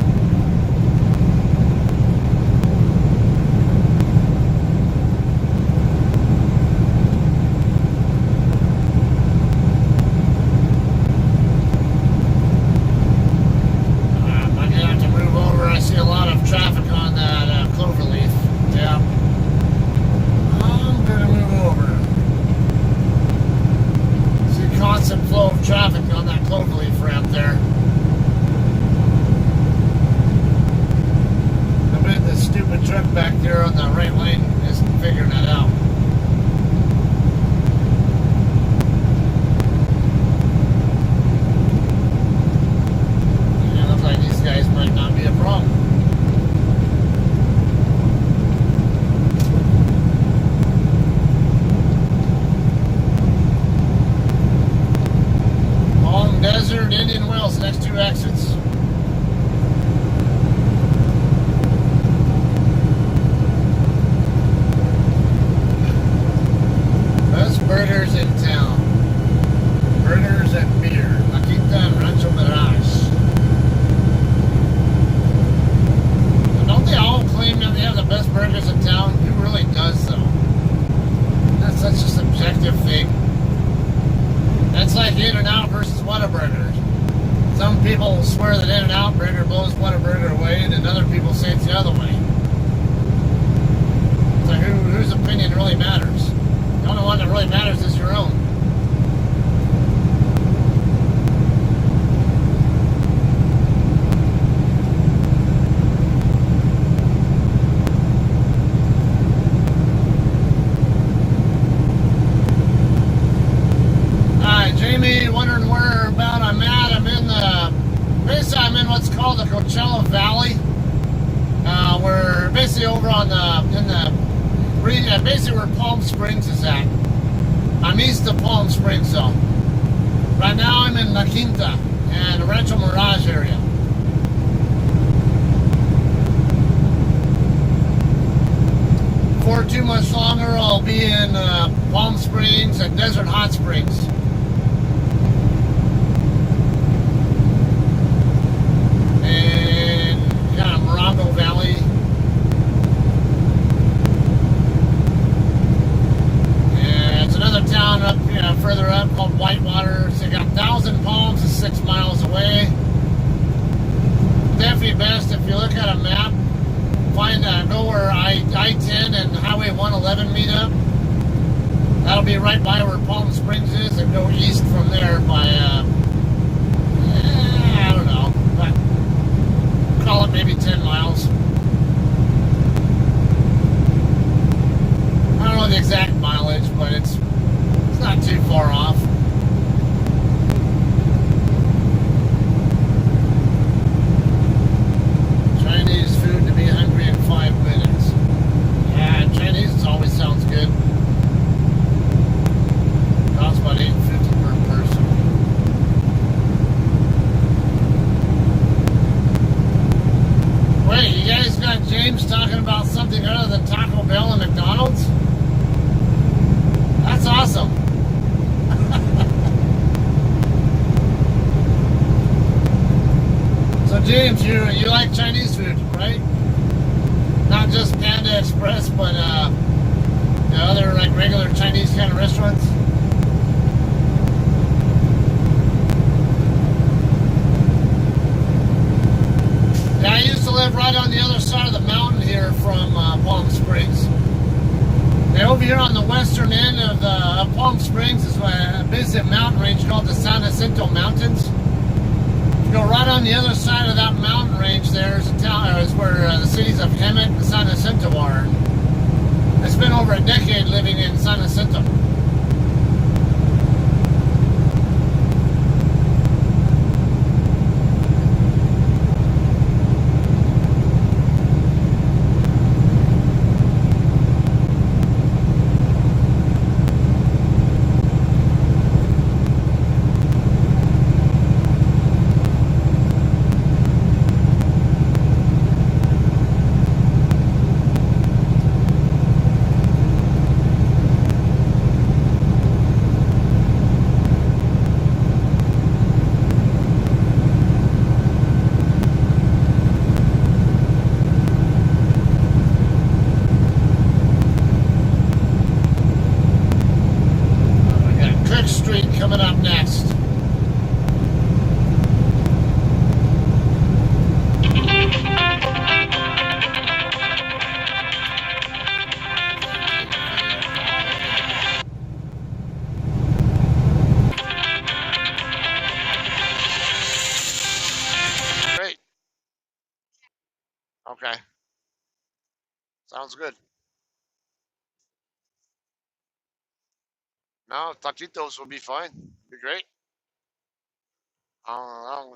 Traffic on that Cloverleaf. Yeah. I'm gonna move over. See constant flow of traffic on that Cloverleaf ramp there. I bet the stupid truck back there on the right lane isn't figuring that out. Yeah, it looks like these guys might not be a problem. Desert, Indian Wells, next two exits. Best burgers in town. Burgers and beer. La Quinta and Rancho Mirage. Don't they all claim that they have the best burgers in town? Who really does though? That's such a subjective thing. That's like In-N-Out versus Whataburger. Some people swear that In-N-Out burger blows Whataburger away, and then other people say it's the other way. So whose opinion really matters? The only one that really matters is your own. Jamie, wondering where about I'm at. I'm in basically I'm in what's called the Coachella Valley. We're basically over on basically where Palm Springs is at. I'm east of Palm Springs though. Right now I'm in La Quinta and Rancho Mirage area. Before too much longer, I'll be in Palm Springs and Desert Hot Springs. Valley. And it's another town up, further up called Whitewater. So you got 1,000 Palms is 6 miles away. Definitely best if you look at a map, go where I-10 and Highway 111 meet up. That'll be right by where Palm Springs is, and go east from there by I don't know, but call it maybe 10 miles. I don't know the exact mileage, but it's not too far off. Chinese food to be hungry in 5 minutes. Yeah, Chinese always sounds good. Costs about $8.50 per person. Wait, you guys got James talking about something other than Taco Bell and McDonald's? That's awesome. So James, you like Chinese food, right? Not just Panda Express, but other like regular Chinese kind of restaurants? Yeah, I used to live right on the other side of the mountain Jacinto Mountains. You go right on the other side of that mountain range. There's a town. Is where the cities of Hemet and San Jacinto are. I spent over a decade living in San Jacinto. Coming up next. Great. Okay. Sounds good. No, taquitos will be fine. Be great. Um,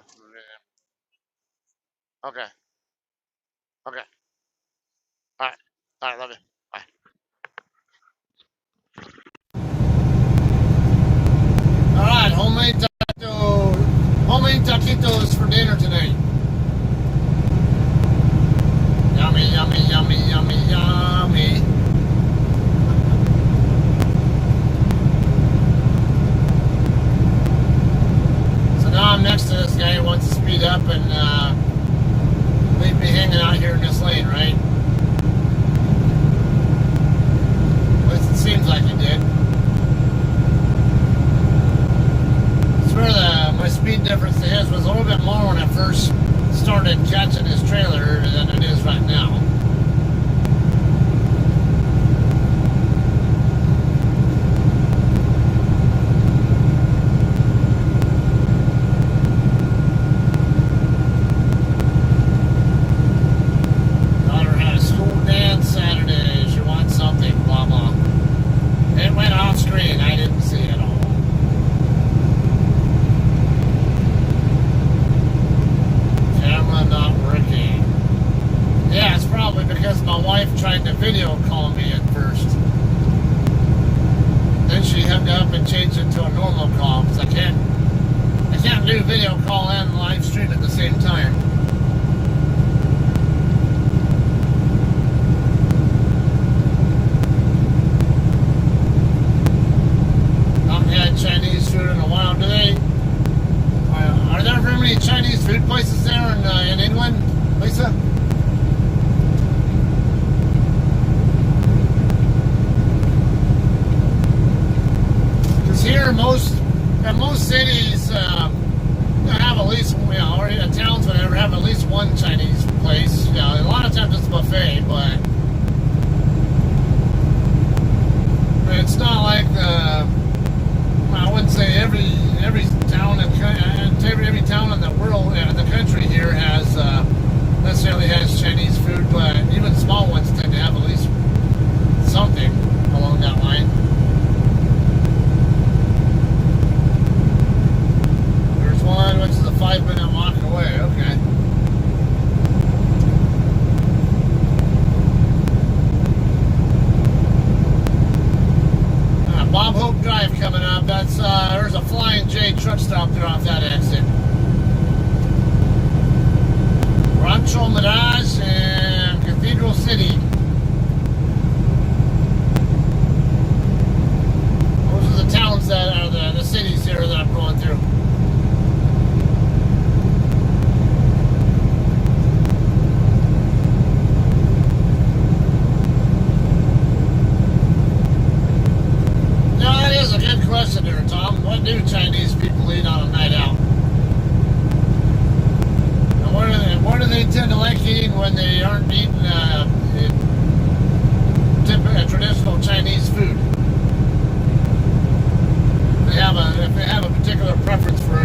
okay. Okay. All right. All right. Love you. Bye. All right. Homemade taquitos for dinner tonight. Yummy, yummy, yummy, yummy, yummy. So now I'm next to this guy who wants to speed up and leave me hanging out here in this lane, right? At least it seems like he did. I swear my speed difference to his was a little bit more when I first started catching his trailer than it is right now. Daughter had a school dance Saturday. She wants something, blah blah. It went off screen. I didn't see it all. Camera not working. Yeah, it's probably because my wife tried to video call me at first. Then she hung up and changed it to a normal call because I can't do video call and live stream at the same time. Haven't had Chinese food in a while. Are there very many Chinese food places there in England, Lisa? Because here, most cities have at least, or towns whatever have at least one Chinese place. A lot of times it's a buffet, but it's not like I wouldn't say every town every town in the world, the country here has necessarily has Chinese food, but even small ones tend to have at least something along that line. There's one which is a 5-minute walk away. Okay. Bob Hope Drive coming up. That's there's a Flying J truck stop there off that exit. Rancho Mirage and Cathedral City. Those are the towns that are the cities here that I'm going through. A good question there, Tom. What do Chinese people eat on a night out? And what do they tend to like eating when they aren't eating traditional Chinese food? If they have a particular preference for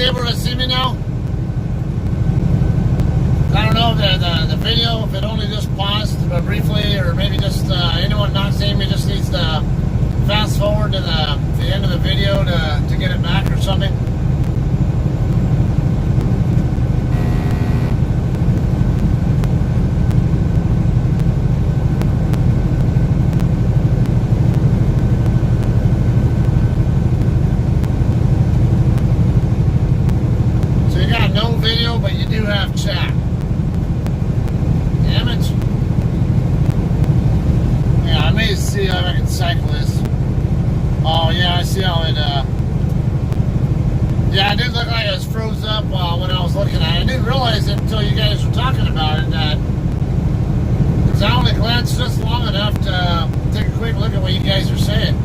able to see me now? I don't know if the video, if it only just paused briefly, or maybe just anyone not seeing me just needs to fast forward to the end of the video to get it back or something. So you got no video, but you do have chat. Damn it. Yeah, I may see how I can cycle this. Oh yeah, I see how it, yeah, it did look like it was froze up when I was looking at it. I didn't realize it until you guys were talking about it, because I only glanced just long enough to take a quick look at what you guys are saying.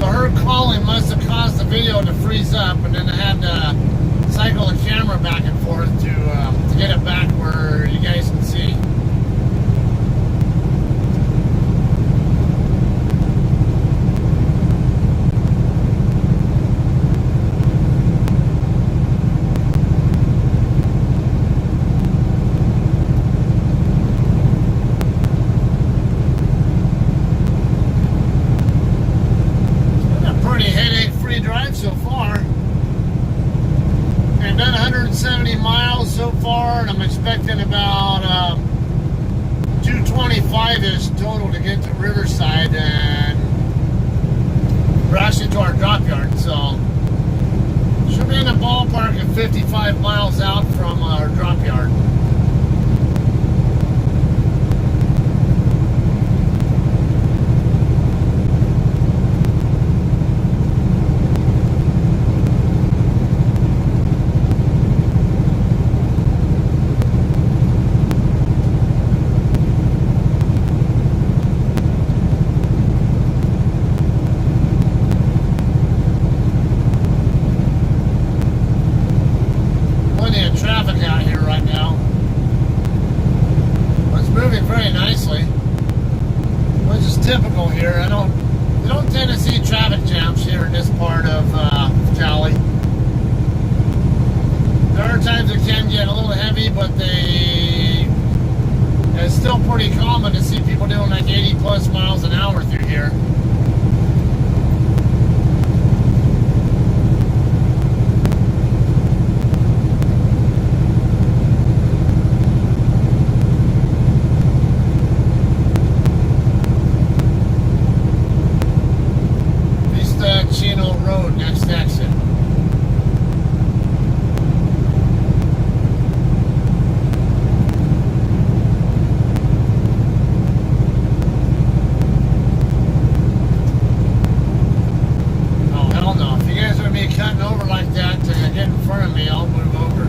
So her calling must have caused the video to freeze up, and then I had to cycle the camera back and forth to get it back where you guys can see. So far, I've done 170 miles so far, and I'm expecting about 225-ish total to get to Riverside, and we're actually to our drop yard, so should be in the ballpark of 55 miles out from our drop yard. Traffic out here right now. But it's moving very nicely, which is typical here. You don't tend to see traffic jams here in this part of Cali. There are times it can get a little heavy, but it's still pretty common to see people doing like 80 plus miles an hour through here. Road, next exit. Oh hell no, if you guys are going to be cutting over like that to get in front of me, I'll move over.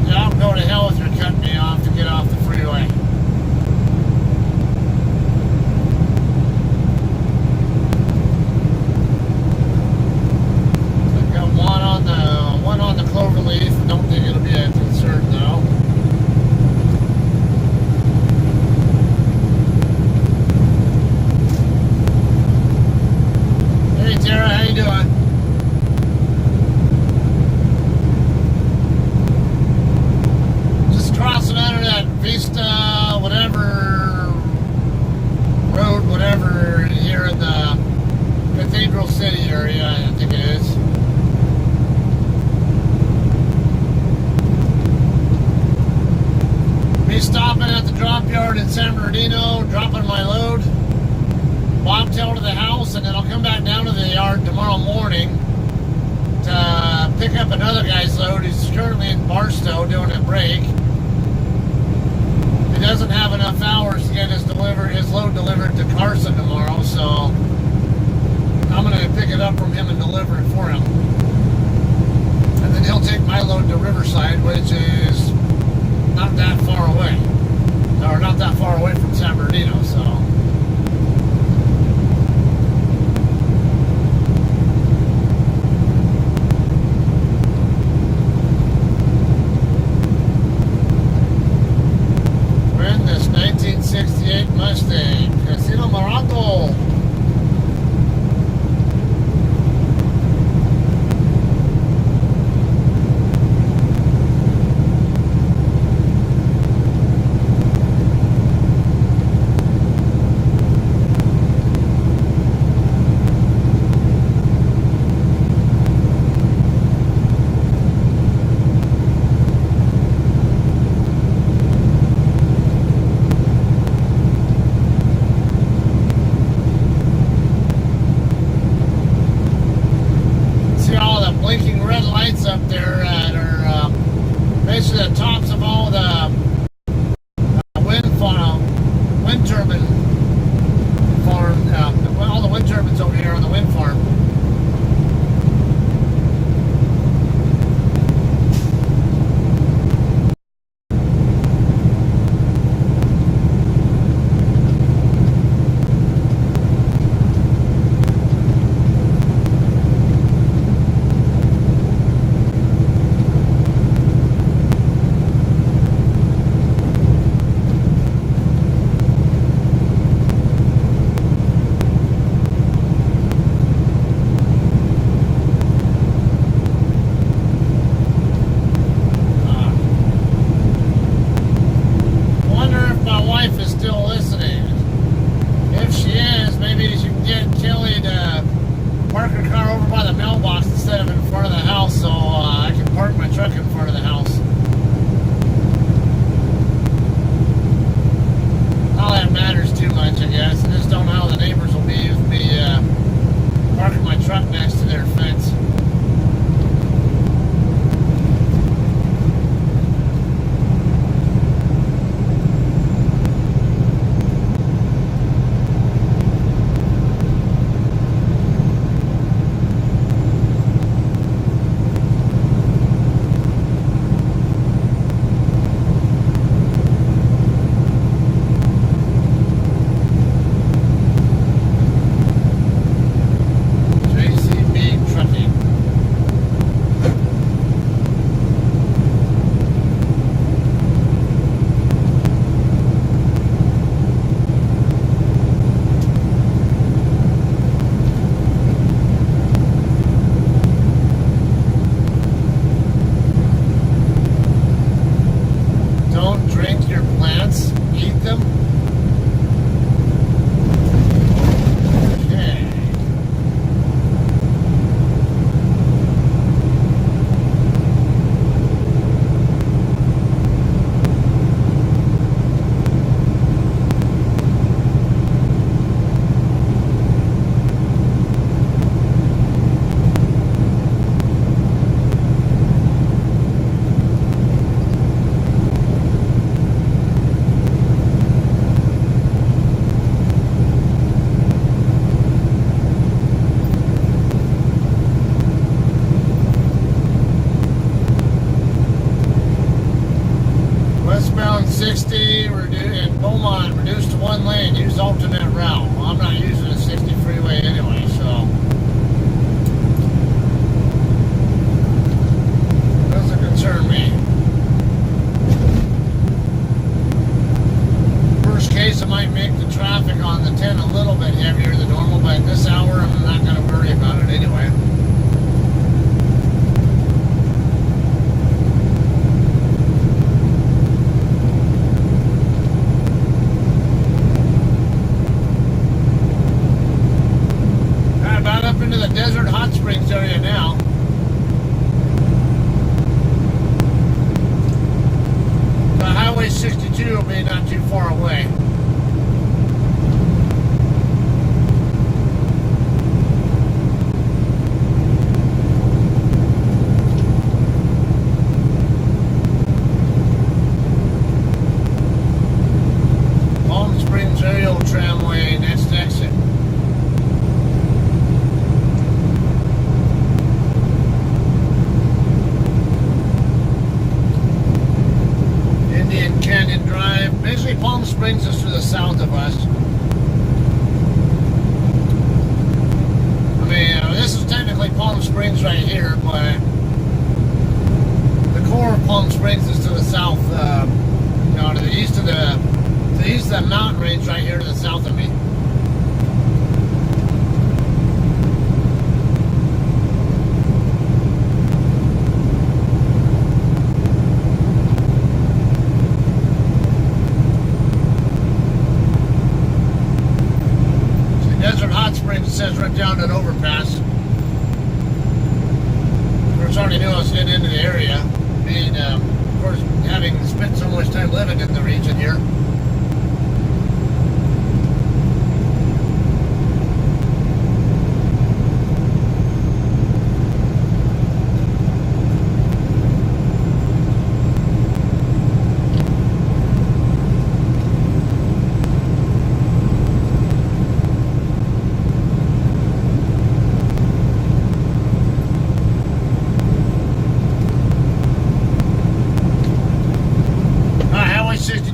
Yeah, I'll go to hell if you're cutting me off to get off the freeway. One on the Cloverleaf. Don't think it'll be a concern though. Hey Tara, how you doing? Just crossing under that Vista, whatever road, whatever, here in the Cathedral City area, I think it is. Stopping at the drop yard in San Bernardino, dropping my load, bobtail to the house, and then I'll come back down to the yard tomorrow morning to pick up another guy's load. He's currently in Barstow doing a break. He doesn't have enough hours to get his load delivered to Carson tomorrow, so I'm going to pick it up from him and deliver it for him. And then he'll take my load to Riverside, which is not that far away, or not that far away from San Bernardino, so. We're in this 1968 Mustang, Casino Morocco. blinking red lights up there that are basically the tops of all the wind turbine farm, all the wind turbines over here on the wind farm.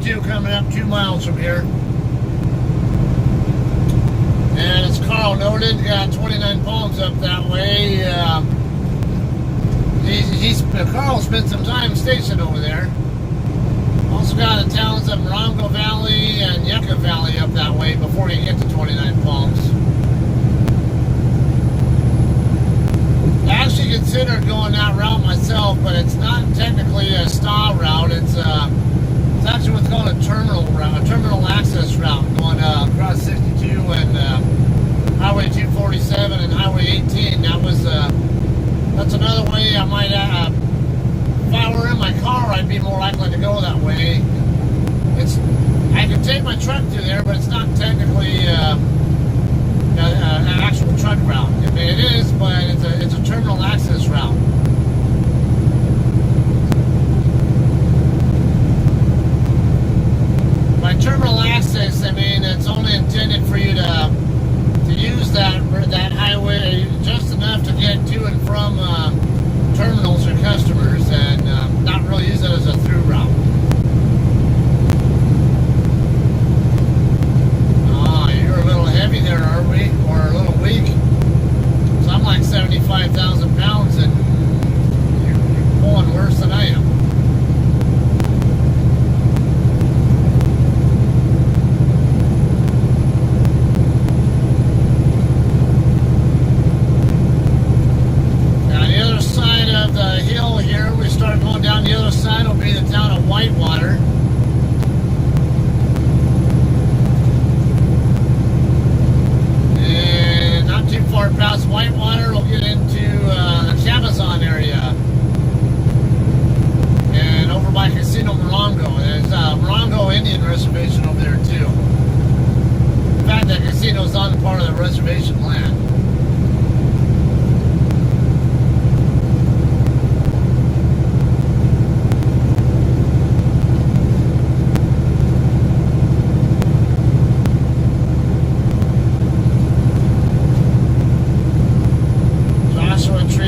62 coming up 2 miles from here. And as Carl noted, got 29 palms up that way. Carl spent some time stationed over there. Also got the towns of Morongo Valley and Yucca Valley up that way before you get to 29 Palms. I actually considered going that route myself, but it's not technically a style route. It's actually what's called a terminal route, a terminal access route, going across 62 and Highway 247 and Highway 18. That's another way I might. If I were in my car, I'd be more likely to go that way. I could take my truck through there, but it's not technically an actual truck route. I mean, it is, but it's a terminal access route. By terminal access, I mean it's only intended for you to use that highway just enough to get to and from terminals or customers, and not really use it as a through route. You're a little heavy there, are we? Or a little weak? So I'm like 75,000 pounds, and you're pulling worse than I am. The other side will be the town of Whitewater. And not too far past Whitewater, we'll get into the Chabazon area. And over by Casino Morongo. There's a Morongo Indian reservation over there too. In fact, that casino's on part of the reservation land.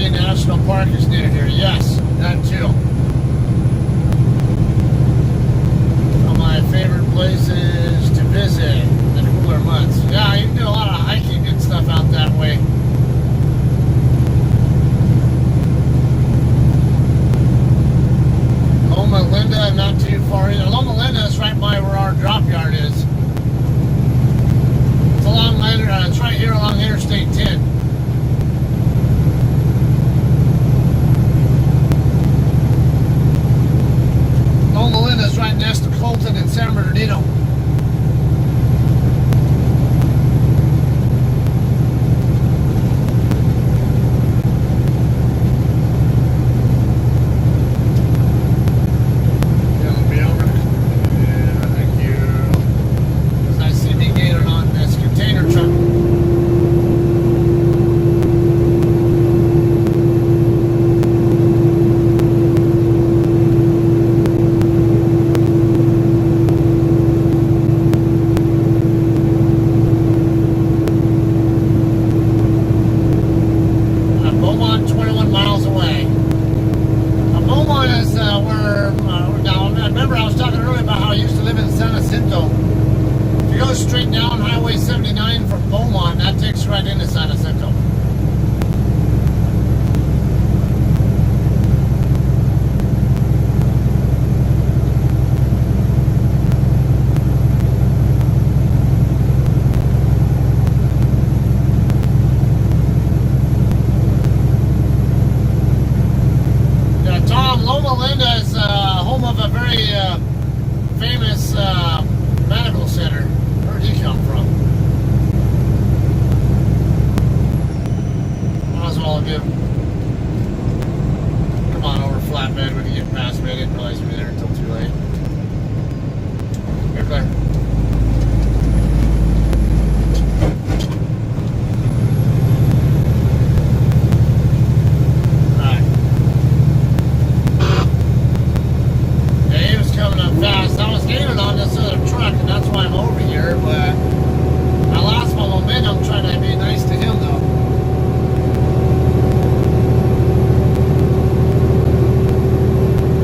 National Park is near here. Yes, that too. One of my favorite places to visit in the cooler months. Yeah, you can do a lot of hiking and stuff out that way. Loma Linda, not too far either. Loma Linda is right by where our drop yard is. It's right here along Interstate 10. Loma Linda is right next to Colton and San Bernardino. Thank you. As I see me gaining on this container truck. Straight down Highway 79 from Beaumont, that takes you right into San Jacinto. Yeah, Tom, Loma Linda is home of a very famous medical center. Where'd he come from? Might as well give. Come on over flatbed when you get past me. I didn't realize we were there until too late. Here, Claire. Alright. Yeah, he was coming up fast. I was gaining on this other truck, and that's why I'm over here, but I lost my momentum trying to be nice to him, though.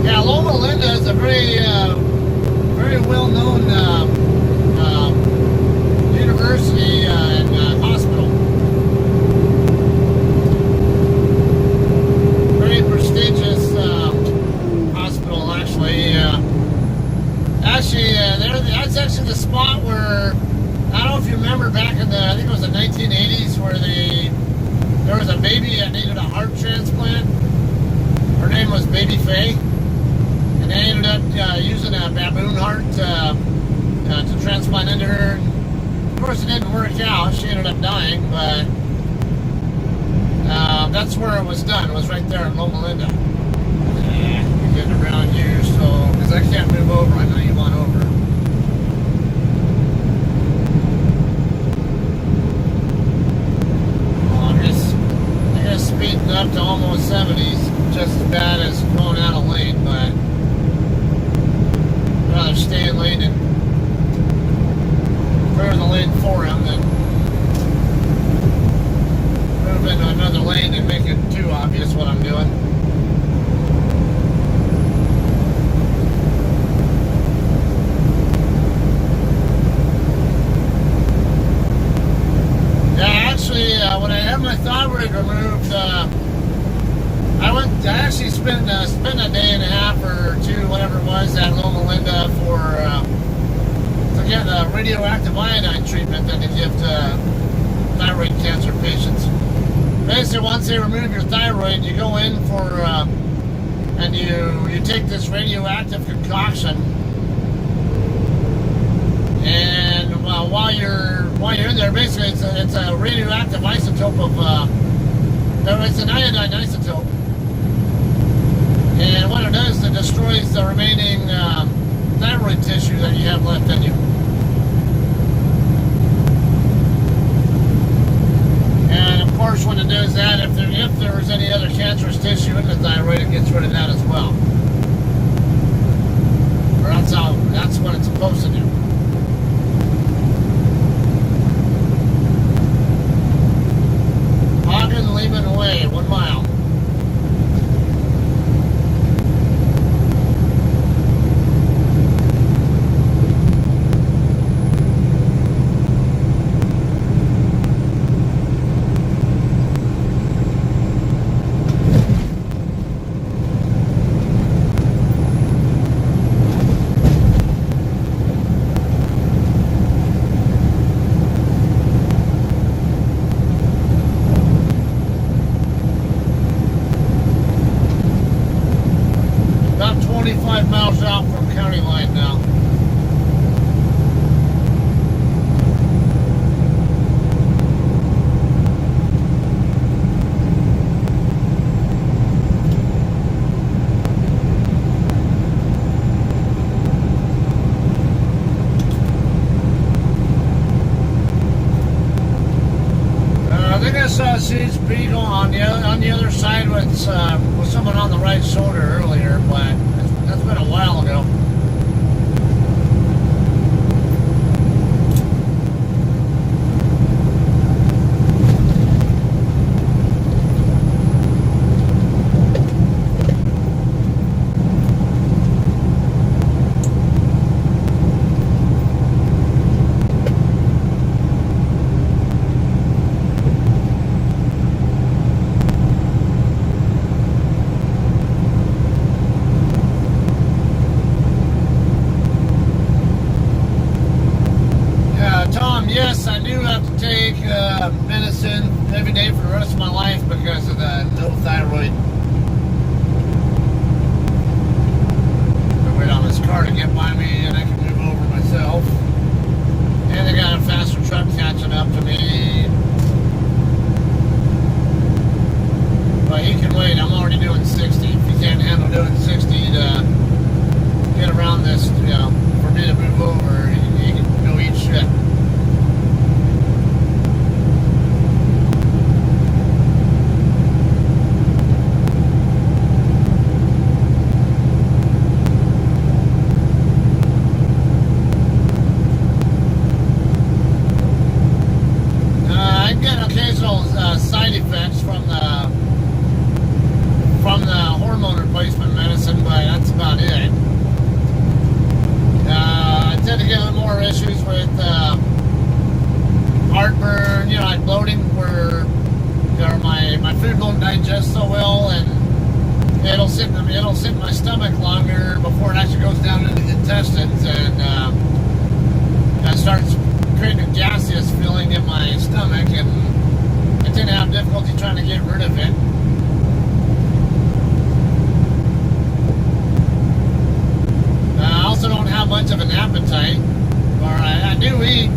Yeah, Loma Linda is a very well baby Faye, and they ended up using a baboon heart to transplant into her. Of course, it didn't work out. She ended up dying, but that's where it was done. It was right there in Loma Linda. Yeah, getting around here, so because I can't move over. I know you want over. I guess speeding up to almost 70s, just as bad as going out of lane, but I'd rather stay in lane and clear the lane for him than move into another lane and make it too obvious what I'm doing. Yeah, actually, when I had my thyroid removed, I actually spent a day and a half or two, whatever it was, at Loma Linda to get a radioactive iodine treatment that they give to thyroid cancer patients. Basically, once they remove your thyroid, you go in for and you take this radioactive concoction, and while you're in there, basically it's a radioactive isotope of it's an iodine isotope, and what it does, it destroys the remaining thyroid tissue that you have left in you. And of course, when it does that, if there's any other cancerous tissue in the thyroid, it gets rid of that as well. Or that's what it's supposed to do. Hagen, Lehman away, 1 mile. She's beat on the other side with someone on the right shoulder earlier, but that's been a while ago. Yes, I do have to take medicine every day for the rest of my life because of the no thyroid. I wait on this car to get by me and I can move over myself. And they got a faster truck catching up to me. But he can wait, I'm already doing 60. If you can't handle doing 60 to get around this, for me to move over, you can go eat shit. Side effects from the hormone replacement medicine, but that's about it. I tend to get a little more issues with heartburn, like bloating, where my food won't digest so well, and it'll sit in my stomach longer before it actually goes down into the intestines, and it starts creating a gaseous feeling in my stomach, and I tend to have difficulty trying to get rid of it. appetite, or I do eat,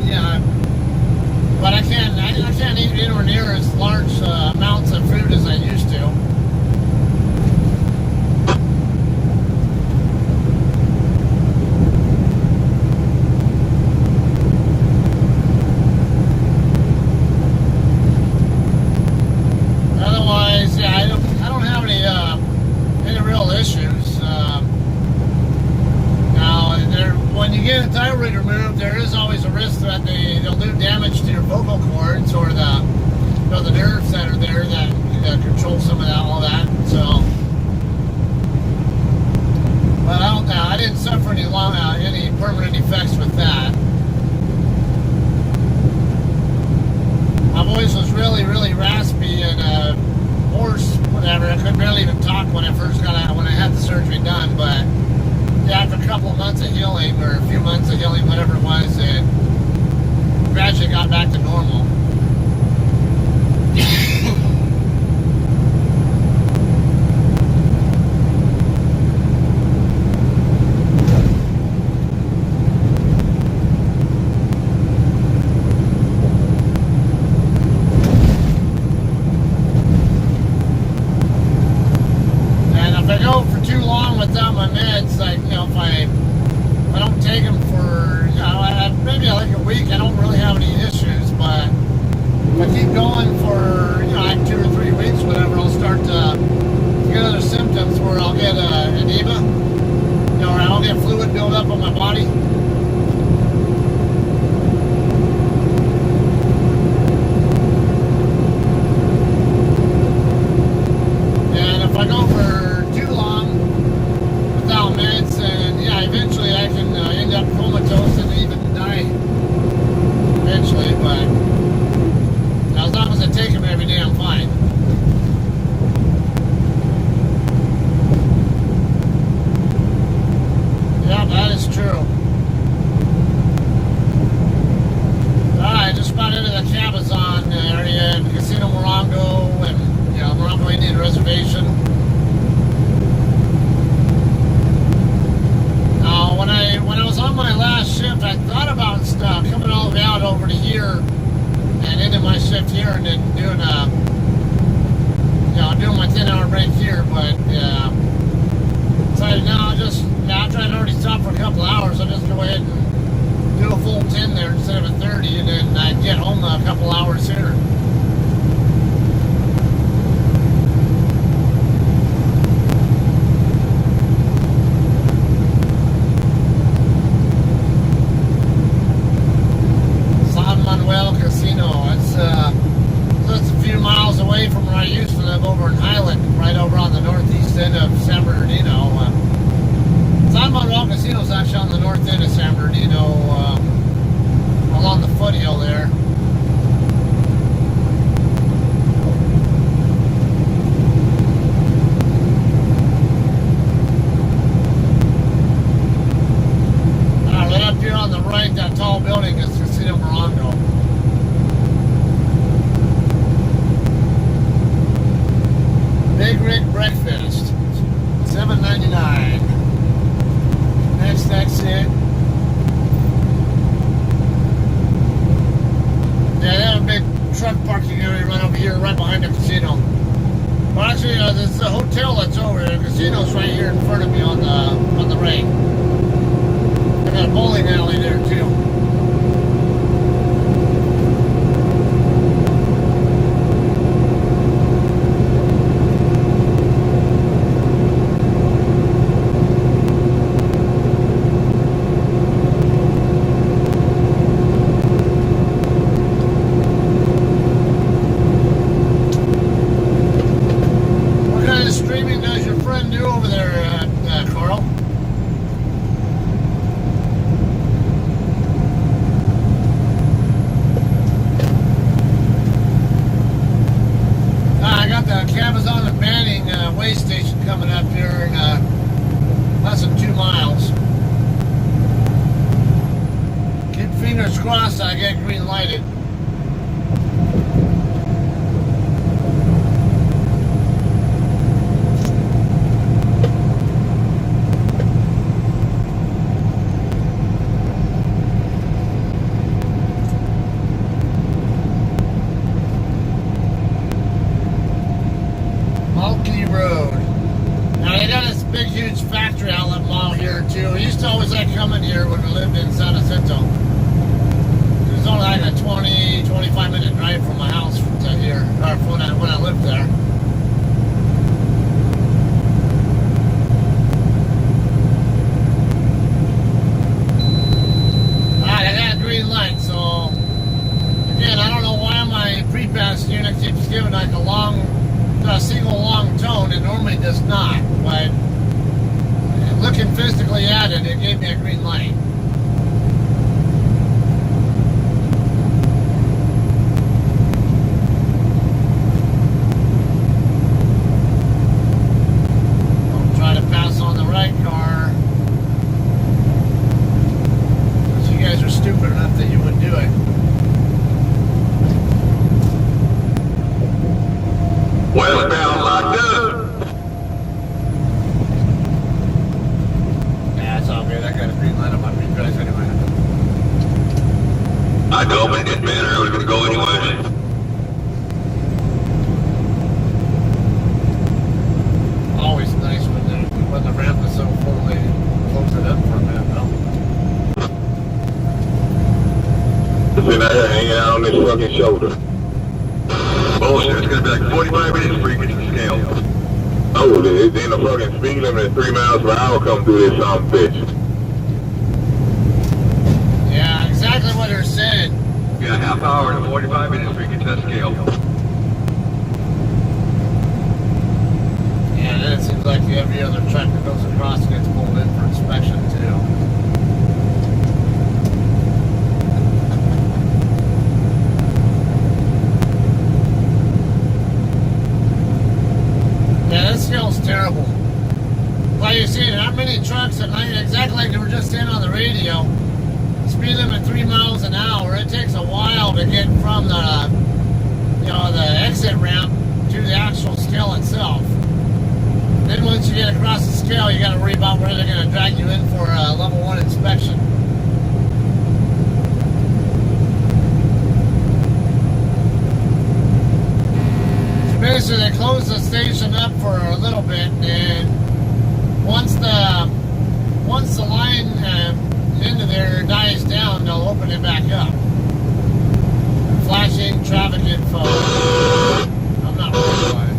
but I can't eat anywhere near as large amounts of food as I used to. Otherwise, yeah, I don't have any real issues. Now, when you get a thyroid removed, there is always a risk that they'll do damage to your vocal cords or the nerves that are there that control some of that, all that. So, but I didn't suffer any permanent effects with that. My voice was really, really raspy and hoarse, whatever. I couldn't barely even talk when I had the surgery done, but yeah, after a couple of months of healing, or a few months of healing, whatever it was, it gradually got back to normal. If I go for too long without my meds, like, if I don't take them for, maybe like a week, I don't really have any issues, but if I keep going for, like 2 or 3 weeks, whatever, I'll start to get other symptoms where I'll get edema, or I'll get fluid build up on my body. And if I go for meds, and yeah, eventually I can end up comatose and even die eventually, but as long as I take them every day, I'm fine. Yeah, that is true. I just got into the Cabazon area in Casino Morongo, and Morongo Indian Reservation. When I was on my last shift, I thought about coming all the way out over to here and into my shift here, and then doing doing my 10-hour break here. But decided now, after I'd already stopped for a couple hours, I'll just go ahead and do a full 10 there instead of a 30, and then I'd get home a couple hours sooner. It's a few miles away from where I used to live over in Highland, right over on the northeast end of San Bernardino. San Manuel Casino is actually on the north end of San Bernardino, along the foothill there. Right up here on the right, that tall building is Casino Morongo. Big Rig Breakfast, $7.99. Next exit. Yeah, they have a big truck parking area right over here, right behind the casino. Well, actually, there's a hotel that's over there. The casino's right here in front of me on the right. They got a bowling alley there too. Crossed, I get green lighted. coming here when we lived in San Jacinto. It was only like a 25 minute drive from my house to here, or when I lived there. Alright, I got a green light, so again, I don't know why my pre-pass unit keeps giving like a single long tone. It normally does not, but looking physically at it, it gave me a green light. I'll try to pass on the right car. Because you guys are stupid enough that you would do it. Westbound locked up. That's all good. I got a green light on my green drive anyway. I know, but it didn't matter. I was going to go anyway. Always nice when the ramp is so full, they close it up for a minute, though. Sitting out here hanging out on this fucking shoulder. Bullshit, it's going to be like 45 minutes before you get to the scale. Oh, it's in the fucking speed limit at 3 miles per hour come through this bitch. Yeah, exactly what they're saying. You got a half hour to 45 minutes before you get to that scale. Yeah, then it seems like every other truck that goes across gets pulled in for inspection, too. Yeah, this scale's terrible. Like you see, there aren't many trucks that, exactly like they were just saying on the radio, speed limit 3 miles an hour. It takes a while to get from the, the exit ramp to the actual scale itself. Then once you get across the scale, you got to worry about where they're going to drag you in for a level 1 inspection. So basically, they close the station up for a little bit, and once the line into there dies down, they'll open it back up. Flashing traffic info. I'm not worried about it.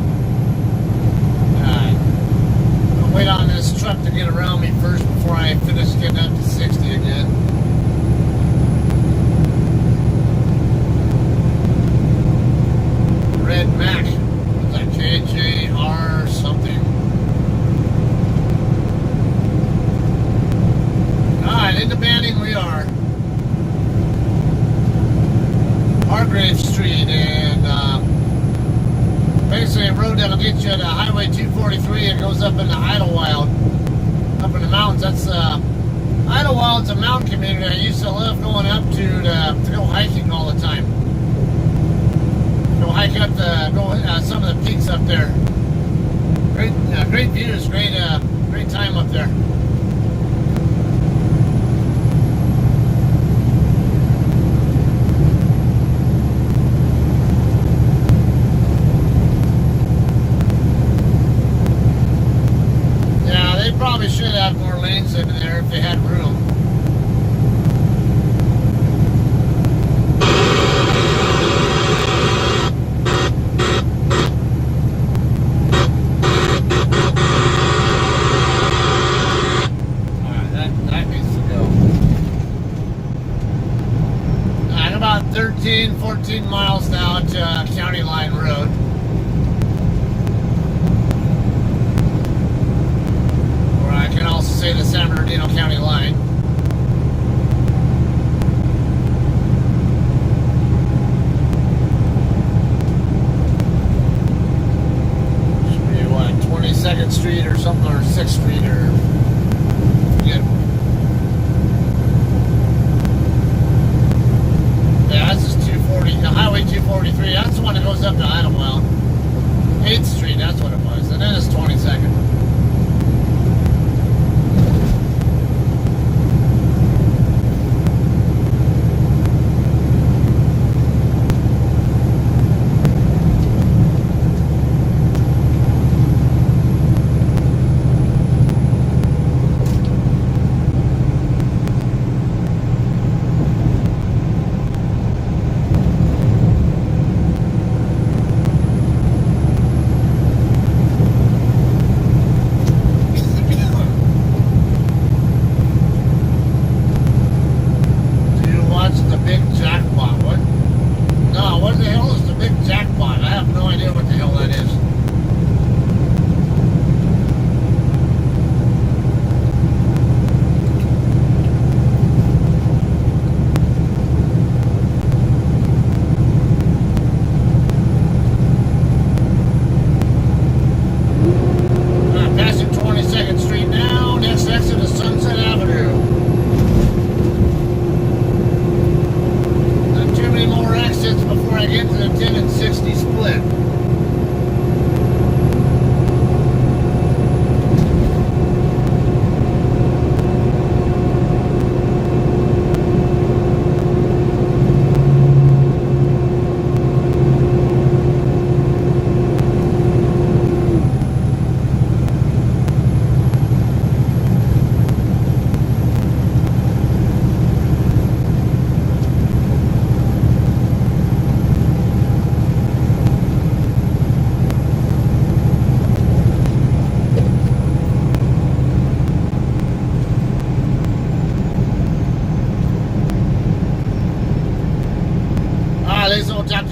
I'll wait on this truck to get around me first before I finish getting up to 60 again. Red Mac. What's that? KJR something. Alright, into Banning we are. Hargrave Street, and basically a road that'll get you to Highway 243. It goes up into Idlewild, up in the mountains. That's Idlewild's a mountain community I used to love going up to go hiking all the time. Go hike up some of the peaks up there. Great views, great time up there. Probably should have more lanes in there if they had room. Alright, that needs to go. I'm about 14 miles now to County Line Road. I can also say the San Bernardino County line. Should be what, 22nd Street or something, or 6th Street, or forget. Yeah, that's just 240, Highway 243. That's the one that goes up to Idlewild. 8th Street, that's what it was, and then it's 22nd.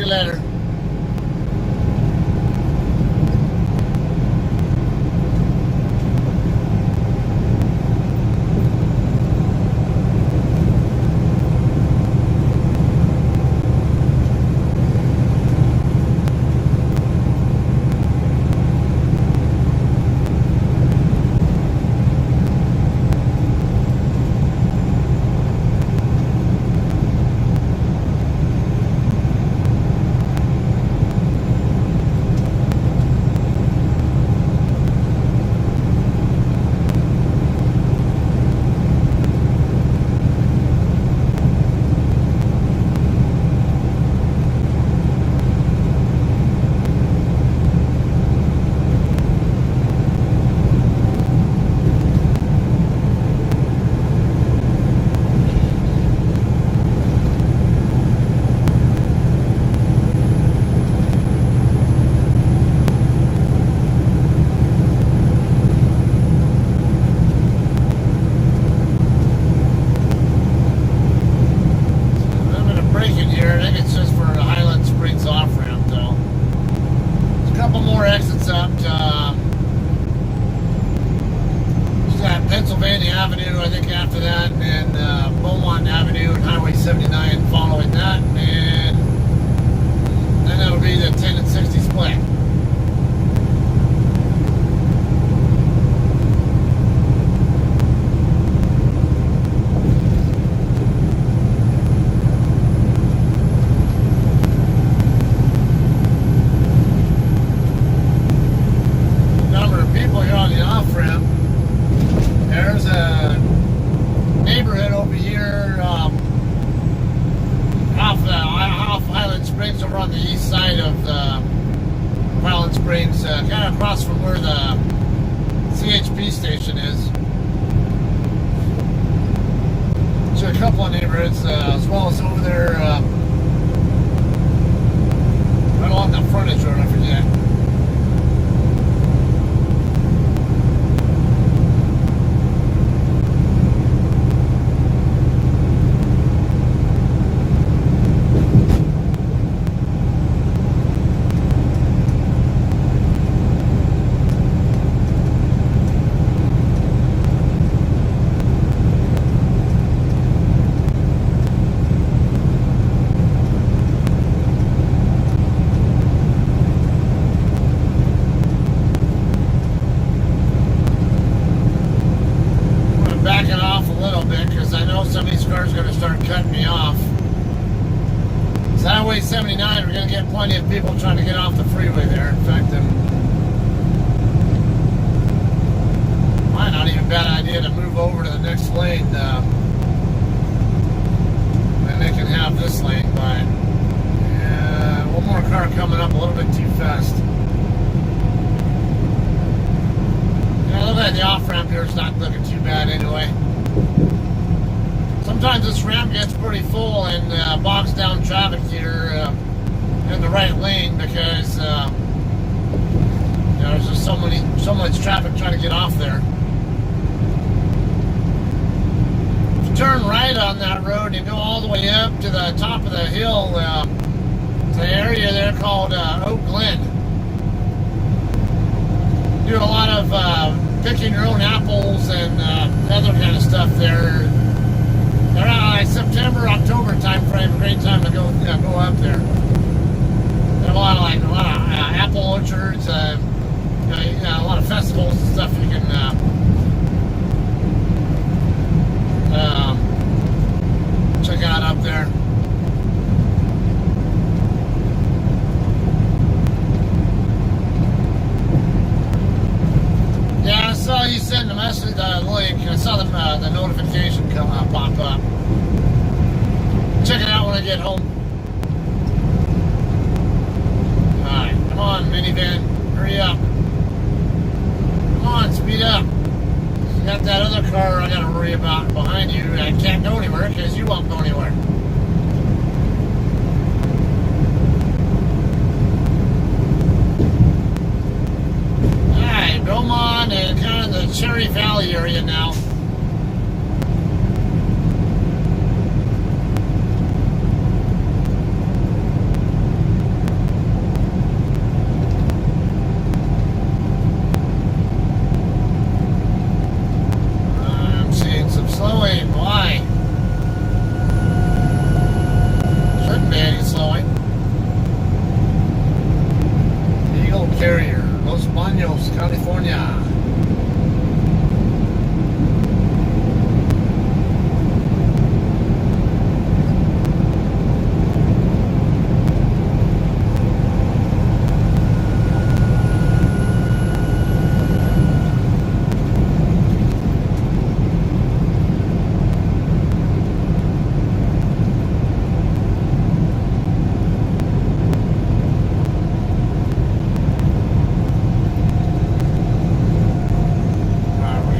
you later. Pennsylvania Avenue, I think after that, and Beaumont Avenue and Highway 79 following that, and then it'll be the 10 and 60 split. Number of people here on the off-ramp. There's a neighborhood over here off Highland Springs, over on the east side of Highland Springs, kind of across from where the CHP station is. So a couple of neighborhoods, as well as over there, right along the frontage road, I forget. Backing off a little bit because I know some of these cars are going to start cutting me off. It's Highway 79, we're going to get plenty of people trying to get off the freeway there. In fact, might not even a bad idea to move over to the next lane. Then they can have this lane, but one more car coming up a little bit too fast. Look at the off-ramp here, it's not looking too bad anyway. Sometimes this ramp gets pretty full and bogs down traffic here in the right lane because there's just so much traffic trying to get off there. If you turn right on that road and go all the way up to the top of the hill, it's an area there called Oak Glen. Do a lot of picking your own apples and other kind of stuff there. Around September, October time frame, great time to go up there. There are a lot of apple orchards, a lot of festivals and stuff you can check out up there. Yeah, I saw you send the message, the link. I saw the notification pop up. Check it out when I get home. Alright, come on, minivan. Hurry up. Come on, speed up. You got that other car I gotta worry about behind you. I can't go anywhere because you won't go anywhere. Beaumont and kind of the Cherry Valley area now.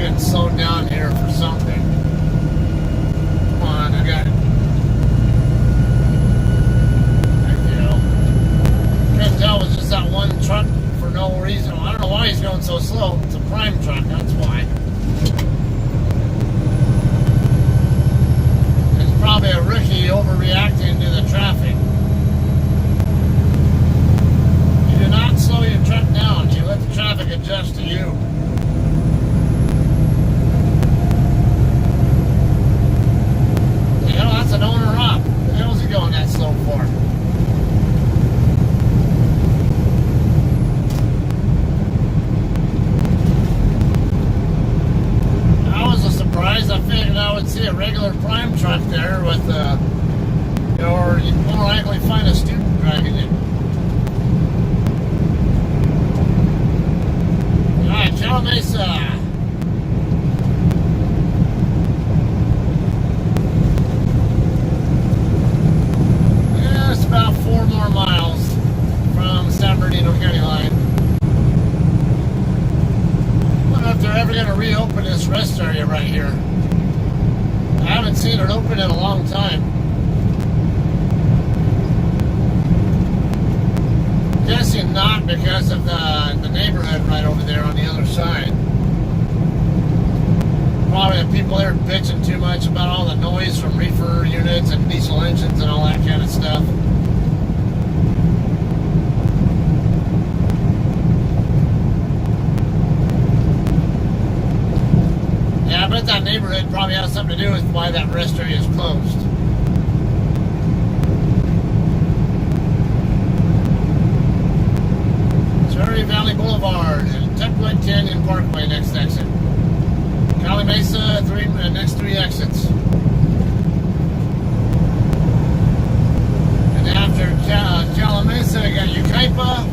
getting slowed down here for something. Come on, I got it. Couldn't tell it was just that one truck for no reason. I don't know why he's going so slow. It's a prime truck, that's why. It's probably a rookie overreacting to the traffic. You do not slow your truck down. You let the traffic adjust to you. You know, that's an owner up. What the hell is he going that slow for? I figured I would see a regular prime truck there with, or you'd more likely find a student driving it. Alright, Calamasa. Yeah, it's about 4 more miles from San Bernardino County line. I wonder if they're ever going to reopen this rest area right here. I haven't seen it open in a long time. Guessing not because of the neighborhood right over there on the other side. Probably the people there bitching too much about all the noise from reefer units and diesel engines and all that kind of stuff. I bet that neighborhood probably has something to do with why that rest area is closed. Cherry Valley Boulevard and Tuckwood Canyon Parkway next exit. Calamasa, next 3 exits. And after Calamasa, you got Yucaipa.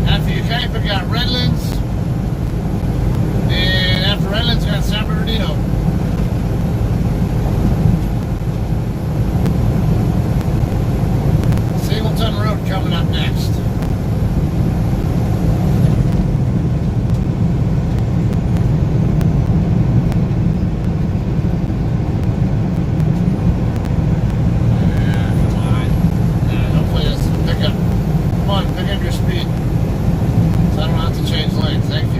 After Yucaipa, got Redlands. And after Redlands, got San Bernardino. Singleton Road coming up next. Yeah, come on. Hopefully this will pick up. Come on, pick up your speed. So I don't have to change lanes. Thank you.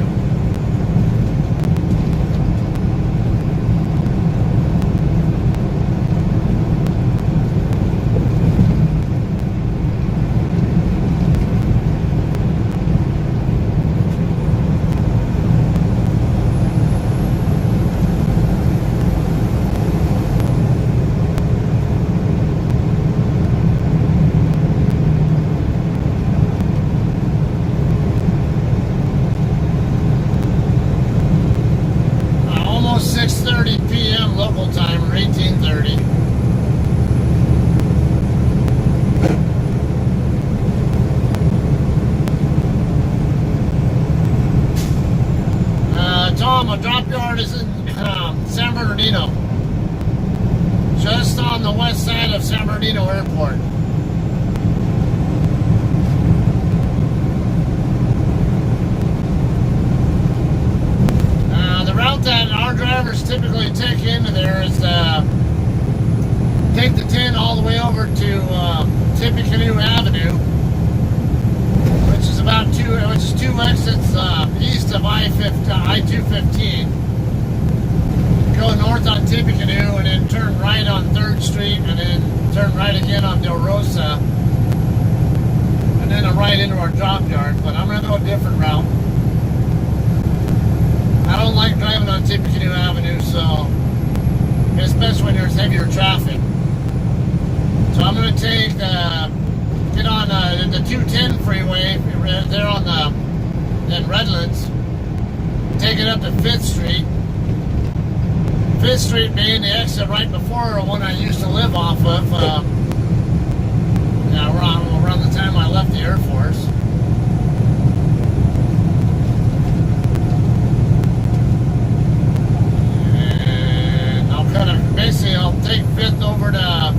My drop yard is in San Bernardino, just on the west side of San Bernardino Airport. The route that our drivers typically take into there is take the 10 all the way over to Tippecanoe Avenue, which is two exits east of I-215. Go north on Tippecanoe and then turn right on 3rd Street and then turn right again on Del Rosa and then a right into our drop yard. But I'm going to go a different route. I don't like driving on Tippecanoe Avenue, so especially when there's heavier traffic. So I'm going to take get on the 210 freeway there on in Redlands, take it up to 5th Street. 5th Street being the exit right before the one I used to live off of around the time I left the Air Force. And I'll take 5th over to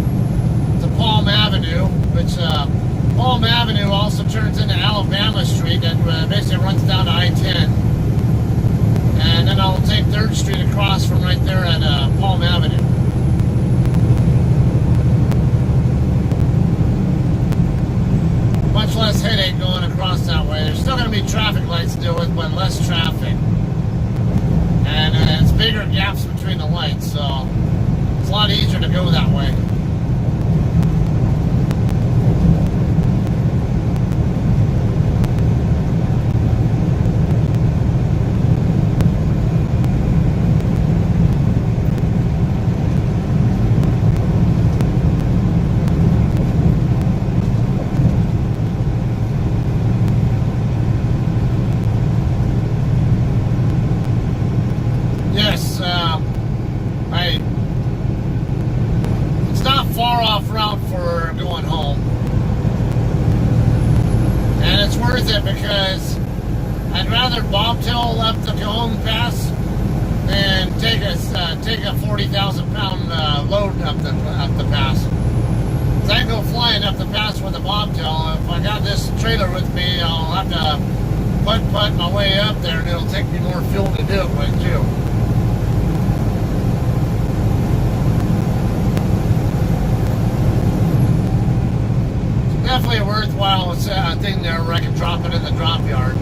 Palm Avenue, which Palm Avenue also turns into Alabama Street that basically runs down to I-10. And then I'll take 3rd Street across from right there at Palm Avenue. Much less headache going across that way. There's still going to be traffic lights to deal with, but less traffic. And it's bigger gaps between the lights, so it's a lot easier to go that way. It's not far off route for going home, and it's worth it because I'd rather bobtail up the Cajon Pass than take a 40,000 pound load up the pass. 'Cause I can go flying up the pass with a bobtail. If I got this trailer with me, I'll have to putt my way up there, and it'll take me more fuel to do it with too. Definitely a worthwhile thing there where I can drop it in the drop yard.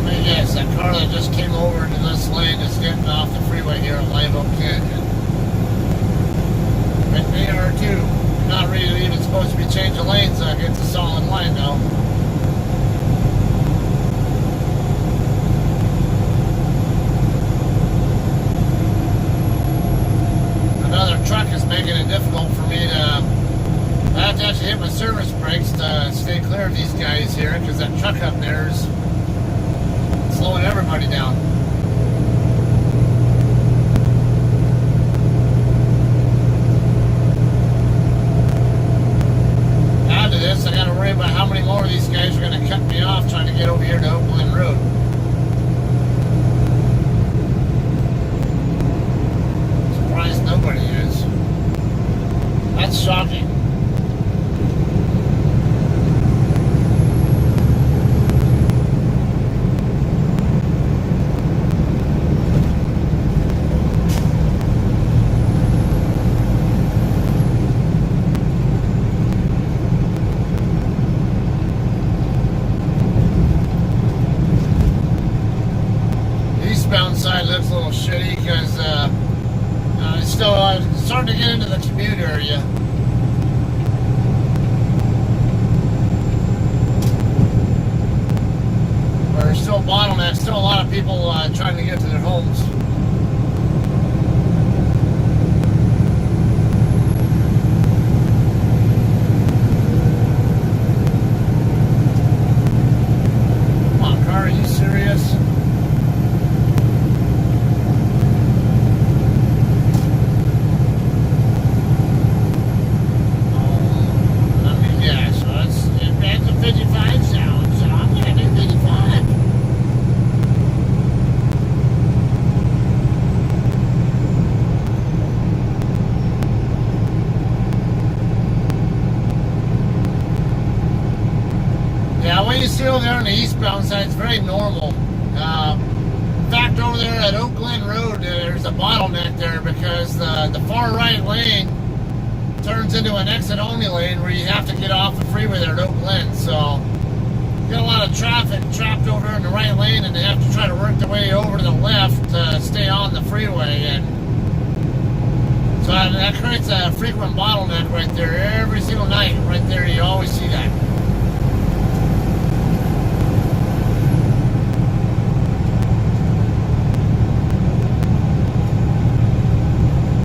Let me guess, that car that just came over into this lane is getting off the freeway here at Live Oak Canyon. They are too. Not really even supposed to be changing lanes against a solid line though. Another truck is making it difficult for me to... I have to actually hit my service brakes to stay clear of these guys here because that truck up there is slowing everybody down. I got to worry about how many more of these guys are going to cut me off trying to get over here to Oak Glen Road. Surprised nobody is. That's shocking. Side looks a little shitty because it's still starting to get into the commute area. There's still bottlenecks, still a lot of people trying to get to their homes. Come on, car, are you serious? What you see over there on the eastbound side is very normal. In fact, over there at Oak Glen Road, there's a bottleneck there because the far right lane turns into an exit-only lane where you have to get off the freeway there at Oak Glen. So, you got a lot of traffic trapped over in the right lane, and they have to try to work their way over to the left to stay on the freeway. And so that creates a frequent bottleneck right there every single night. Right there, you always see that.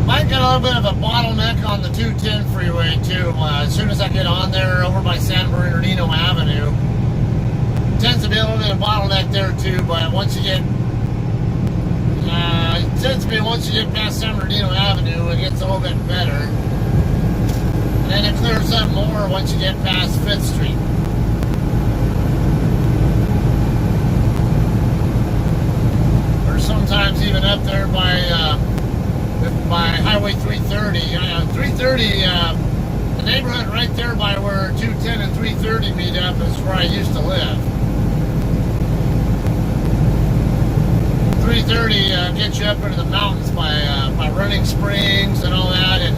Might get a little bit of a bottleneck on the 210 freeway too. As soon as I get on there over by San Bernardino Avenue, tends to be a little bit of bottleneck there too. But once you get, it tends to be once you get past San Bernardino Avenue, it gets a little bit better, and then it clears up more once you get past 5th Street. up there by Highway 330. 330, the neighborhood right there by where 210 and 330 meet up is where I used to live. 330 gets you up into the mountains by Running Springs and all that, and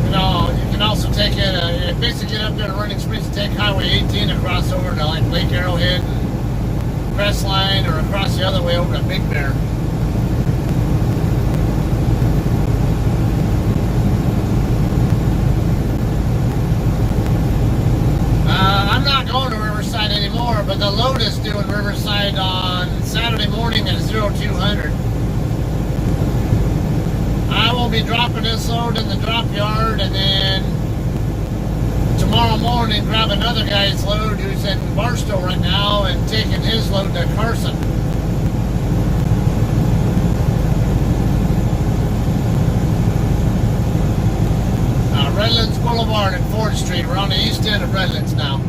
you know you can also take it. Basically, get up there to Running Springs and take Highway 18 across over to like Lake Arrowhead and Crestline, or across the other way over to Big Bear. I'm not going to Riverside anymore, but the Lotus doing Riverside on Saturday morning at 0200. I will be dropping this load in the drop yard, and then tomorrow morning grab another guy's load who's in Barstow right now and taking his load to Carson. Redlands Boulevard and 4th Street. We're on the east end of Redlands now.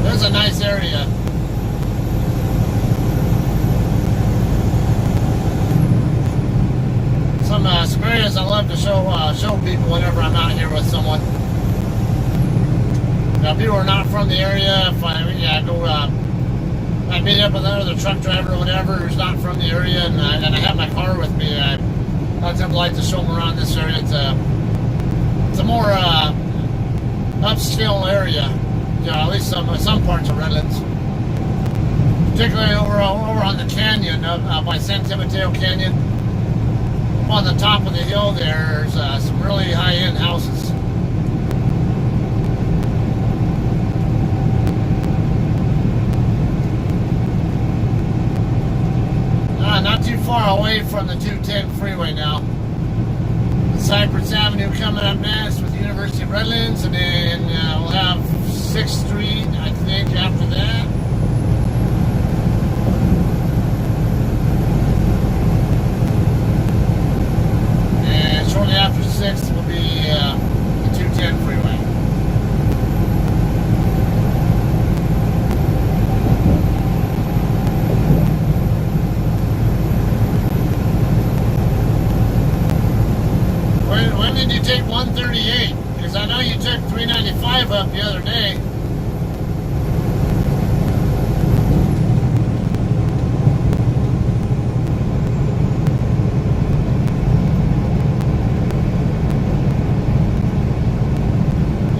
There's a nice area. Some areas I love to show people whenever I'm out here with someone. Now, people are not from the area. If I meet up with another truck driver or whatever who's not from the area, and I have my car with me, I sometimes like to show them around this area. It's a more upscale area, you know, at least some parts of Redlands, particularly over on the canyon by San Mateo Canyon. Up on the top of the hill, there's some really high-end houses. Not too far away from the 210 freeway now. Cypress Avenue coming up next with University of Redlands, and then we'll have 6th Street, I think, after that. And shortly after 6th will be the 210 freeway. When did you take 138? Because I know you took 395 up the other day.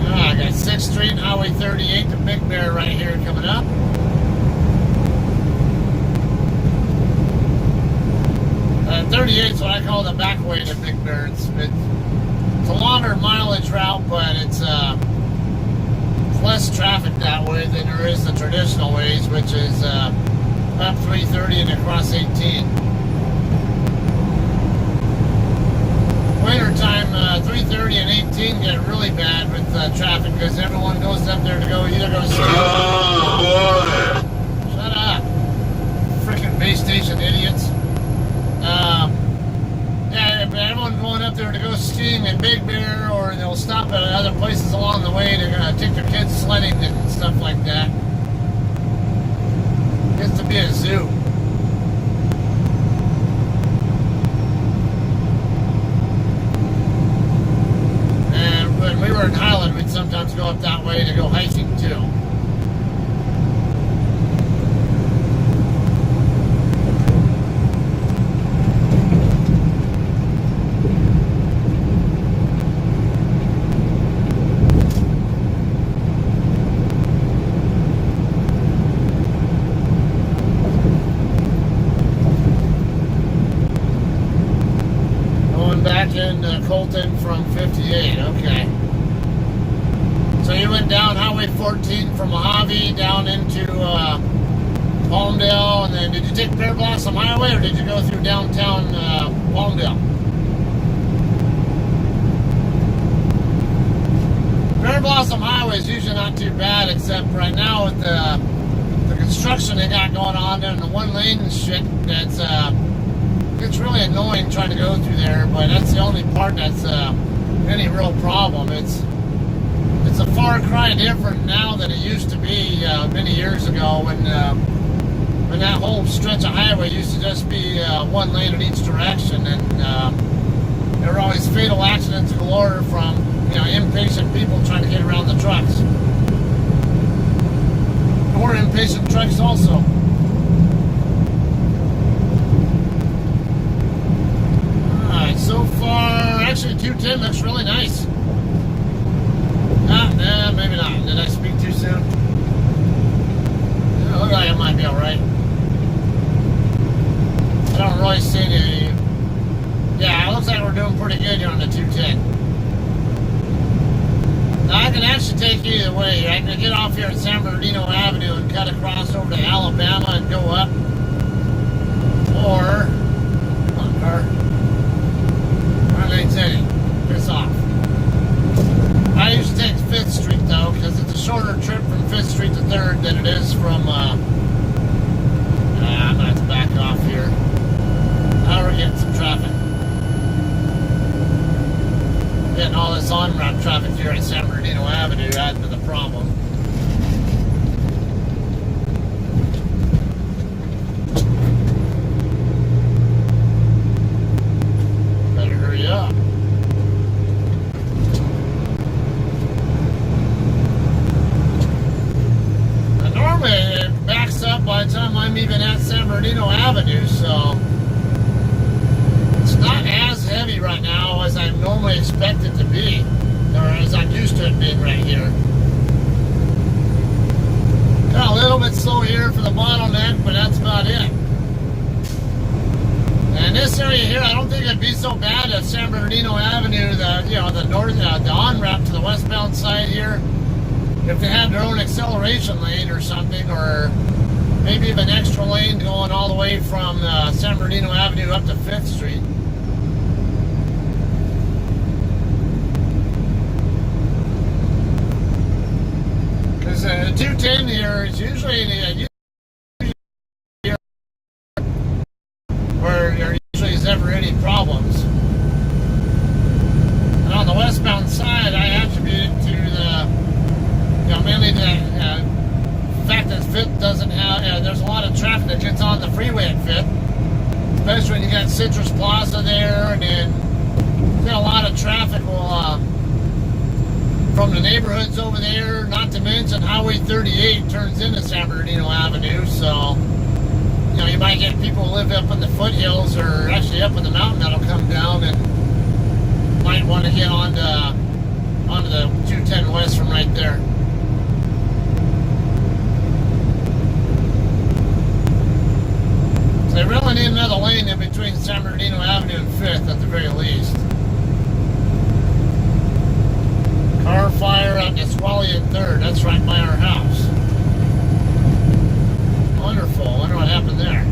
I got 6th Street and Highway 38 to Big Bear right here coming up. 38 is what I call the back way to Big Bear. It's a longer mileage route, but it's less traffic that way than there is the traditional ways, which is up 330 and across 18. Winter time, 330 and 18 get really bad with traffic because everyone goes up there to either go ski. Shut up, freaking base station idiots. Yeah, everyone going up there to go skiing in Big Bear, or they'll stop at other places along the way to take their kids sledding and stuff like that. It gets to be a zoo. And when we were in Highland, we'd sometimes go up that way to go hiking too. Colton from 58, okay. So you went down Highway 14 from Mojave down into Palmdale, and then did you take Pear Blossom Highway, or did you go through downtown Palmdale? Pear Blossom Highway is usually not too bad, except right now with the construction they got going on there and the one lane shit, that's it's really annoying trying to go through there, but that's the only part that's any real problem. It's a far cry different now than it used to be many years ago when And that whole stretch of highway used to just be one lane in each direction, and there were always fatal accidents galore from impatient people trying to get around the trucks. Or impatient trucks also. Alright, so far, actually 210 looks really nice. Maybe not. Did I speak too soon? It looks like it might be alright. I don't really see any. Yeah, it looks like we're doing pretty good here on the 210. Now I can actually take either way. I can get off here at San Bernardino Avenue and cut across over to Alabama and go up. Or, come on, car. Our lane's heading. Piss off. I usually take 5th Street though, because it's a shorter trip from 5th Street to 3rd than it is from, I'm gonna have to back off here. Now we're getting some traffic. Getting all this on-ramp traffic here at San Bernardino Avenue adding to the problem. Better hurry up. And normally it backs up by the time I'm even at San Bernardino Avenue, so it's not as heavy right now as I normally expect it to be, or as I'm used to it being right here. Got a little bit slow here for the bottleneck, but that's about it. And this area here, I don't think it'd be so bad at San Bernardino Avenue, the north, the on-ramp to the westbound side here, if they had their own acceleration lane or something, or maybe even an extra lane going all the way from San Bernardino Avenue up to 5th Street. Because the 210 here is usually where there usually is never any problems. And on the westbound side, I attribute it to mainly the fact that 5th doesn't have, there's a lot of traffic that gets on the freeway at 5th, especially when you got Citrus Plaza there, and then a lot of traffic will from the neighborhoods over there, not to mention Highway 38 turns into San Bernardino Avenue, so you might get people who live up in the foothills or actually up in the mountain that'll come down and might want to get onto the 210 West from right there. So they really need another lane in between San Bernardino Avenue and 5th at the very least. Car fire at Nisqually and 3rd. That's right by our house. Wonderful. I wonder what happened there.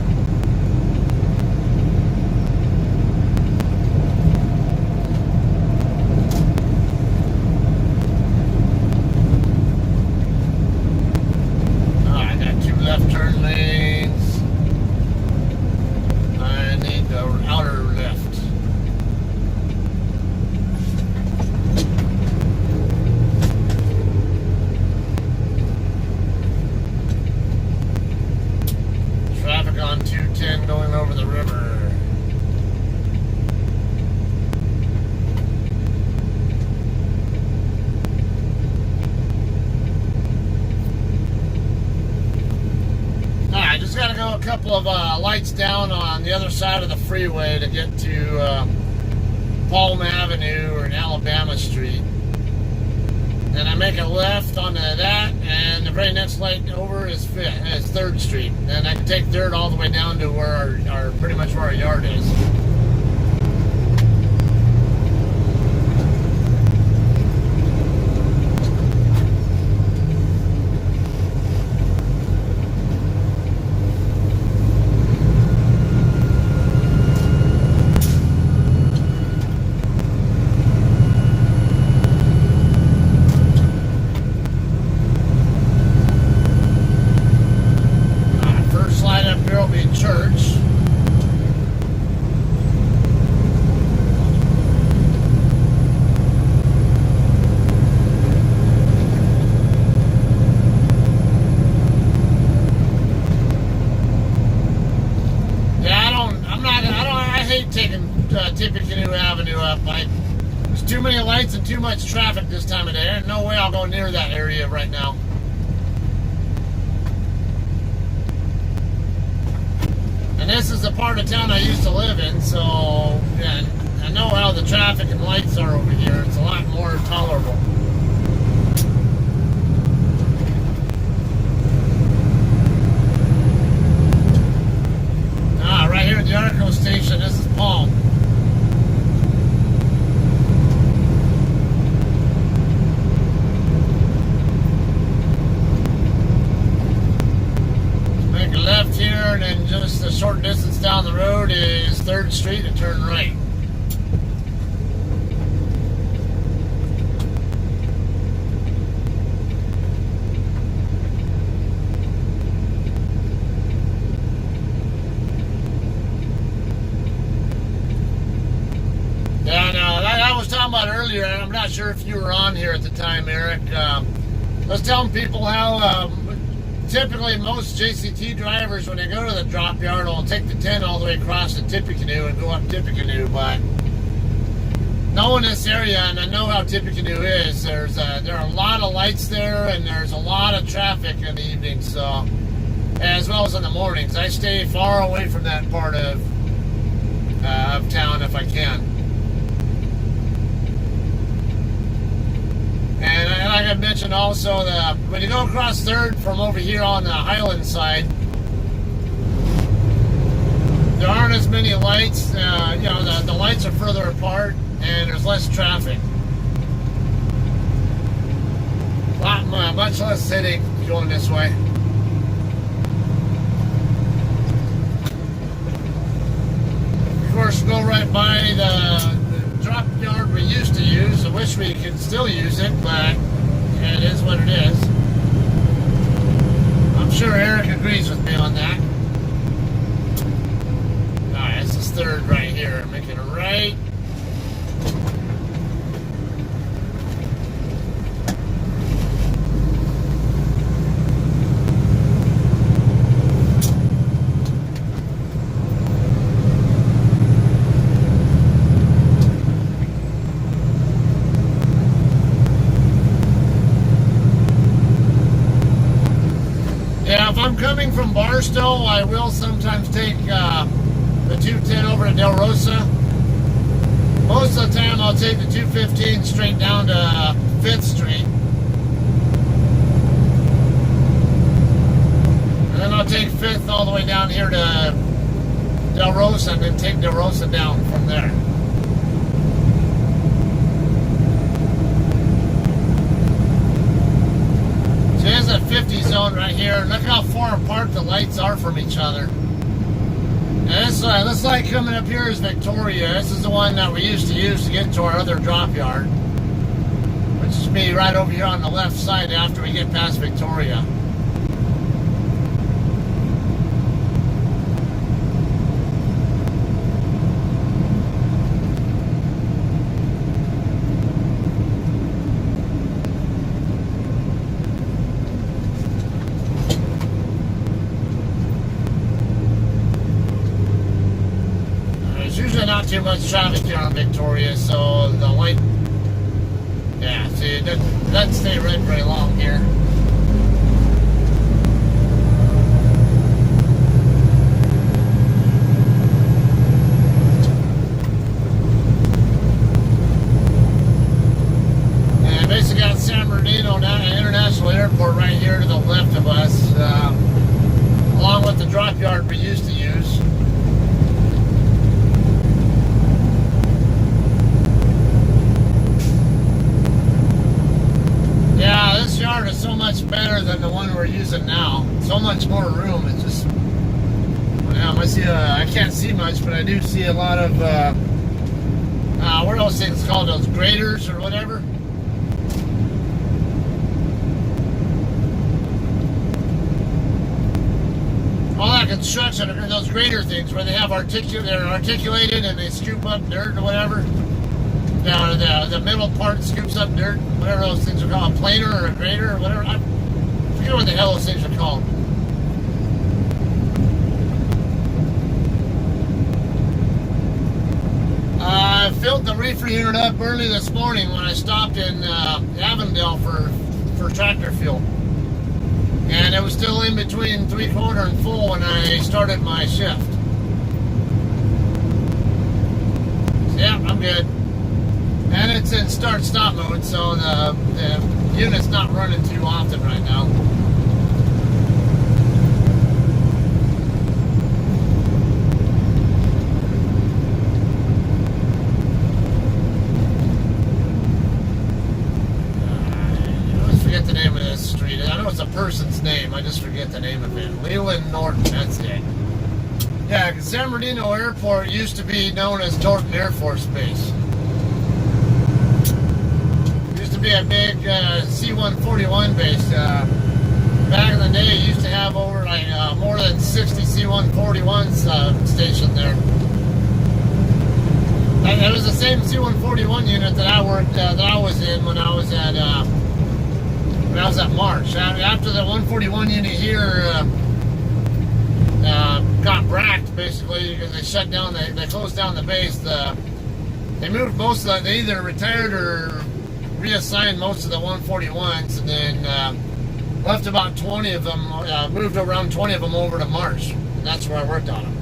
Oh, I got 2 left turn lanes. I need the outer left. On 210 going over the river. Alright, just gotta go a couple of lights down on the other side of the freeway to get to Palm Avenue or Alabama Street. Then I make a left onto that, and the very next light over is 3rd Street. Then I can take 3rd all the way down to where our pretty much where our yard is. too many lights and too much traffic this time of day. There's no way I'll go near that area right now. And this is the part of town I used to live in, so yeah, I know how the traffic and lights are over here. It's a lot more tolerable. Right here at the Arco station, this is Palm. Make a left here, and then just a short distance down the road is 3rd Street and turn right. About earlier, and I'm not sure if you were on here at the time, Eric. I was telling people how typically most JCT drivers, when they go to the drop yard, will take the 10 all the way across to Tippecanoe and go up Tippecanoe. But knowing this area, and I know how Tippecanoe is, there are a lot of lights there, and there's a lot of traffic in the evenings, so as well as in the mornings. I stay far away from that part of town if I can. And like I mentioned also, when you go across 3rd from over here on the Highland side, there aren't as many lights. The lights are further apart and there's less traffic. Much less headache going this way. Of course, go right by the drop yard we used to use. I wish we could still use it, but it is what it is. I'm sure Eric agrees with me on that. Alright, this is 3rd right here. Making a right. If I'm coming from Barstow, I will sometimes take the 210 over to Del Rosa. Most of the time, I'll take the 215 straight down to 5th Street. And then I'll take 5th all the way down here to Del Rosa, and then take Del Rosa down from there. So there's a 50 zone right here. Look how far apart the lights are from each other. And this light coming up here is Victoria. This is the one that we used to use to get to our other drop yard, which is me right over here on the left side after we get past Victoria. Not too much traffic here on Victoria, so the light, yeah, see, it doesn't stay red very long here. And basically got San Bernardino International Airport right here to the left of us, along with the drop yard we used to use. Yeah, this yard is so much better than the one we're using now. So much more room. It's just, I can't see much, but I do see a lot of, what are those things called? Those graders or whatever? All that construction, those grader things where they have they're articulated and they scoop up dirt or whatever. Down the middle part scoops up dirt, whatever those things are called, a planer or a grader or whatever. I forget what the hell those things are called. filled the reefer unit up early this morning when I stopped in Avondale for tractor fuel. And it was still in between 3/4 and full when I started my shift. So, yeah, I'm good. And it's in start-stop mode, so the unit's not running too often right now. The name of this street. I know it's a person's name. I just forget the name of it. Leland Norton. That's it. Yeah, because San Bernardino Airport used to be known as Norton Air Force Base. Used to be a big C-141 base. Back in the day, it used to have over like more than 60 C-141s stationed there. And it was the same C-141 unit that I worked, that I was in when I was at March. After the 141 unit here got bracked, basically, because they shut down, they closed down the base. They moved most of they either retired or reassigned most of the 141s, and then left about 20 of them, moved around 20 of them over to March. And that's where I worked on them.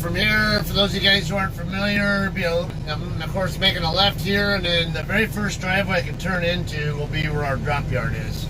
From here, for those of you guys who aren't familiar, I'm of course making a left here, and then the very first driveway I can turn into will be where our drop yard is.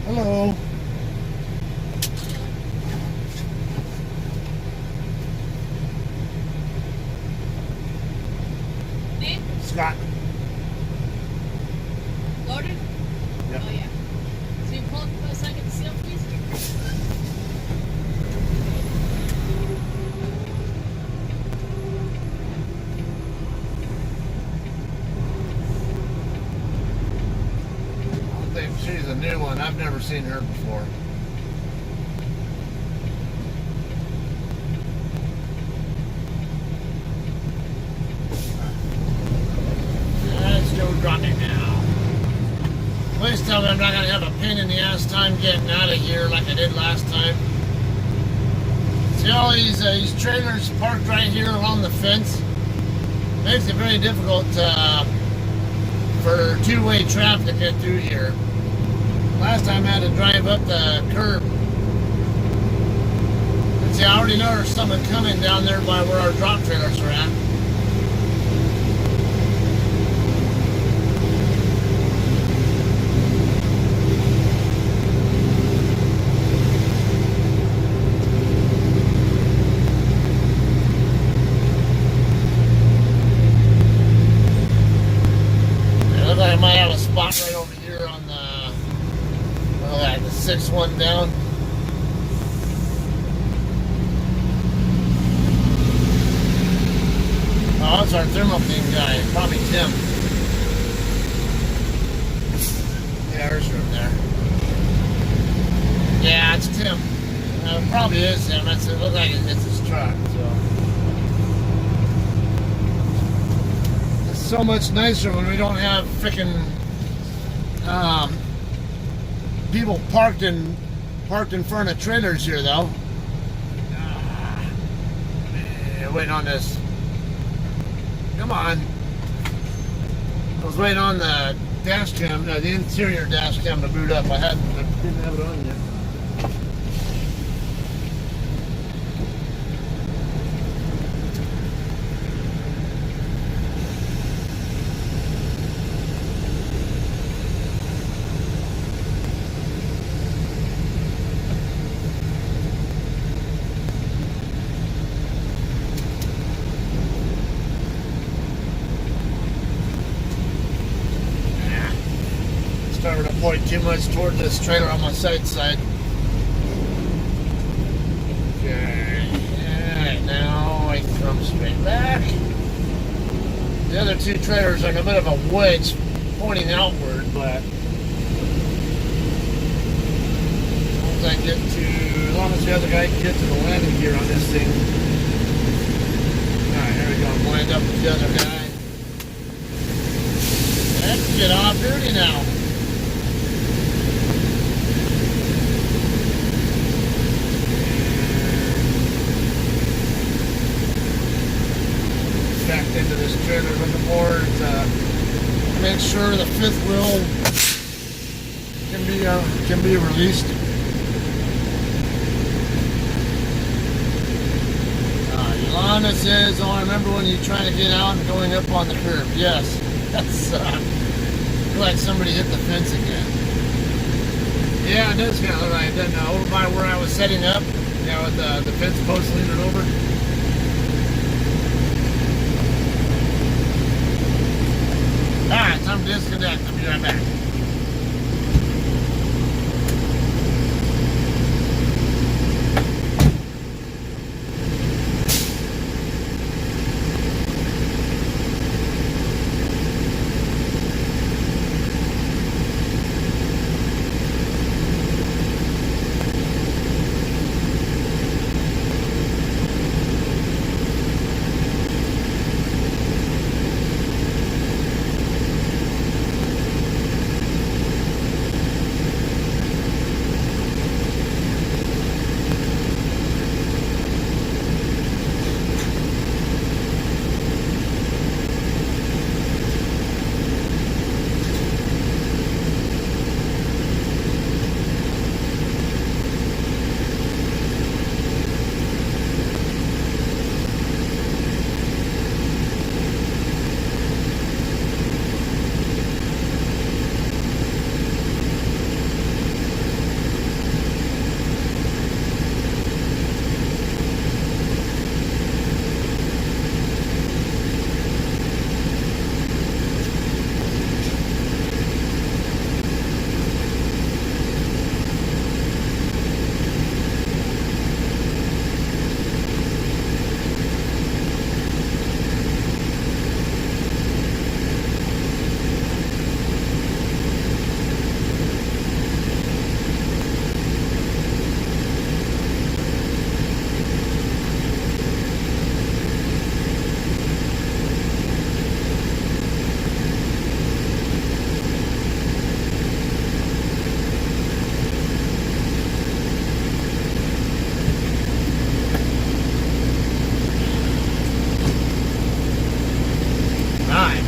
Hello. Name? Scott. Loaded? Yep. Oh, yeah. So you pull up for a second to seal, please? I think she's a new one. I've never seen her before. Let's go dropping now. Please tell me I'm not going to have a pain in the ass time getting out of here like I did last time. See all these trailers parked right here along the fence? Makes it very difficult for two-way traffic to get through here. Last time I had to drive up the curb. And see, I already know there's someone coming down there by where our drop trailers are at. It looks like I might have a spot right over here on the 6-1 down. Oh, that's our Thermo King guy. Probably Tim. Yeah, there's room there. Yeah, it's Tim. It probably is him. It looks like it's his truck. So it's so much nicer when we don't have freaking people parked in Parked in front of trailers here, though. Waiting on this. Come on. I was waiting on the dash cam, the interior dash cam to boot up. I didn't have it on yet. Started to point too much toward this trailer on my side. Okay. Alright, now I come straight back. The other two trailers are like a bit of a wedge pointing outward, but as long as the other guy can get to the landing gear on this thing. Alright, here we go. I'm lined up with the other guy. Let's get off duty now. Backed into this trailer with the board to make sure the fifth wheel can be released. Yolanda says, "Oh, I remember when you trying to get out and going up on the curb." Yes, that's I feel like somebody hit the fence again. Yeah, it does kind of look like it. Over by where I was setting up, with the fence post leaning over. Alright, time to disconnect. I'll be right back.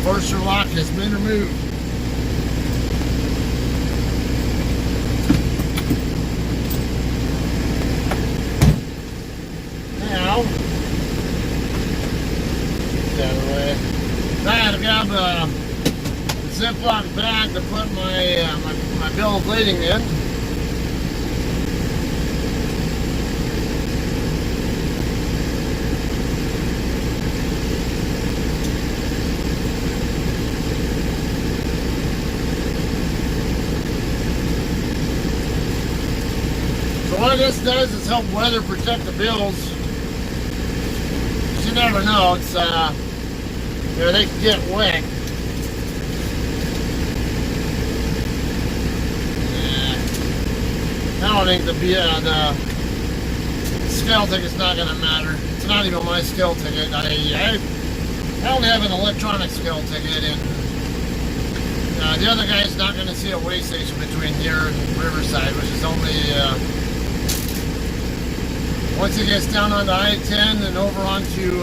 Forcer lock has been removed. Now, that way. I had to grab a Ziploc bag to put my bill of lading in. What this does is help weather protect the bills. You never know. It's they can get wet. I don't think the scale ticket's not going to matter. It's not even my scale ticket. I only have an electronic scale ticket, and the other guy's not going to see a weigh station between here and Riverside, which is only Once he gets down onto I-10 and over onto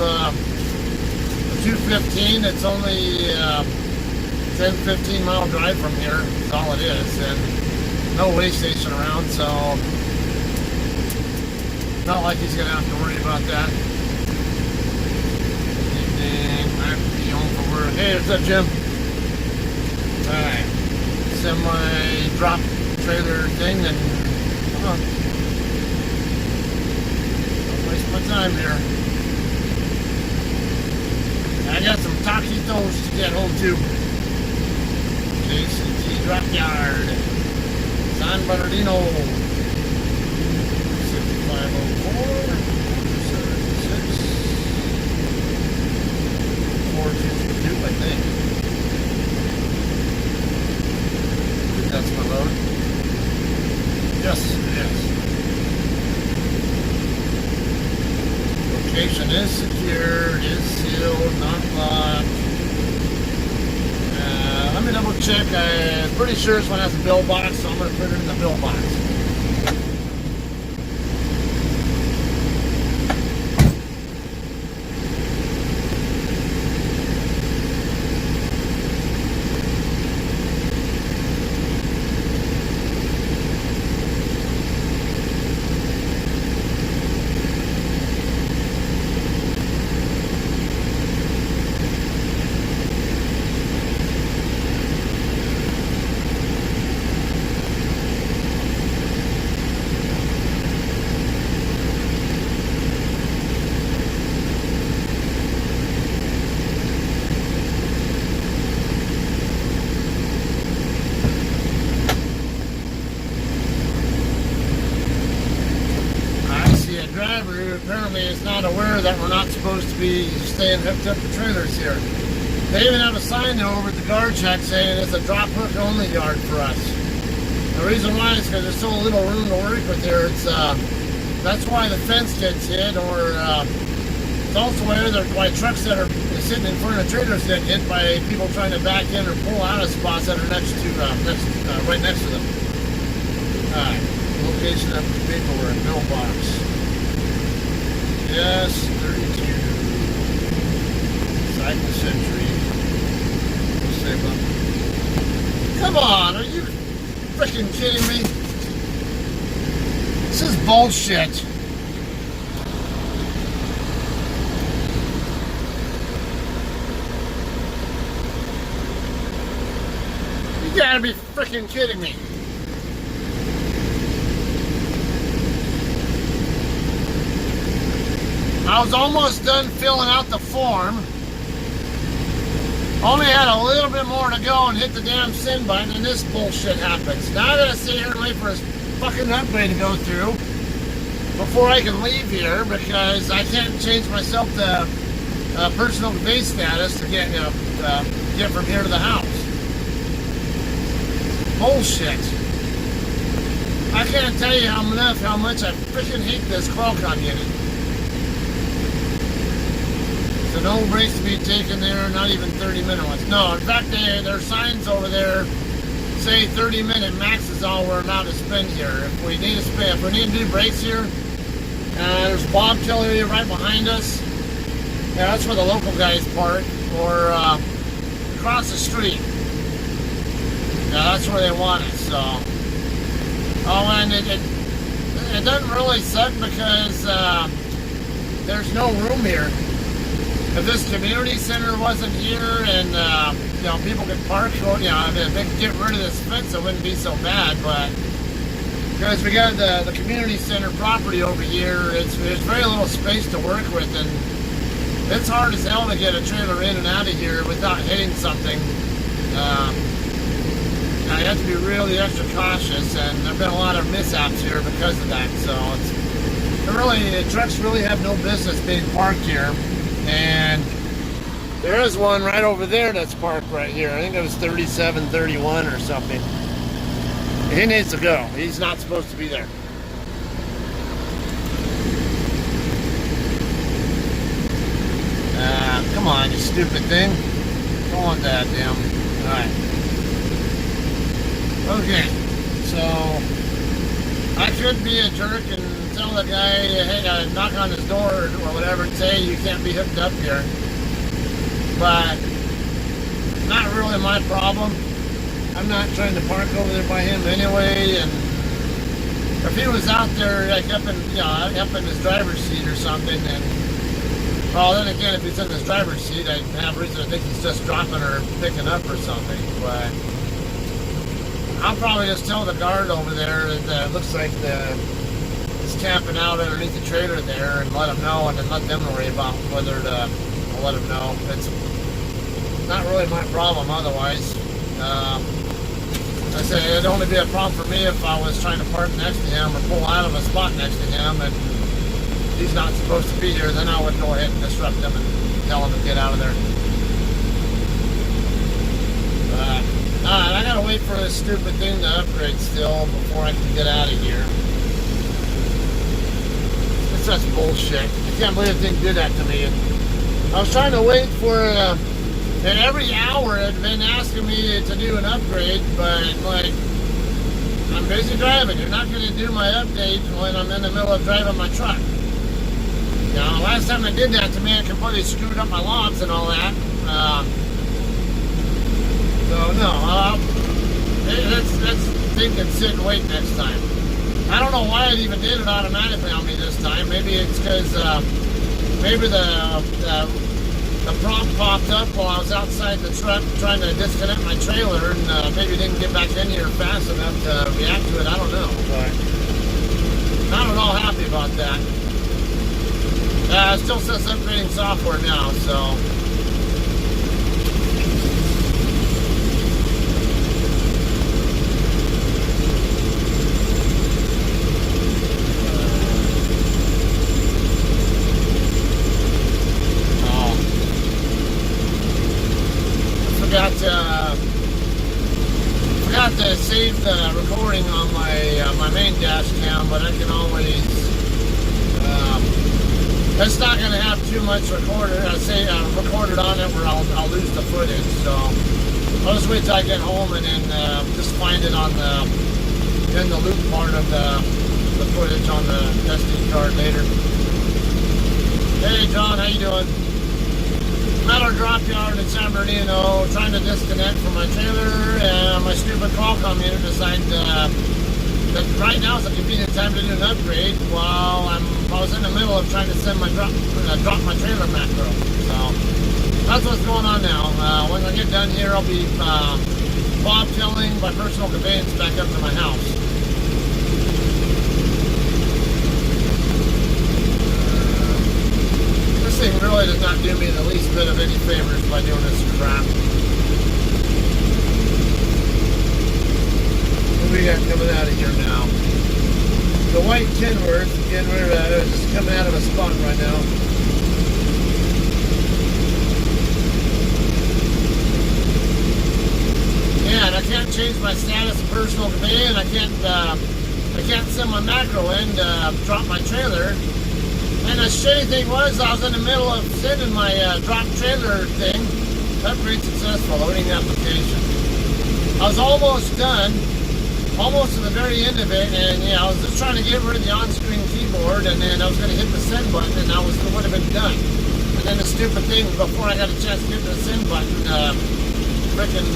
215, it's only 10-15 mile drive from here. That's all it is, and no way station around, so not like he's gonna have to worry about that. And I have to be home for work. Hey, what's up, Jim? All right, semi drop trailer thing, and come on. Don't waste my time here. I got some taquitos to get home to. JCT Drop Yard, San Bernardino, 6504, 422, I think. That's my load. Yes, yes. Location is secured, is sealed, not locked. Let me double check. I'm pretty sure this one has a bill box, so I'm going to put it in the bill box. Driver who apparently is not aware that we're not supposed to be staying hooked up to trailers here. They even have a sign over at the guard shack saying it's a drop hook only yard for us. The reason why is because there's so little room to work with here. It's that's why the fence gets hit, or it's also why trucks that are sitting in front of trailers get hit by people trying to back in or pull out of spots that are next to right next to them. All right, location of the paperwork, mailbox. Yes, 32. Cycle Century. What's say about? Come on, are you freaking kidding me? This is bullshit. You gotta be freaking kidding me. I was almost done filling out the form. Only had a little bit more to go and hit the damn send button, and this bullshit happens. Now I gotta sit here and wait for his fucking upgrade to go through before I can leave here, because I can't change myself to personal base status to get from here to the house. Bullshit. I can't tell you how much I freaking hate this Qualcomm unit. So no breaks to be taken there, not even 30-minute ones. No, in fact, their signs over there say 30-minute max is all we're allowed to spend here. If we need to do breaks here, there's a bobtail area right behind us. Yeah, that's where the local guys park, or across the street. Yeah, that's where they want us. So, and it doesn't really suck because there's no room here. If this community center wasn't here and people could park, if they could get rid of this fence, it wouldn't be so bad. But because we got the community center property over here, there's very little space to work with, and it's hard as hell to get a trailer in and out of here without hitting something. You have to be really extra cautious, and there've been a lot of mishaps here because of that. So the trucks really have no business being parked here. And there is one right over there that's parked right here. I think it was 3731 or something. He needs to go. He's not supposed to be there. Come on, you stupid thing. Don't want that, damn. Alright. Okay, so I could be a jerk and tell the guy, hey, knock on his door or whatever and say you can't be hooked up here. But not really my problem. I'm not trying to park over there by him anyway, and if he was out there like up in his driver's seat or something, then well, then again, if he's in his driver's seat, I'd have reason to think he's just dropping or picking up or something. But I'll probably just tell the guard over there that it looks like he's camping out underneath the trailer there and let him know, and then let them worry about whether to let him know. It's not really my problem otherwise. I say it'd only be a problem for me if I was trying to park next to him or pull out of a spot next to him and he's not supposed to be here. Then I would go ahead and disrupt him and tell him to get out of there. I gotta wait for this stupid thing to upgrade still before I can get out of here. It's just bullshit. I can't believe the thing did that to me. I was trying to wait for and every hour it had been asking me to do an upgrade, but like, I'm busy driving. You're not going to do my update when I'm in the middle of driving my truck. You know, last time they did that to me, it completely screwed up my logs and all that. So no, let's think and sit and wait next time. I don't know why it even did it automatically on me this time. Maybe it's because maybe the prompt popped up while I was outside the truck trying to disconnect my trailer, and maybe didn't get back in here fast enough to react to it. I don't know, but not at all happy about that. It still says upgrading software now, so. Forgot to save the recording on my main dash cam, but I can always. It's not going to have too much recorded on it where I'll lose the footage. So I'll just wait till I get home and then just find it on in the loop part of the footage on the SD card later. Hey John, how you doing? I'm at our drop yard in San Bernardino trying to disconnect from my trailer, and my stupid Qualcomm unit decided that right now is a convenient time to do an upgrade while I was in the middle of trying to send my drop my trailer macro. So that's what's going on now. When I get done here, I'll be bobtailing my personal conveyance back up to my house. This thing really does not do me the least bit of any favors by doing this crap. What do we got coming out of here now? The white Kenworth, again, we're just coming out of a spot right now. Yeah, and I can't change my status of personal conveyance. I can't send my macro in to drop my trailer. And the shitty thing was, I was in the middle of sending my drop trailer thing. Upgrade successful, loading application. I was almost done, almost to the very end of it, and yeah, I was just trying to get rid of the on-screen keyboard, and then I was going to hit the send button, and it would have been done. And then the stupid thing, before I got a chance to hit the send button, frickin'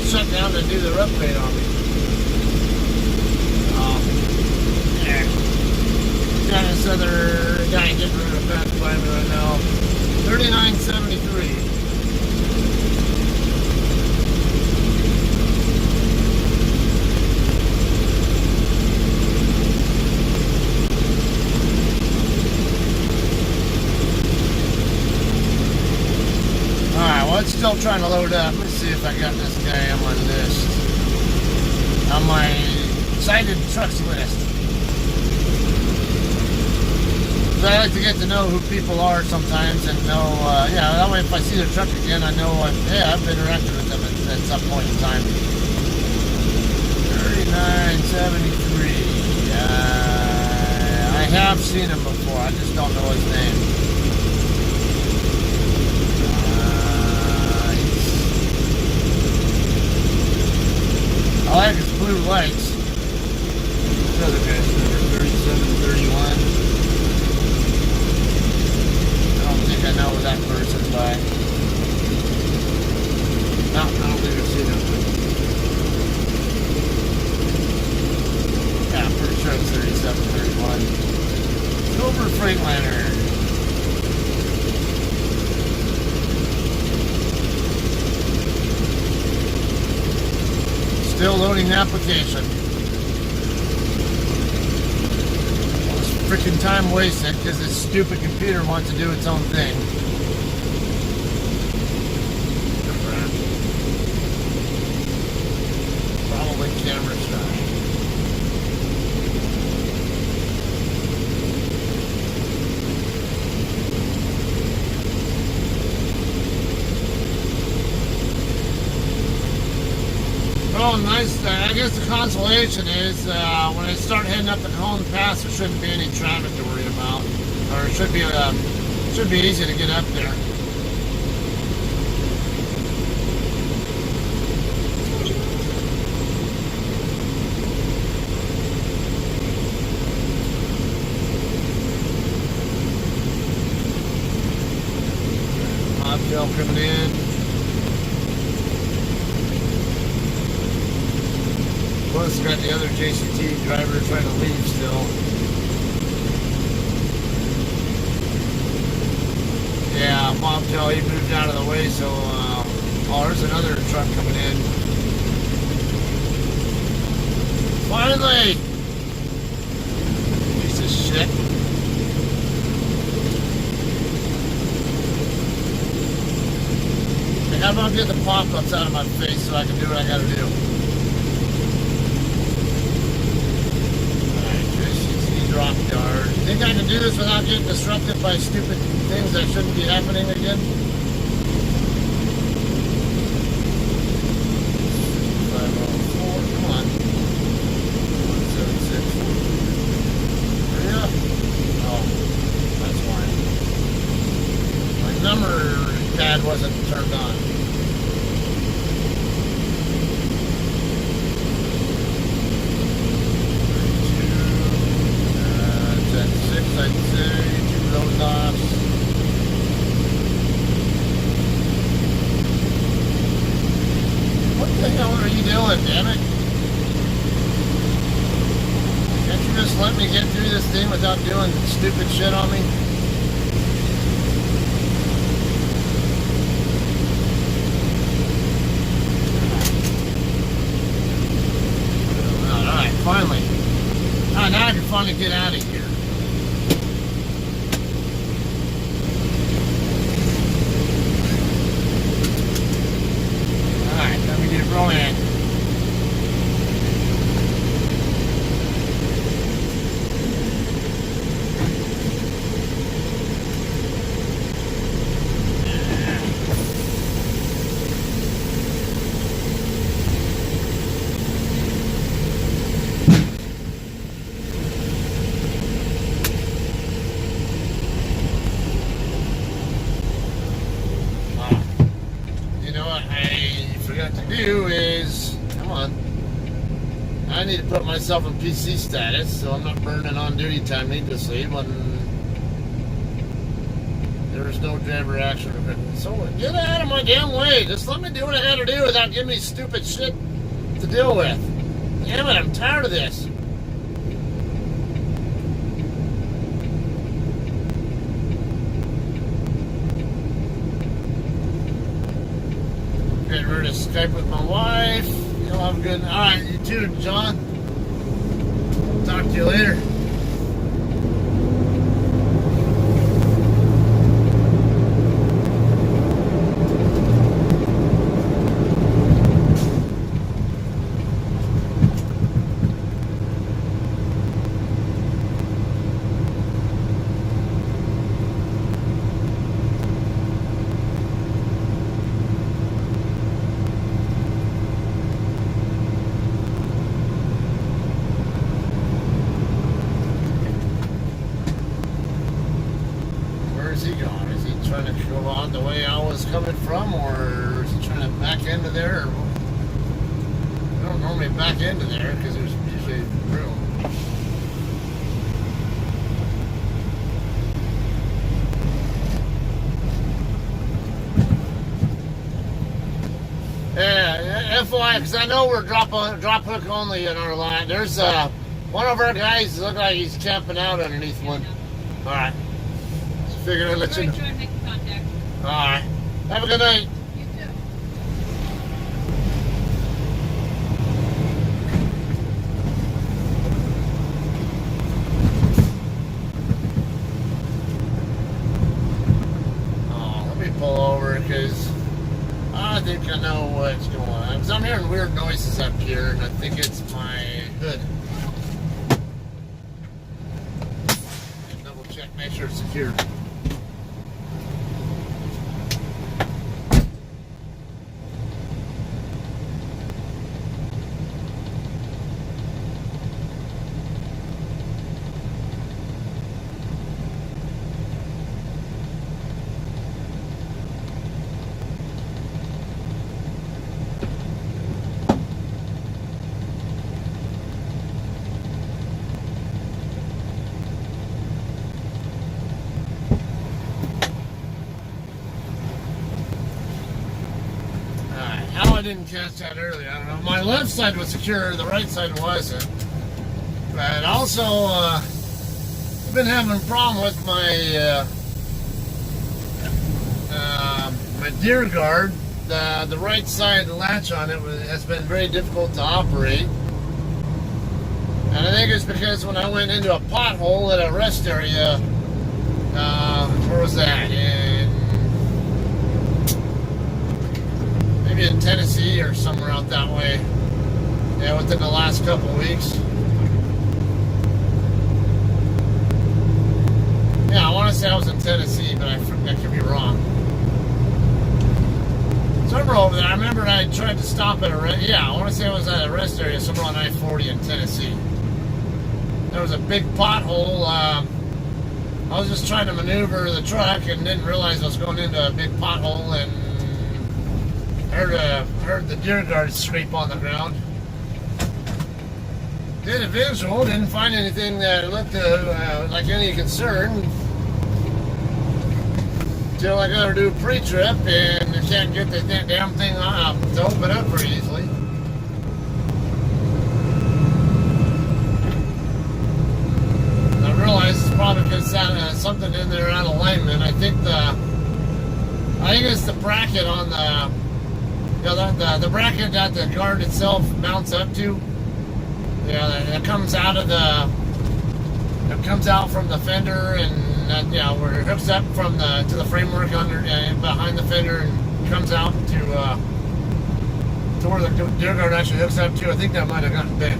shut down to do their upgrade on me. Yeah. Got this other guy getting rid of that by me right now. 3973. Alright, well, it's still trying to load up. Let's see if I got this guy on my list. On my cited trucks list. I like to get to know who people are sometimes and know, yeah, that way if I see their truck again, I know, hey, I've interacted with them at some point in time. 3973. I have seen him before, I just don't know his name. I like his blue lights. Those are good. Still loading the application. All this freaking time wasted because this stupid computer wants to do its own thing. Probably camera shy. Well, nice. I guess the consolation is when I start heading up the Cajon Pass, there shouldn't be any traffic to worry about, or it should be easy to get up there. Hobtail coming in. Plus, got the other JCT driver trying to leave still. Yeah, Bobtail, he moved out of the way, so, oh, there's another truck coming in. Finally! Piece of shit. Hey, how about get the pop-ups out of my face so I can do what I gotta do? Drop yard. Think I can do this without getting disrupted by stupid things that shouldn't be happening again? 504, come on. 176. Hurry up. Oh, that's why. My number pad wasn't turned on. 6, I'd say, 2 road laps. What the hell are you doing, damn it? Can't you just let me get through this thing without doing stupid shit on me? Alright, finally. Alright, now I can finally get out of here. Rolling. I need to put myself in PC status so I'm not burning on duty time needlessly when there's no driver action. So get out of my damn way. Just let me do what I gotta do without giving me stupid shit to deal with. Damn it, I'm tired of this. Getting ready to Skype with my wife. You'll have a good night. Alright, you too, John. Talk to you later. The way I was coming from, or is he trying to back into there? I don't normally back into there because there's usually room. Yeah, FYI, because I know we're drop hook only in our line. There's one of our guys look like he's camping out underneath one. All right, figured I'd let you know. Alright. Have a good night. You too. I think I know what's going on. Because I'm hearing weird noises up here, and I think it's my hood. Double check, make sure it's secured. How I didn't catch that earlier, I don't know. My left side was secure, the right side wasn't. But also, I've been having a problem with my my deer guard. The right side, the latch on it has been very difficult to operate. And I think it's because when I went into a pothole at a rest area, where was that? Maybe in Tennessee or somewhere out that way. Yeah, within the last couple of weeks. Yeah, I want to say I was in Tennessee, but I could be wrong. Somewhere over there. I remember I tried to stop at a I want to say I was at a rest area somewhere on I-40 in Tennessee. There was a big pothole. I was just trying to maneuver the truck and didn't realize I was going into a big pothole, and heard the deer guard scrape on the ground. Did a visual, didn't find anything that looked like any concern. Until I gotta do a pre-trip and I can't get the damn thing to open up very easily. I realize it's probably because something in there out of alignment. I think it's the bracket on the the bracket that the guard itself mounts up to. Yeah, that comes out of from the fender, and where it hooks up to the framework under behind the fender and comes out to where the deer guard actually hooks up to. I think that might have gotten bent.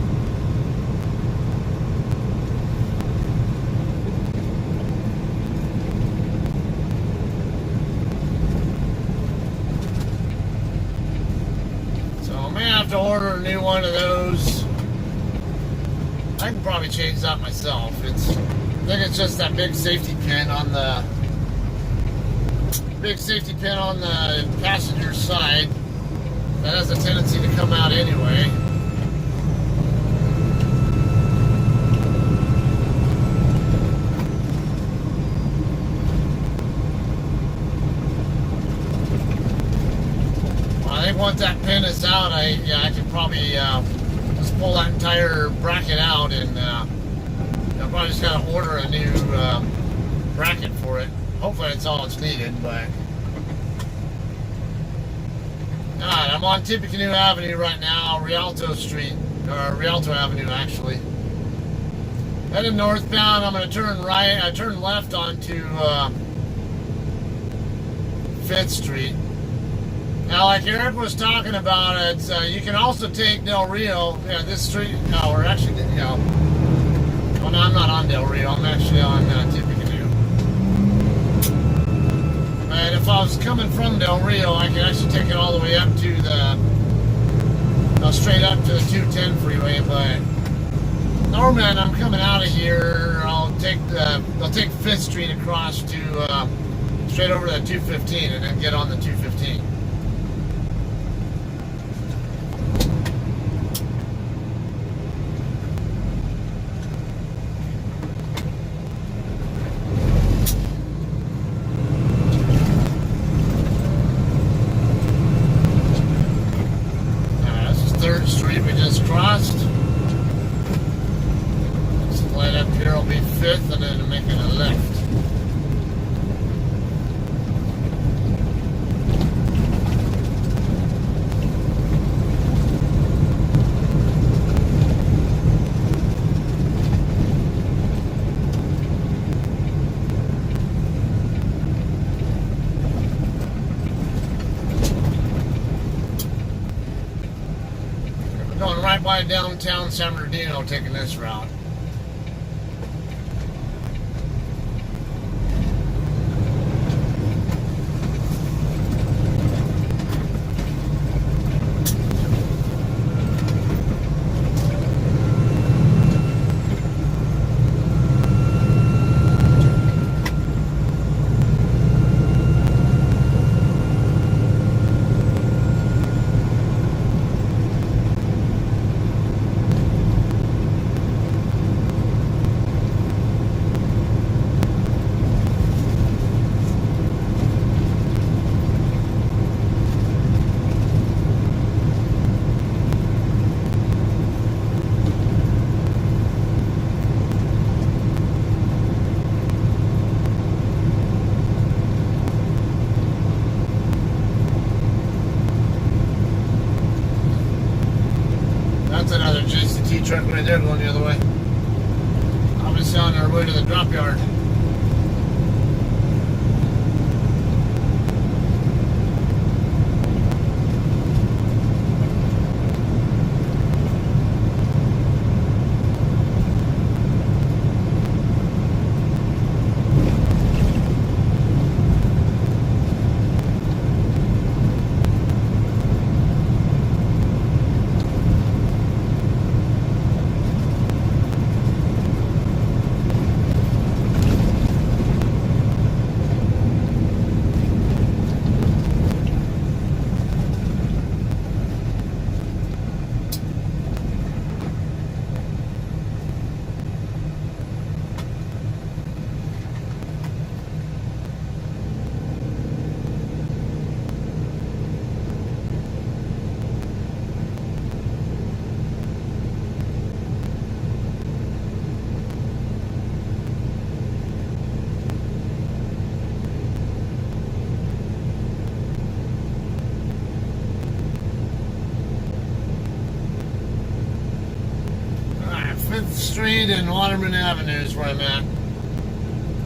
Have to order a new one of those. I can probably change that myself. I think it's just that big safety pin on the passenger side that has a tendency to come out anyway. I think once that pin is out, I can probably just pull that entire bracket out, and I'll probably just gotta order a new bracket for it. Hopefully that's all it's needed, but alright, I'm on Tippecanoe Avenue right now, Rialto Avenue actually. Headed northbound. I'm gonna turn right. I turn left onto 5th Street. Now, like Eric was talking about, you can also take Del Rio. Yeah, this street. No, we're actually, oh no, I'm not on Del Rio. I'm actually on Tippecanoe. And if I was coming from Del Rio, I could actually take it all the way up to straight up to the 210 freeway. But normally, when I'm coming out of here, I'll take 5th Street across to straight over to the 215, and then get on the 215. And then making a left. right by downtown San Bernardino taking this route. That's another JCT truck right there going the other way. Obviously on our way to the drop yard. Street and Waterman Avenue is where I'm at.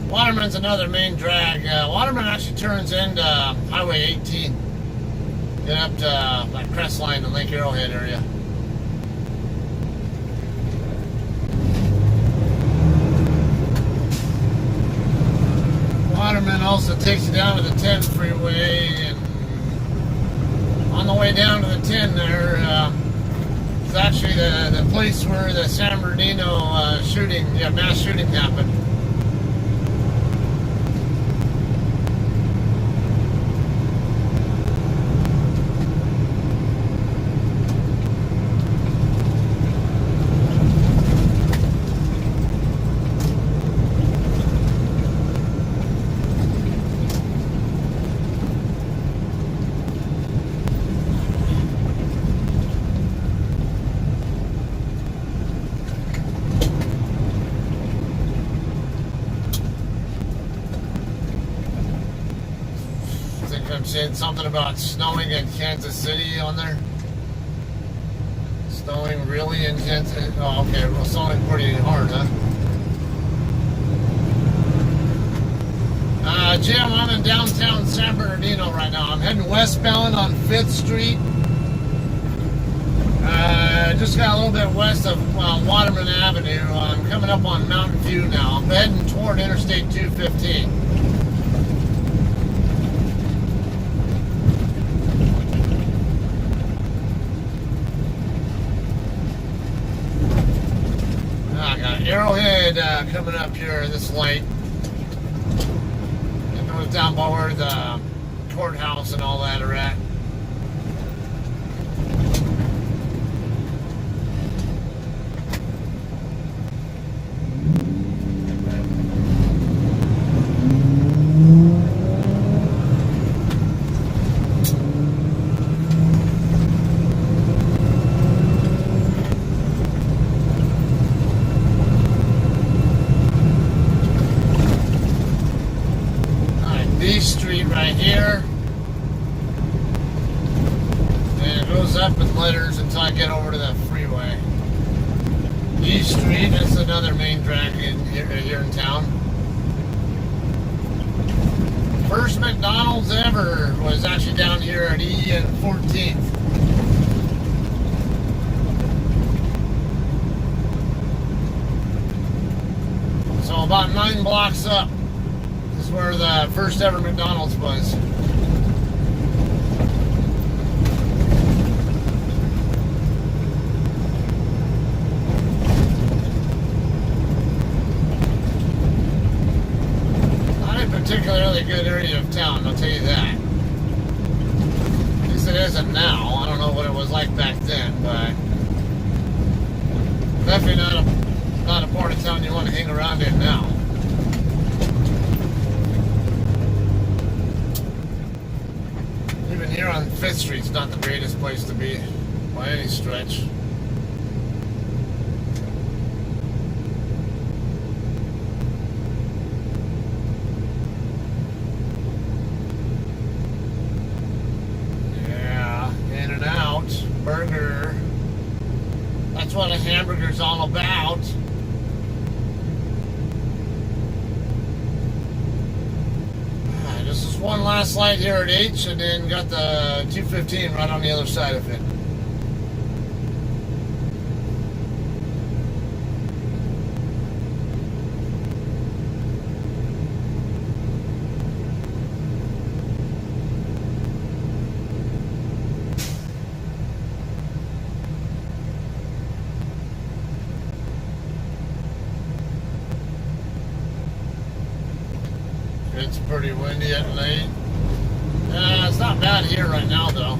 Waterman's another main drag. Waterman actually turns into Highway 18. Get up to that Crestline and Lake Arrowhead area. Waterman also takes you down to the 10 freeway, and on the way down to the 10 there, it's actually the place where the San Bernardino mass shooting happened. I'm seeing something about snowing in Kansas City on there. Snowing really in Kansas. Oh, okay. Well, snowing pretty hard, huh? Jim, I'm in downtown San Bernardino right now. I'm heading westbound on 5th Street. Just got a little bit west of Waterman Avenue. I'm coming up on Mountain View now. I'm heading toward Interstate 215. Arrowhead coming up here this light. It goes down by where the courthouse and all that are at. Street right here, and it goes up in letters until I get over to the freeway. E Street is another main drag here in town. First McDonald's ever was actually down here at E and 14th. about 9 blocks up is where the first ever McDonald's was. Not a particularly good area of town, I'll tell you that. At least it isn't now. I don't know what it was like back then, but definitely not a part of town you want to hang around in now. Even here on 5th Street's not the greatest place to be by any stretch. Yeah, in and out, burger. That's what a hamburger's all about. This is one last light here at H, and then got the 215 right on the other side of it. It's pretty windy at night. It's not bad here right now, though.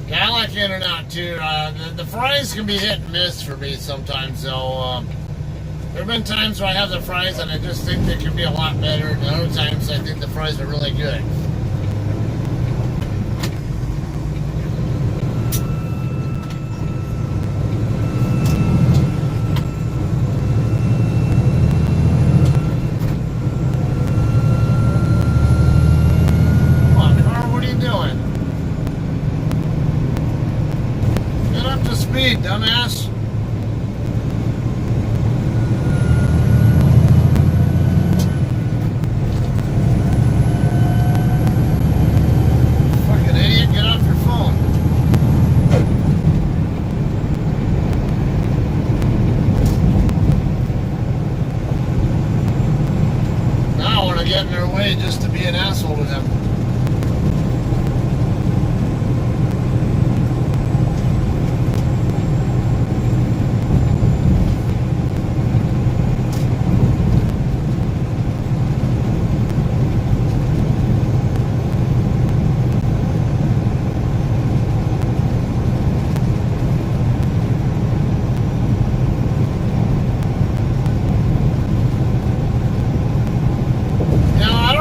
Yeah, I like in and out too. The fries can be hit and miss for me sometimes, though. There have been times where I have the fries and I just think they could be a lot better, and other times I think the fries are really good. Come on, car, what are you doing? Get up to speed, dumbass. Get in their way just to be an asshole to them.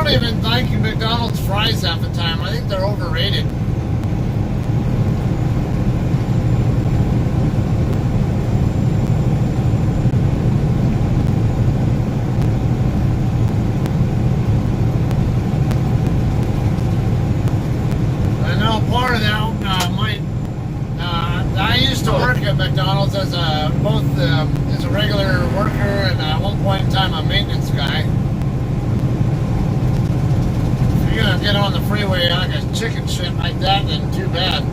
Even like McDonald's fries half the time. I think they're overrated. I know part of that I used to work at McDonald's as both as a regular worker and at one point in time a maintenance guy. You're gonna get on the freeway like a chicken shit like that, then too bad.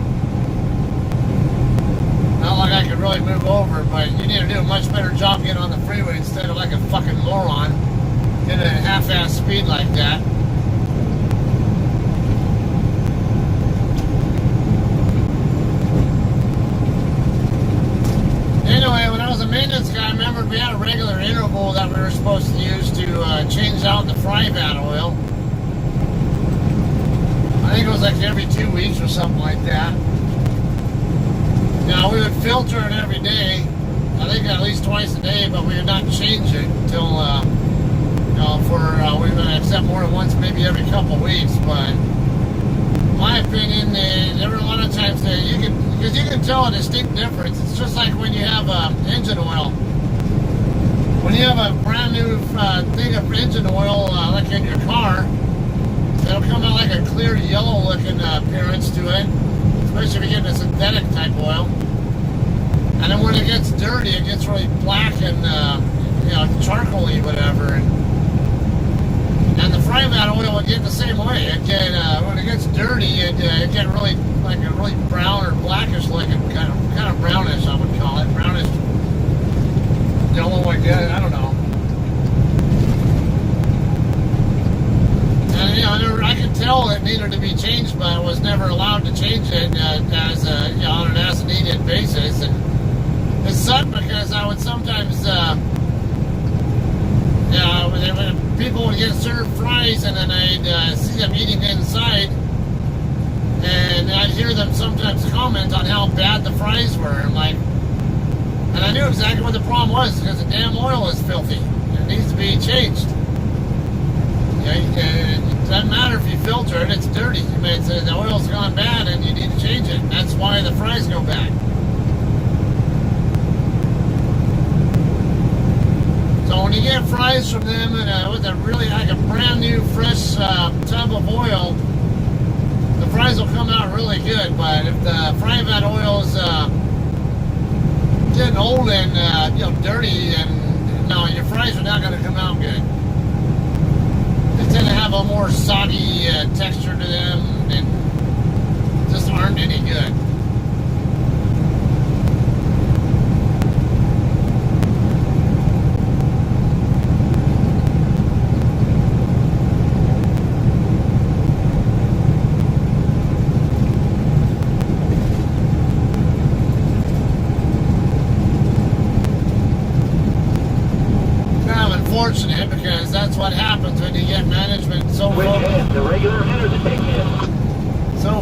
Not like I could really move over, but you need to do a much better job getting on the freeway instead of like a fucking moron in a half-ass speed like that. Anyway, when I was a maintenance guy, I remember we had a regular interval that we were supposed to use to change out the fry vat oil. I think it was like every 2 weeks or something like that. Now, we would filter it every day. I think at least twice a day, but we would not change it until, we would accept more than once, maybe every couple of weeks. But in my opinion, there were a lot of times that because you can tell a distinct difference. It's just like when you have engine oil. When you have a brand new thing of engine oil, like in your car, it'll come out like a clear yellow looking appearance to it, especially if you're getting a synthetic type oil. And then when it gets dirty, it gets really black and charcoaly, whatever. And the fry vat oil would get the same way. It get when it gets dirty, it get really like a really brown or blackish looking, kind of brownish, I would call it, brownish, yellow like that. I don't know. And I could tell it needed to be changed, but I was never allowed to change it as on an as-needed basis. And it sucked because I would sometimes. When people would get served fries and then I'd see them eating inside, and I'd hear them sometimes comment on how bad the fries were. And I knew exactly what the problem was, because the damn oil is filthy. It needs to be changed. It doesn't matter if you filter it, it's dirty. I mean, the oil's gone bad and you need to change it. That's why the fries go bad. So when you get fries from them and with a really like a brand new fresh tub of oil, the fries will come out really good. But if the fry vat oil is getting old and dirty, and no, your fries are not going to come out good. They tend to have a more soggy texture to them and just aren't any good. Unfortunate, because that's what happens when you get management so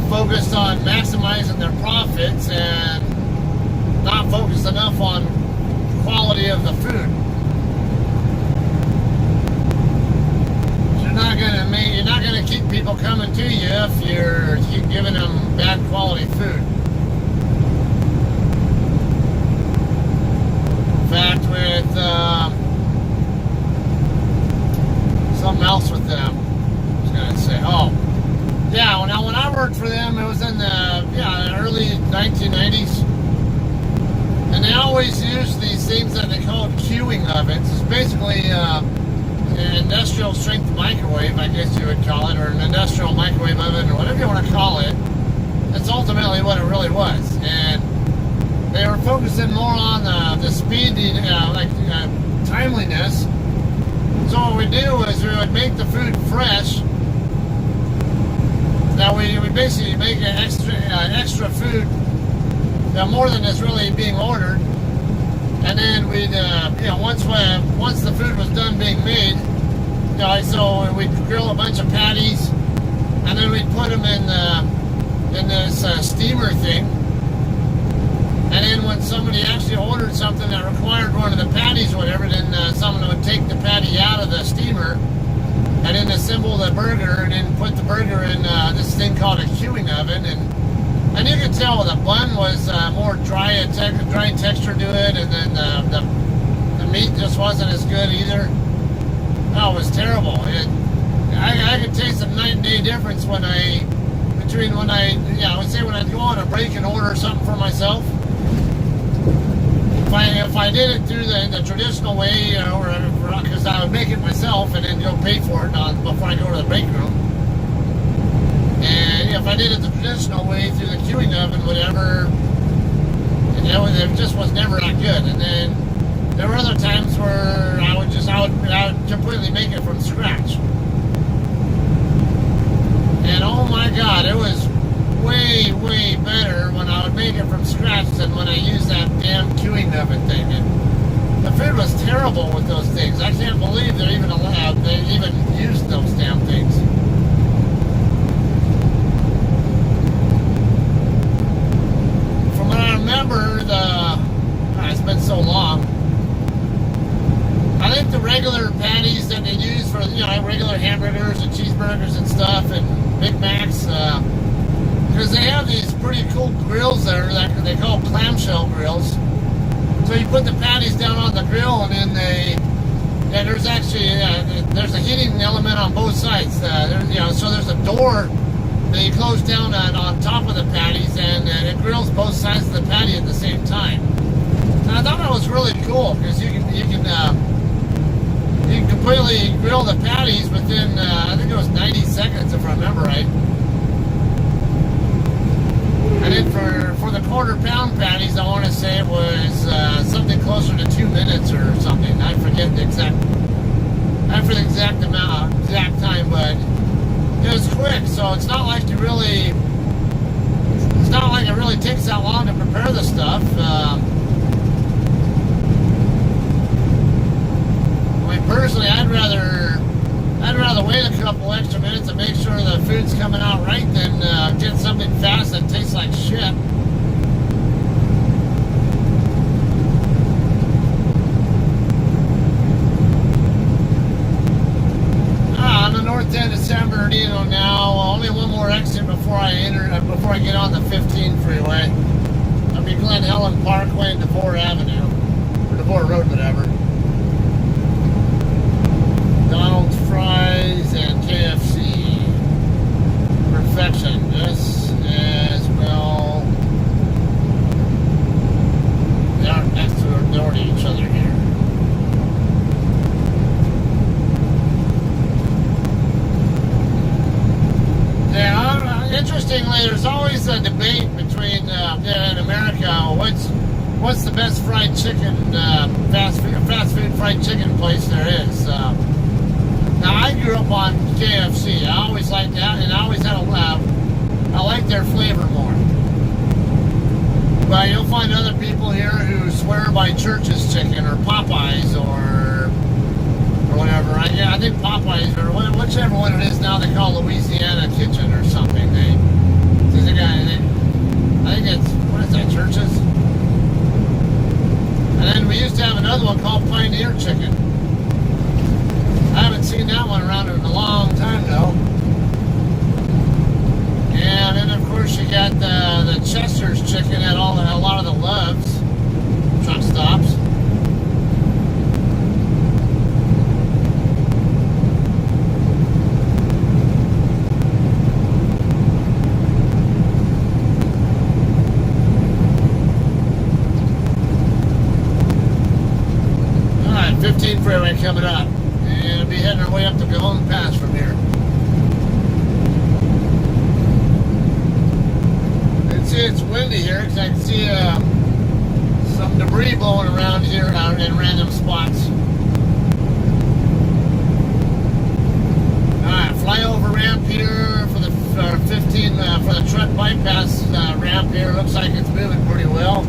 focused on maximizing their profits and not focused enough on quality of the food. You're not gonna keep people coming to you if you keep giving them bad quality food. In fact, with something else with them. I was gonna say, when I worked for them, it was in the early 1990s, and they always used these things that they called queuing ovens. It's basically an industrial strength microwave, I guess you would call it, or an industrial microwave oven, or whatever you want to call it. That's ultimately what it really was, and they were focusing more on the speed, timeliness. So what we do is we would make the food fresh. That we would basically make an extra food, more than is really being ordered. And then we'd, once the food was done being made, so we'd grill a bunch of patties, and then we'd put them in this steamer thing. And then when somebody actually ordered something that required one of the patties or whatever, then someone would take the patty out of the steamer and then assemble the burger and then put the burger in this thing called a queuing oven. And you could tell the bun was more dry texture to it, and then the meat just wasn't as good either. Oh, it was terrible. I could taste a night and day difference when I would say when I'd go on a break and order something for myself. If I did it through the traditional way, because I would make it myself and then go pay for it before I go to the break room. And if I did it the traditional way through the queuing oven, whatever, it just was never that good. And then there were other times where I would completely make it from scratch. And oh my God, it was way, way better when I would make it from scratch than when I used that damn queuing oven thing. And the food was terrible with those things. I can't believe they even used those damn things. From what I remember, it's been so long. I think the regular patties that they use for regular hamburgers and cheeseburgers and stuff and Big Macs, because they have these pretty cool grills there that they call clamshell grills. So you put the patties down on the grill, and then there's actually there's a heating element on both sides. So there's a door that you close down on top of the patties, and it grills both sides of the patty at the same time. And I thought that was really cool because you can completely grill the patties within I think it was 90 seconds if I remember right. And then for the quarter pound patties, I want to say it was something closer to 2 minutes or something. I forget the exact time, but it was quick. So it's not like it really takes that long to prepare the stuff. Personally, I'd rather wait a couple extra minutes and make sure the food's coming out right than get something fast that tastes like shit. On the north end of San Bernardino now, only one more exit before I get on the 15 freeway. I'll be Glen Helen Parkway and DeVore Avenue, or DeVore Road, whatever. Donald's Fries and KFC. Perfection. This is, well, they aren't next door to each other here. Yeah, interestingly, there's always a debate between in America, what's the best fried chicken, fast food fried chicken place there is. Now, I grew up on KFC. I always liked that, and I always had I like their flavor more. But you'll find other people here who swear by Church's Chicken or Popeyes or whatever. I think Popeyes or whichever one it is now they call Louisiana Kitchen or something. I think it's, what is that, Church's? And then we used to have another one called Pioneer Chicken. I haven't seen that one around in a long time though. And then of course you got the Chester's Chicken at a lot of the Loves truck stops. All right, 15 freeway coming up. And we'll be heading our way up the Cajon Pass from here. It's windy here because I can see some debris blowing around here in random spots. Alright, flyover ramp here for the 15 for the truck bypass ramp here. Looks like it's moving pretty well.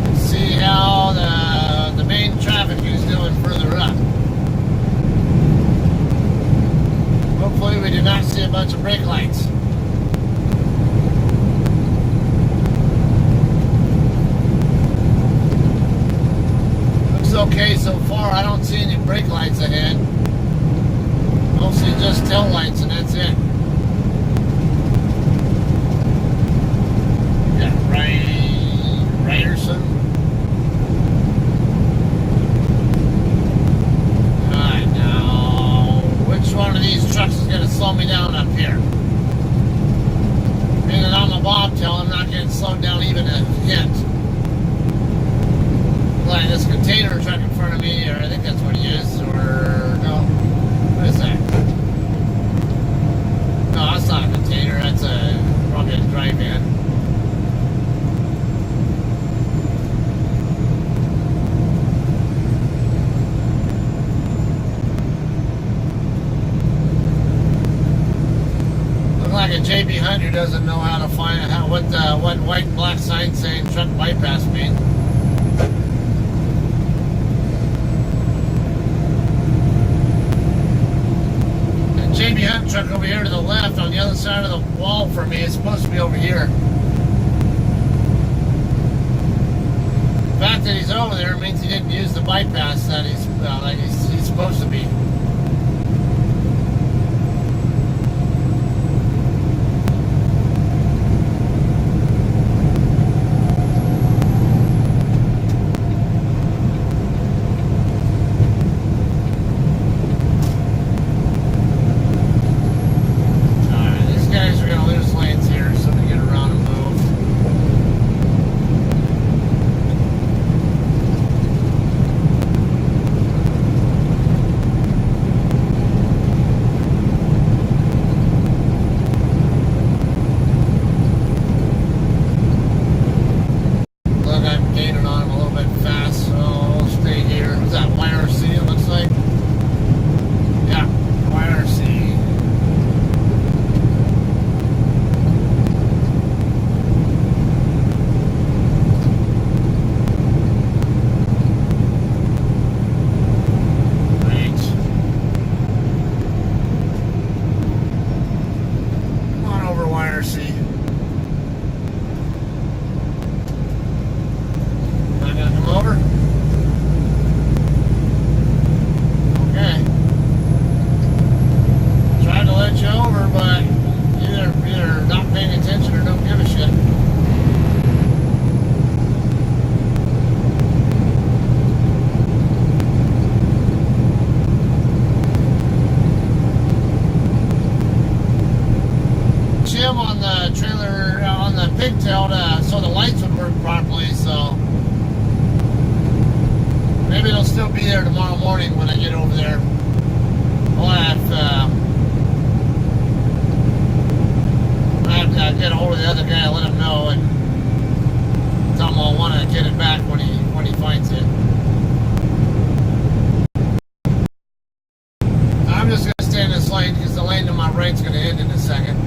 Let's see how the main traffic is doing further up. Hopefully we do not see a bunch of brake lights. Looks okay so far. I don't see any brake lights ahead. Mostly just tail lights and that's it. Yeah, Ryerson. One of these trucks is going to slow me down up here. Being that I'm a bobtail, I'm not getting slowed down even a hint. Like this container truck in front of me, or I think that's what he is, or no, what is that? No, that's not a container, that's probably a dry van. Like a JB Hunt who doesn't know how to find what white and black sign saying truck bypass mean. The JB Hunt truck over here to the left on the other side of the wall for me is supposed to be over here. The fact that he's over there means he didn't use the bypass that he's supposed to be. paying attention or don't give a shit. Jim on the trailer, on the pigtail, so the lights would work properly, so maybe it'll still be there tomorrow morning when I get over there. I'll have to get a hold of the other guy, let him know, and tell him I'll want to get it back when he finds it. I'm just going to stay in this lane because the lane to my right's going to end in a second.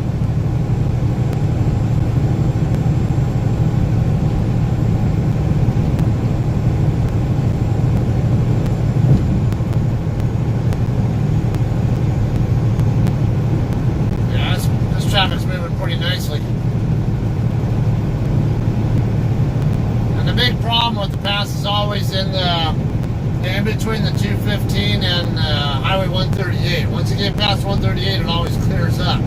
Traffic's moving pretty nicely. And the big problem with the pass is always in between the 215 and Highway 138. Once you get past 138, it always clears up.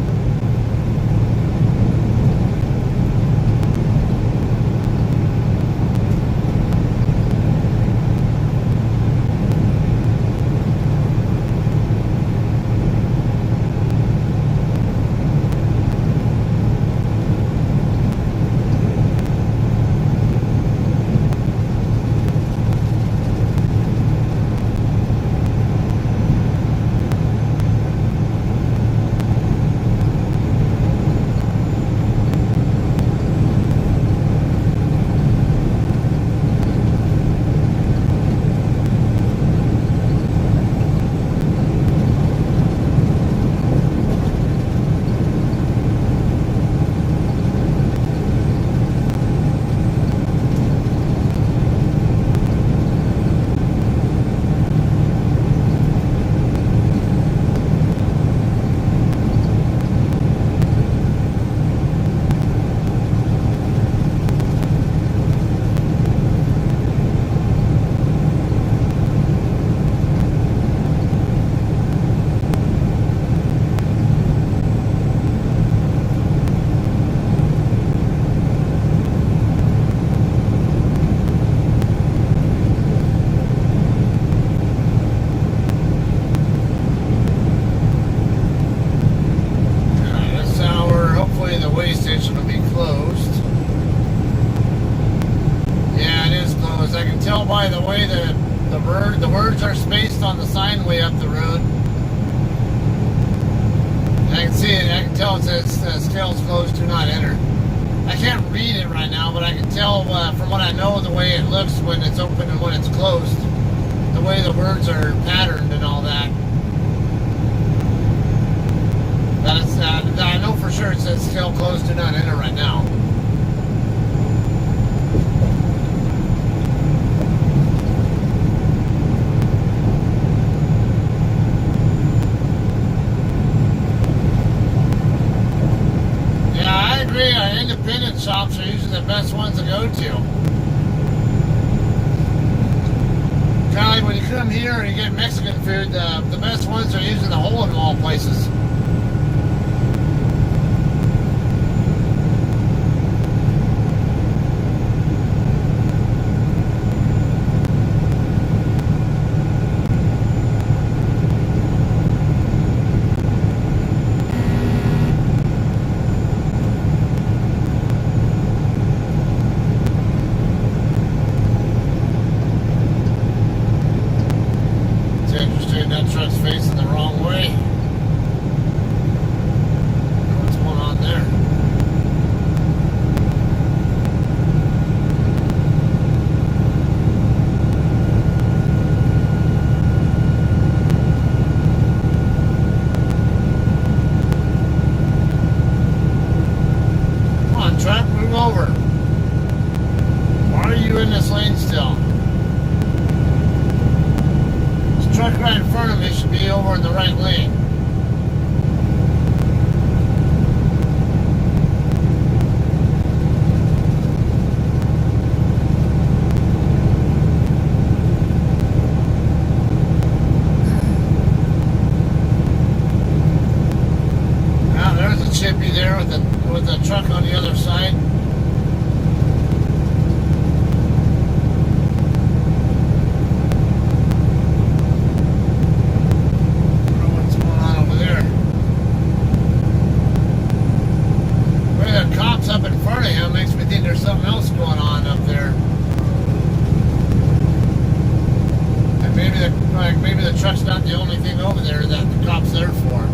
By the way the words are spaced on the sign way up the road. And I can see it, I can tell it says scales closed, do not enter. I can't read it right now, but I can tell from what I know the way it looks when it's open and when it's closed, the way the words are patterned and all that. That it's, I know for sure it says scale closed, do not enter right now. Independent shops are usually the best ones to go to. Kind of like when you come here and you get Mexican food, the best ones are usually the hole-in-the-wall places. That truck's facing the wrong way. chippy there with the truck on the other side. I don't know what's going on over there. Where the cops up in front of him makes me think there's something else going on up there. And maybe the truck's not the only thing over there that the cop's there for.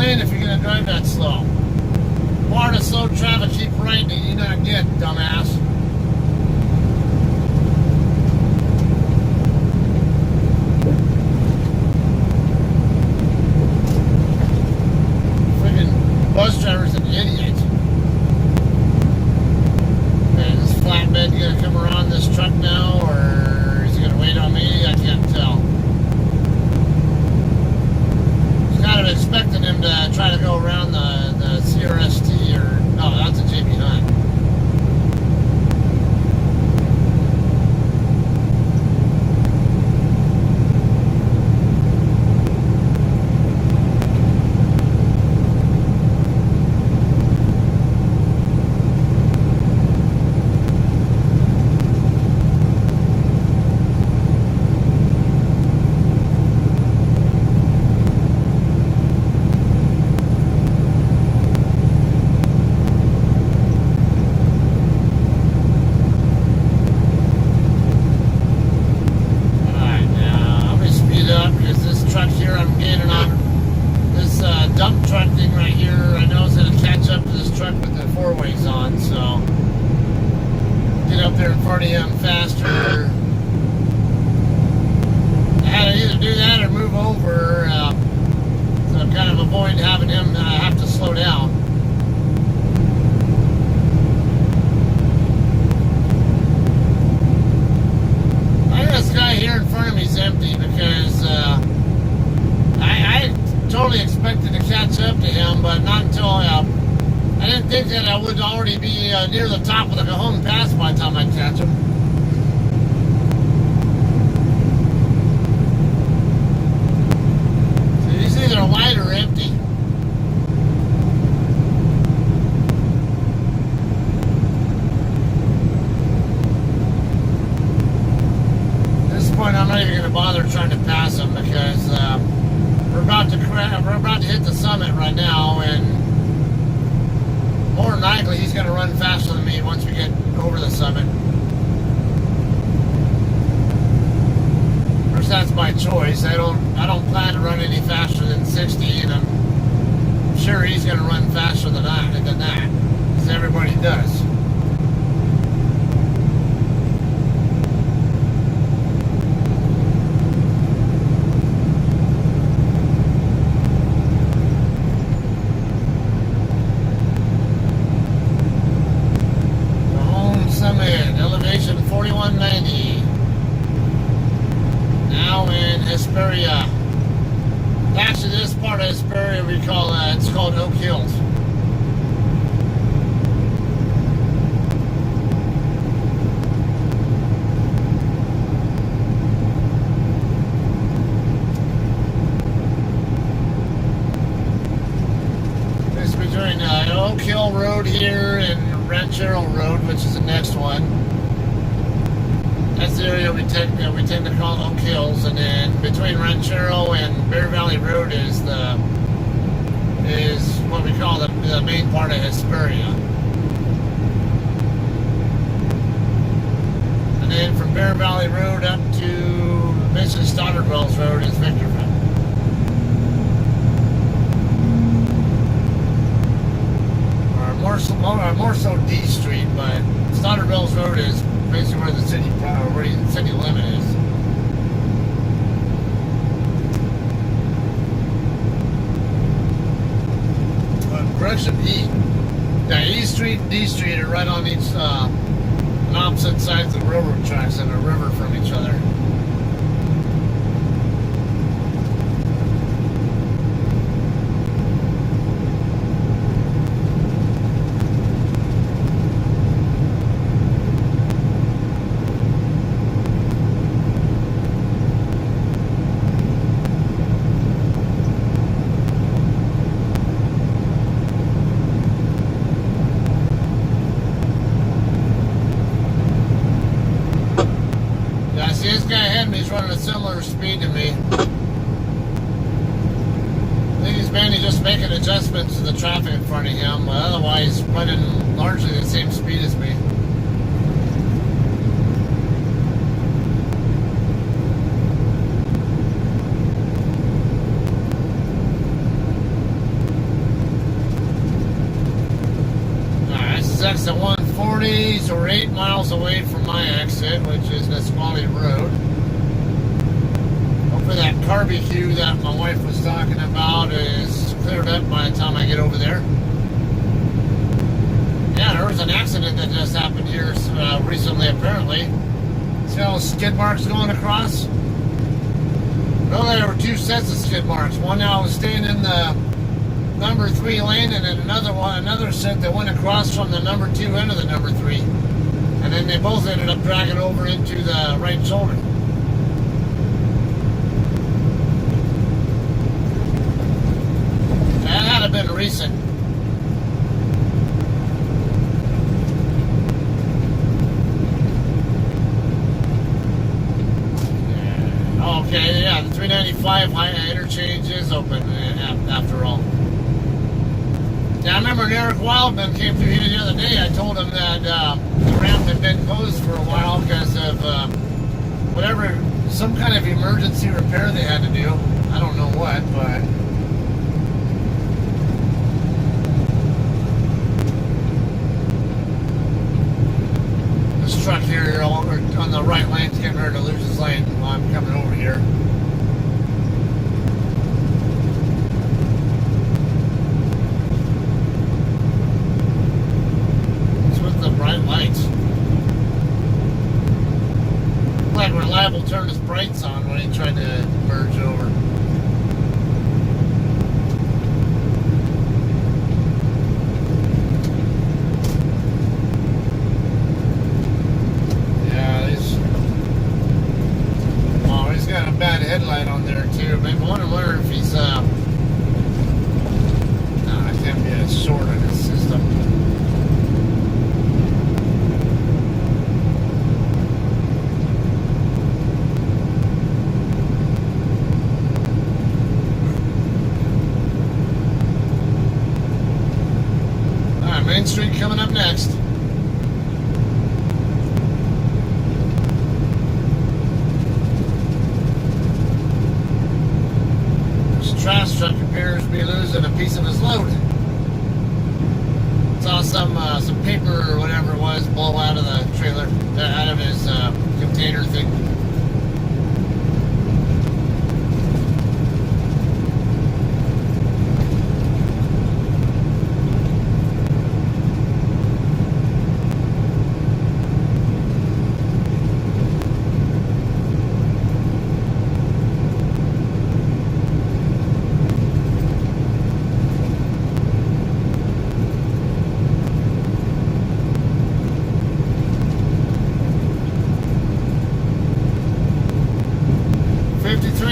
If you're gonna drive that slow. Part of slow traffic, keep right, and you not get, dumbass. Freaking bus driver's an idiot. Man, this flatbed gonna come around this truck now, or is he gonna wait on me? I can't tell. Kind of expecting him to try to go around the CRST or oh, that's a JB Hunt. Near the top of the Cajon Pass by the time I catch him. So he's either light or empty. At this point, I'm not even going to bother trying to pass him because we're about to hit the summit right now, and more than likely, he's going to run faster than me once we get over the summit. Of course, that's my choice. I don't plan to run any faster than 60, and I'm sure he's going to run faster than that, because everybody does. Elevation 4190. Now in Hesperia. Actually, this part of Hesperia it's called Oak Hills. Ranchero Road, which is the next one. That's the area we tend to call Oak Hills, and then between Ranchero and Bear Valley Road is what we call the main part of Hesperia. And then from Bear Valley Road up to basically Stoddard Wells Road is Victorville. More so D Street, but Stoddard Wells Road is basically where the city limit is. Correction, E. Yeah, E Street and D Street are right on each on opposite sides of the railroad tracks and a river from each other. This guy ahead of me is running a similar speed to me. I think he's mainly just making adjustments to the traffic in front of him, but otherwise running largely the same speed as me. Alright, this is exit 140, so we're 8 miles away from my exit, which is Nisqually Road. Hopefully that barbecue that my wife was talking about is cleared up by the time I get over there. Yeah, there was an accident that just happened here recently, apparently. See all those skid marks going across? Well, there were 2 sets of skid marks. One now was staying in the number 3 lane, and then another set that went across from the number 2 into the number 3. And then they both ended up dragging over into the right shoulder. That had to been recent. Okay, yeah, the 395 interchange is open after all. Yeah, I remember when Eric Wildman came through here the other day, I told him that the ramp had been closed for a while because of whatever, some kind of emergency repair they had to do. I don't know what, but... This truck here on the right lane's getting ready to lose his lane while I'm coming over here. Bright lights. Like Reliable turned his brights on when he tried to merge over. Yeah, he's got a bad headlight on there too. Maybe I wonder if he's no, it can't be a short in his system. Main Street coming up next. This trash truck appears to be losing a piece of his load. Saw some paper or whatever it was blow out of the trailer, out of his container thing.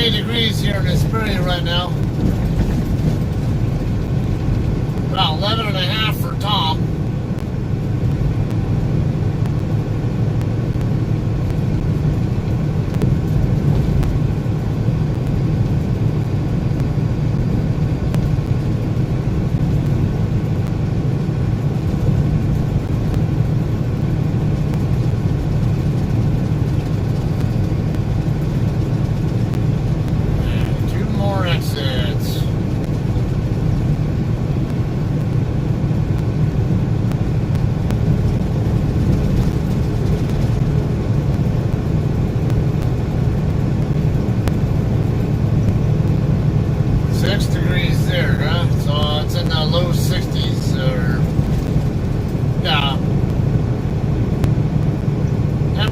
Degrees here in Hesperia right now. About 11 and a half for Tom.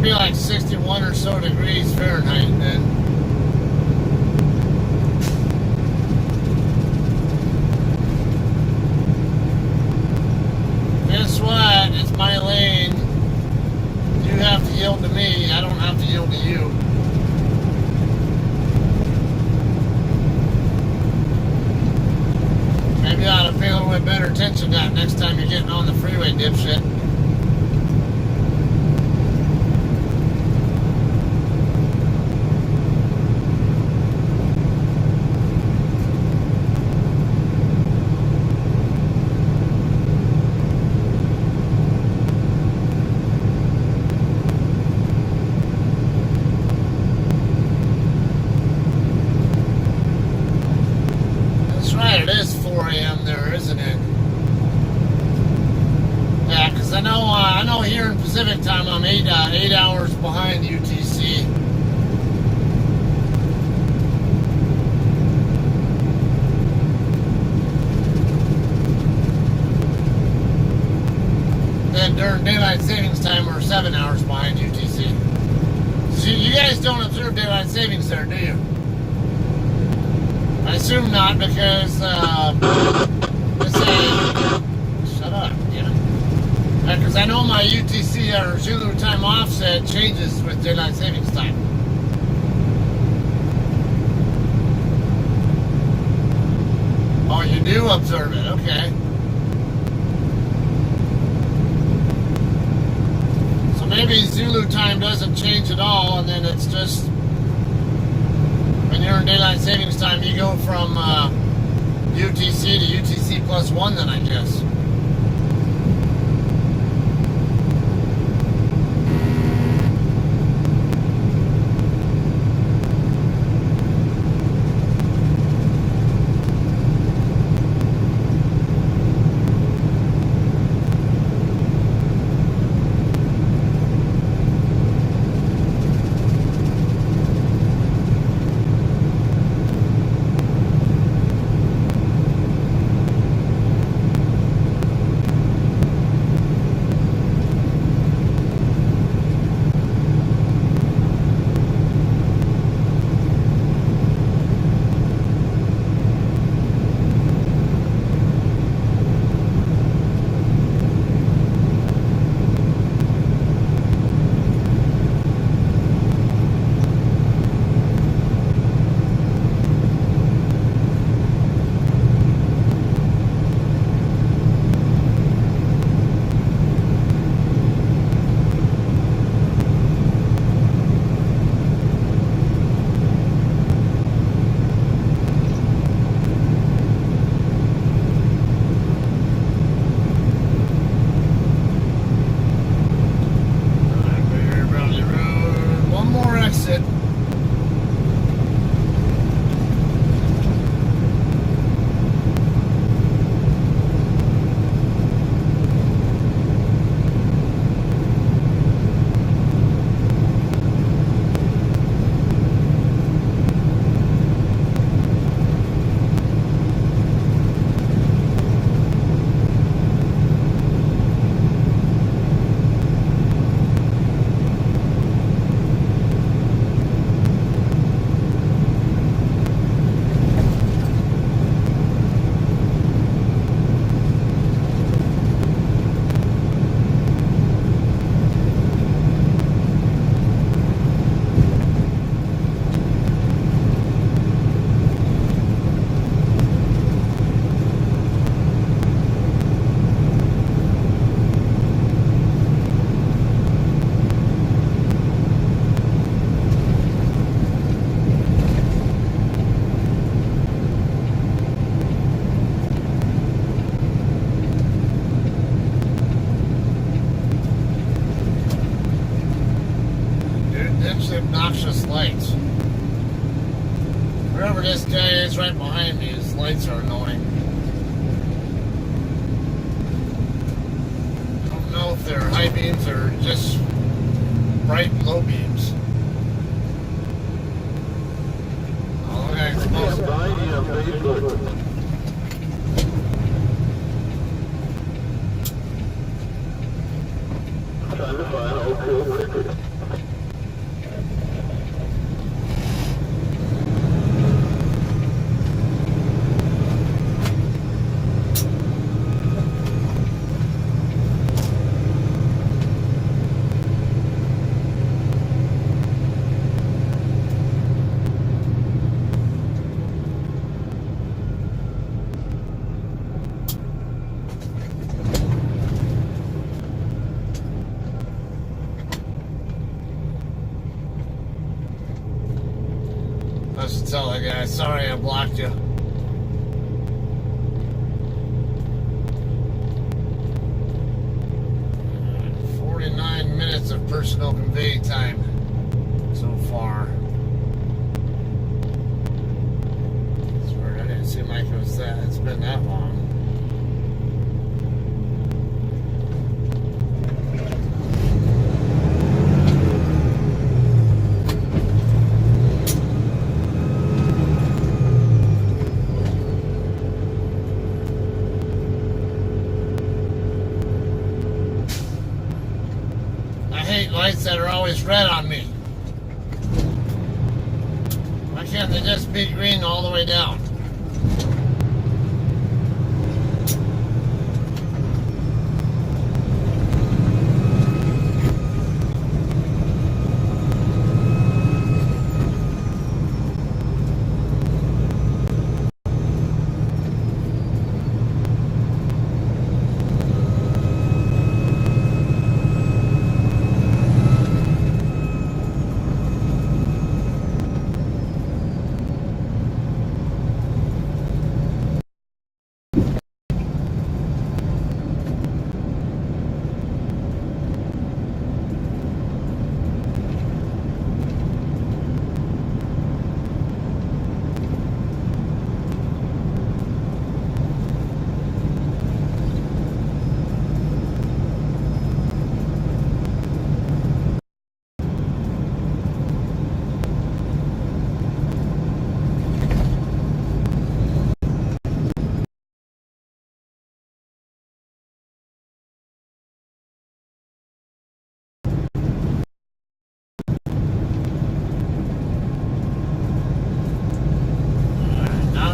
be like 61 or so degrees Fahrenheit then. Guess what? It's my lane. You have to yield to me. I don't have to yield to you. Maybe you ought to pay a little bit better attention to that next time you're getting on the freeway, dipshit. It is 4 a.m. there, isn't it? Yeah, because I know here in Pacific time I'm 8 hours behind UTC. Then during daylight savings time we're 7 hours behind UTC. So you guys don't observe daylight savings there, do you? I assume not because, let's say, shut up, damn it. Because I know my UTC or Zulu time offset changes with daylight savings time. Oh, you do observe it, okay. So maybe Zulu time doesn't change at all, and then it's just when you're in daylight savings time, you go from UTC to UTC plus 1 then, I guess. Obnoxious lights. Wherever this guy is right behind me, his lights are annoying. I don't know if they're high beams or just bright low beams. Oh, look at that. Trying to find a cool record. must tell the guy, sorry I blocked you. Uh, 49 minutes of personal convey time so far. Swear, I didn't seem like it's been that long. Lights that are always red on me. Why can't they just be green all the way down?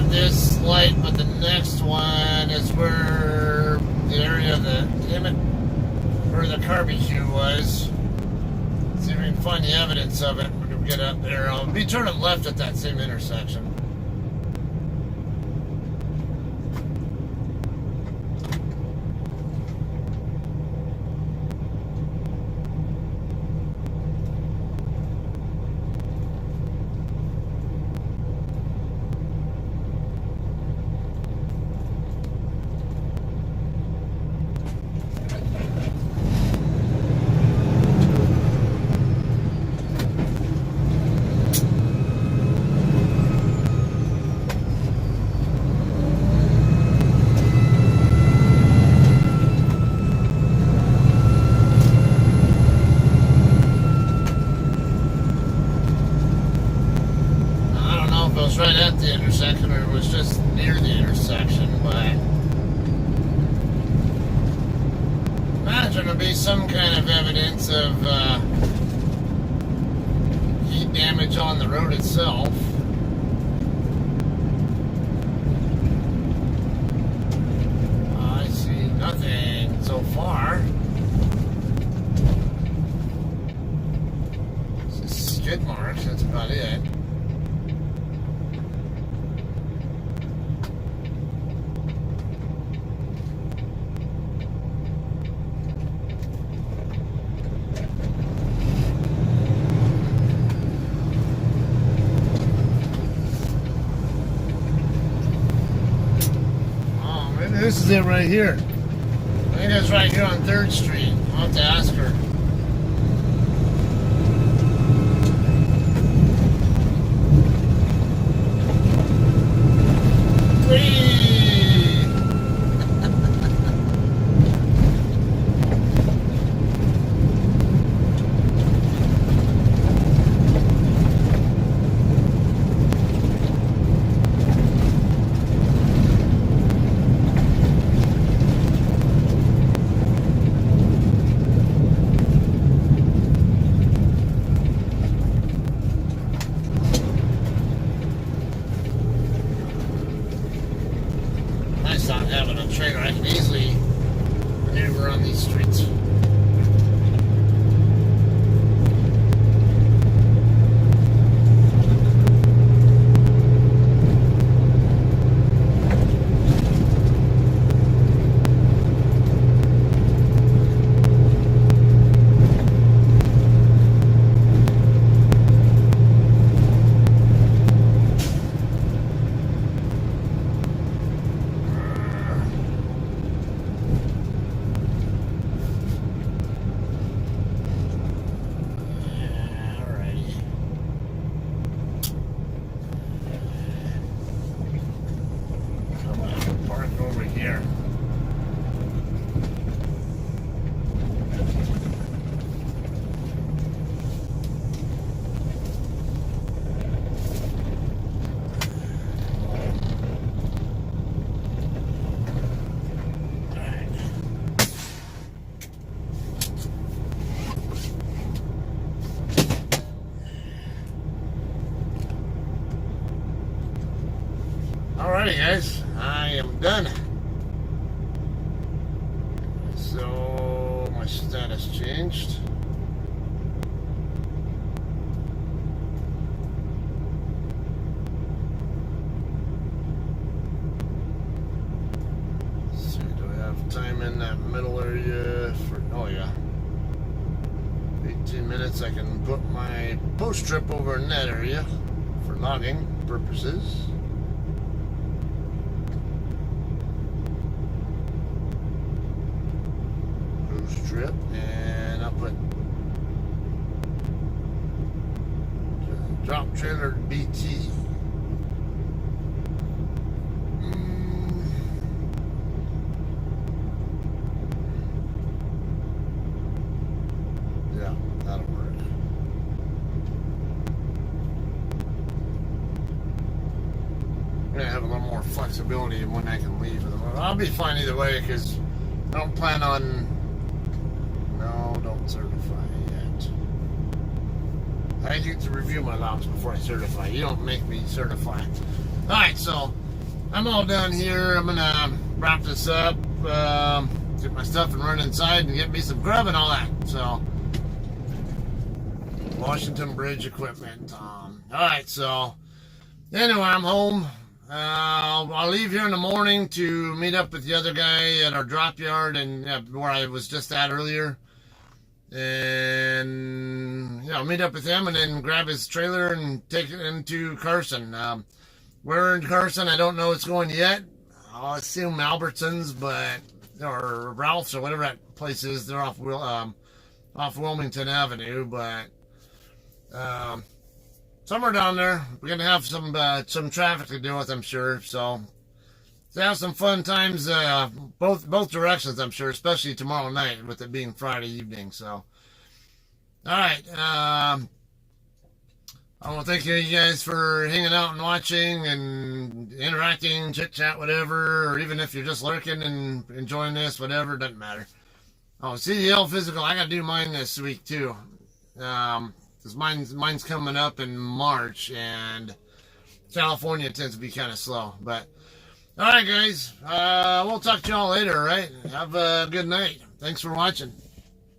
This light, but the next one is where the area of the where the barbecue was. See if we can find the evidence of it. We're gonna get up there. I'll be turning left at that same intersection. Right at the intersection, or it was just near the intersection, but imagine there'd be some kind of evidence of heat damage on the road itself. I see nothing so far. Just skid marks, that's about it. This is it right here. I think it's right here on 3rd Street. I'll have to ask her. Whee! done. So my status changed. Let's see, do we have time in that middle area for, oh yeah, 18 minutes. I can put my post trip over in that area for logging purposes. Strip, and I'll put drop trailer BT. Yeah, that'll work. I'm gonna have a little more flexibility in when I can leave. I'll be fine either way because I don't plan on. No, don't certify yet. I get to review my logs before I certify. You don't make me certify. Alright, so I'm all done here. I'm gonna wrap this up, get my stuff and run inside and get me some grub and all that. So, Washington Bridge equipment. Alright, so anyway, I'm home. I'll leave here in the morning to meet up with the other guy at our drop yard and where I was just at earlier. And I'll meet up with him and then grab his trailer and take it into Carson. Where in Carson, I don't know it's going yet. I'll assume Albertsons, or Ralph's or whatever that place is. They're off Wilmington Avenue, but somewhere down there. We're gonna have some traffic to deal with, I'm sure. So have some fun times, both directions, I'm sure, especially tomorrow night with it being Friday evening. So, all right. I want to thank you guys for hanging out and watching and interacting, chit chat, whatever, or even if you're just lurking and enjoying this, whatever, doesn't matter. Oh, CDL physical, I got to do mine this week too, because mine's coming up in March, and California tends to be kind of slow, but. All right, guys. We'll talk to y'all later, all right? Have a good night. Thanks for watching.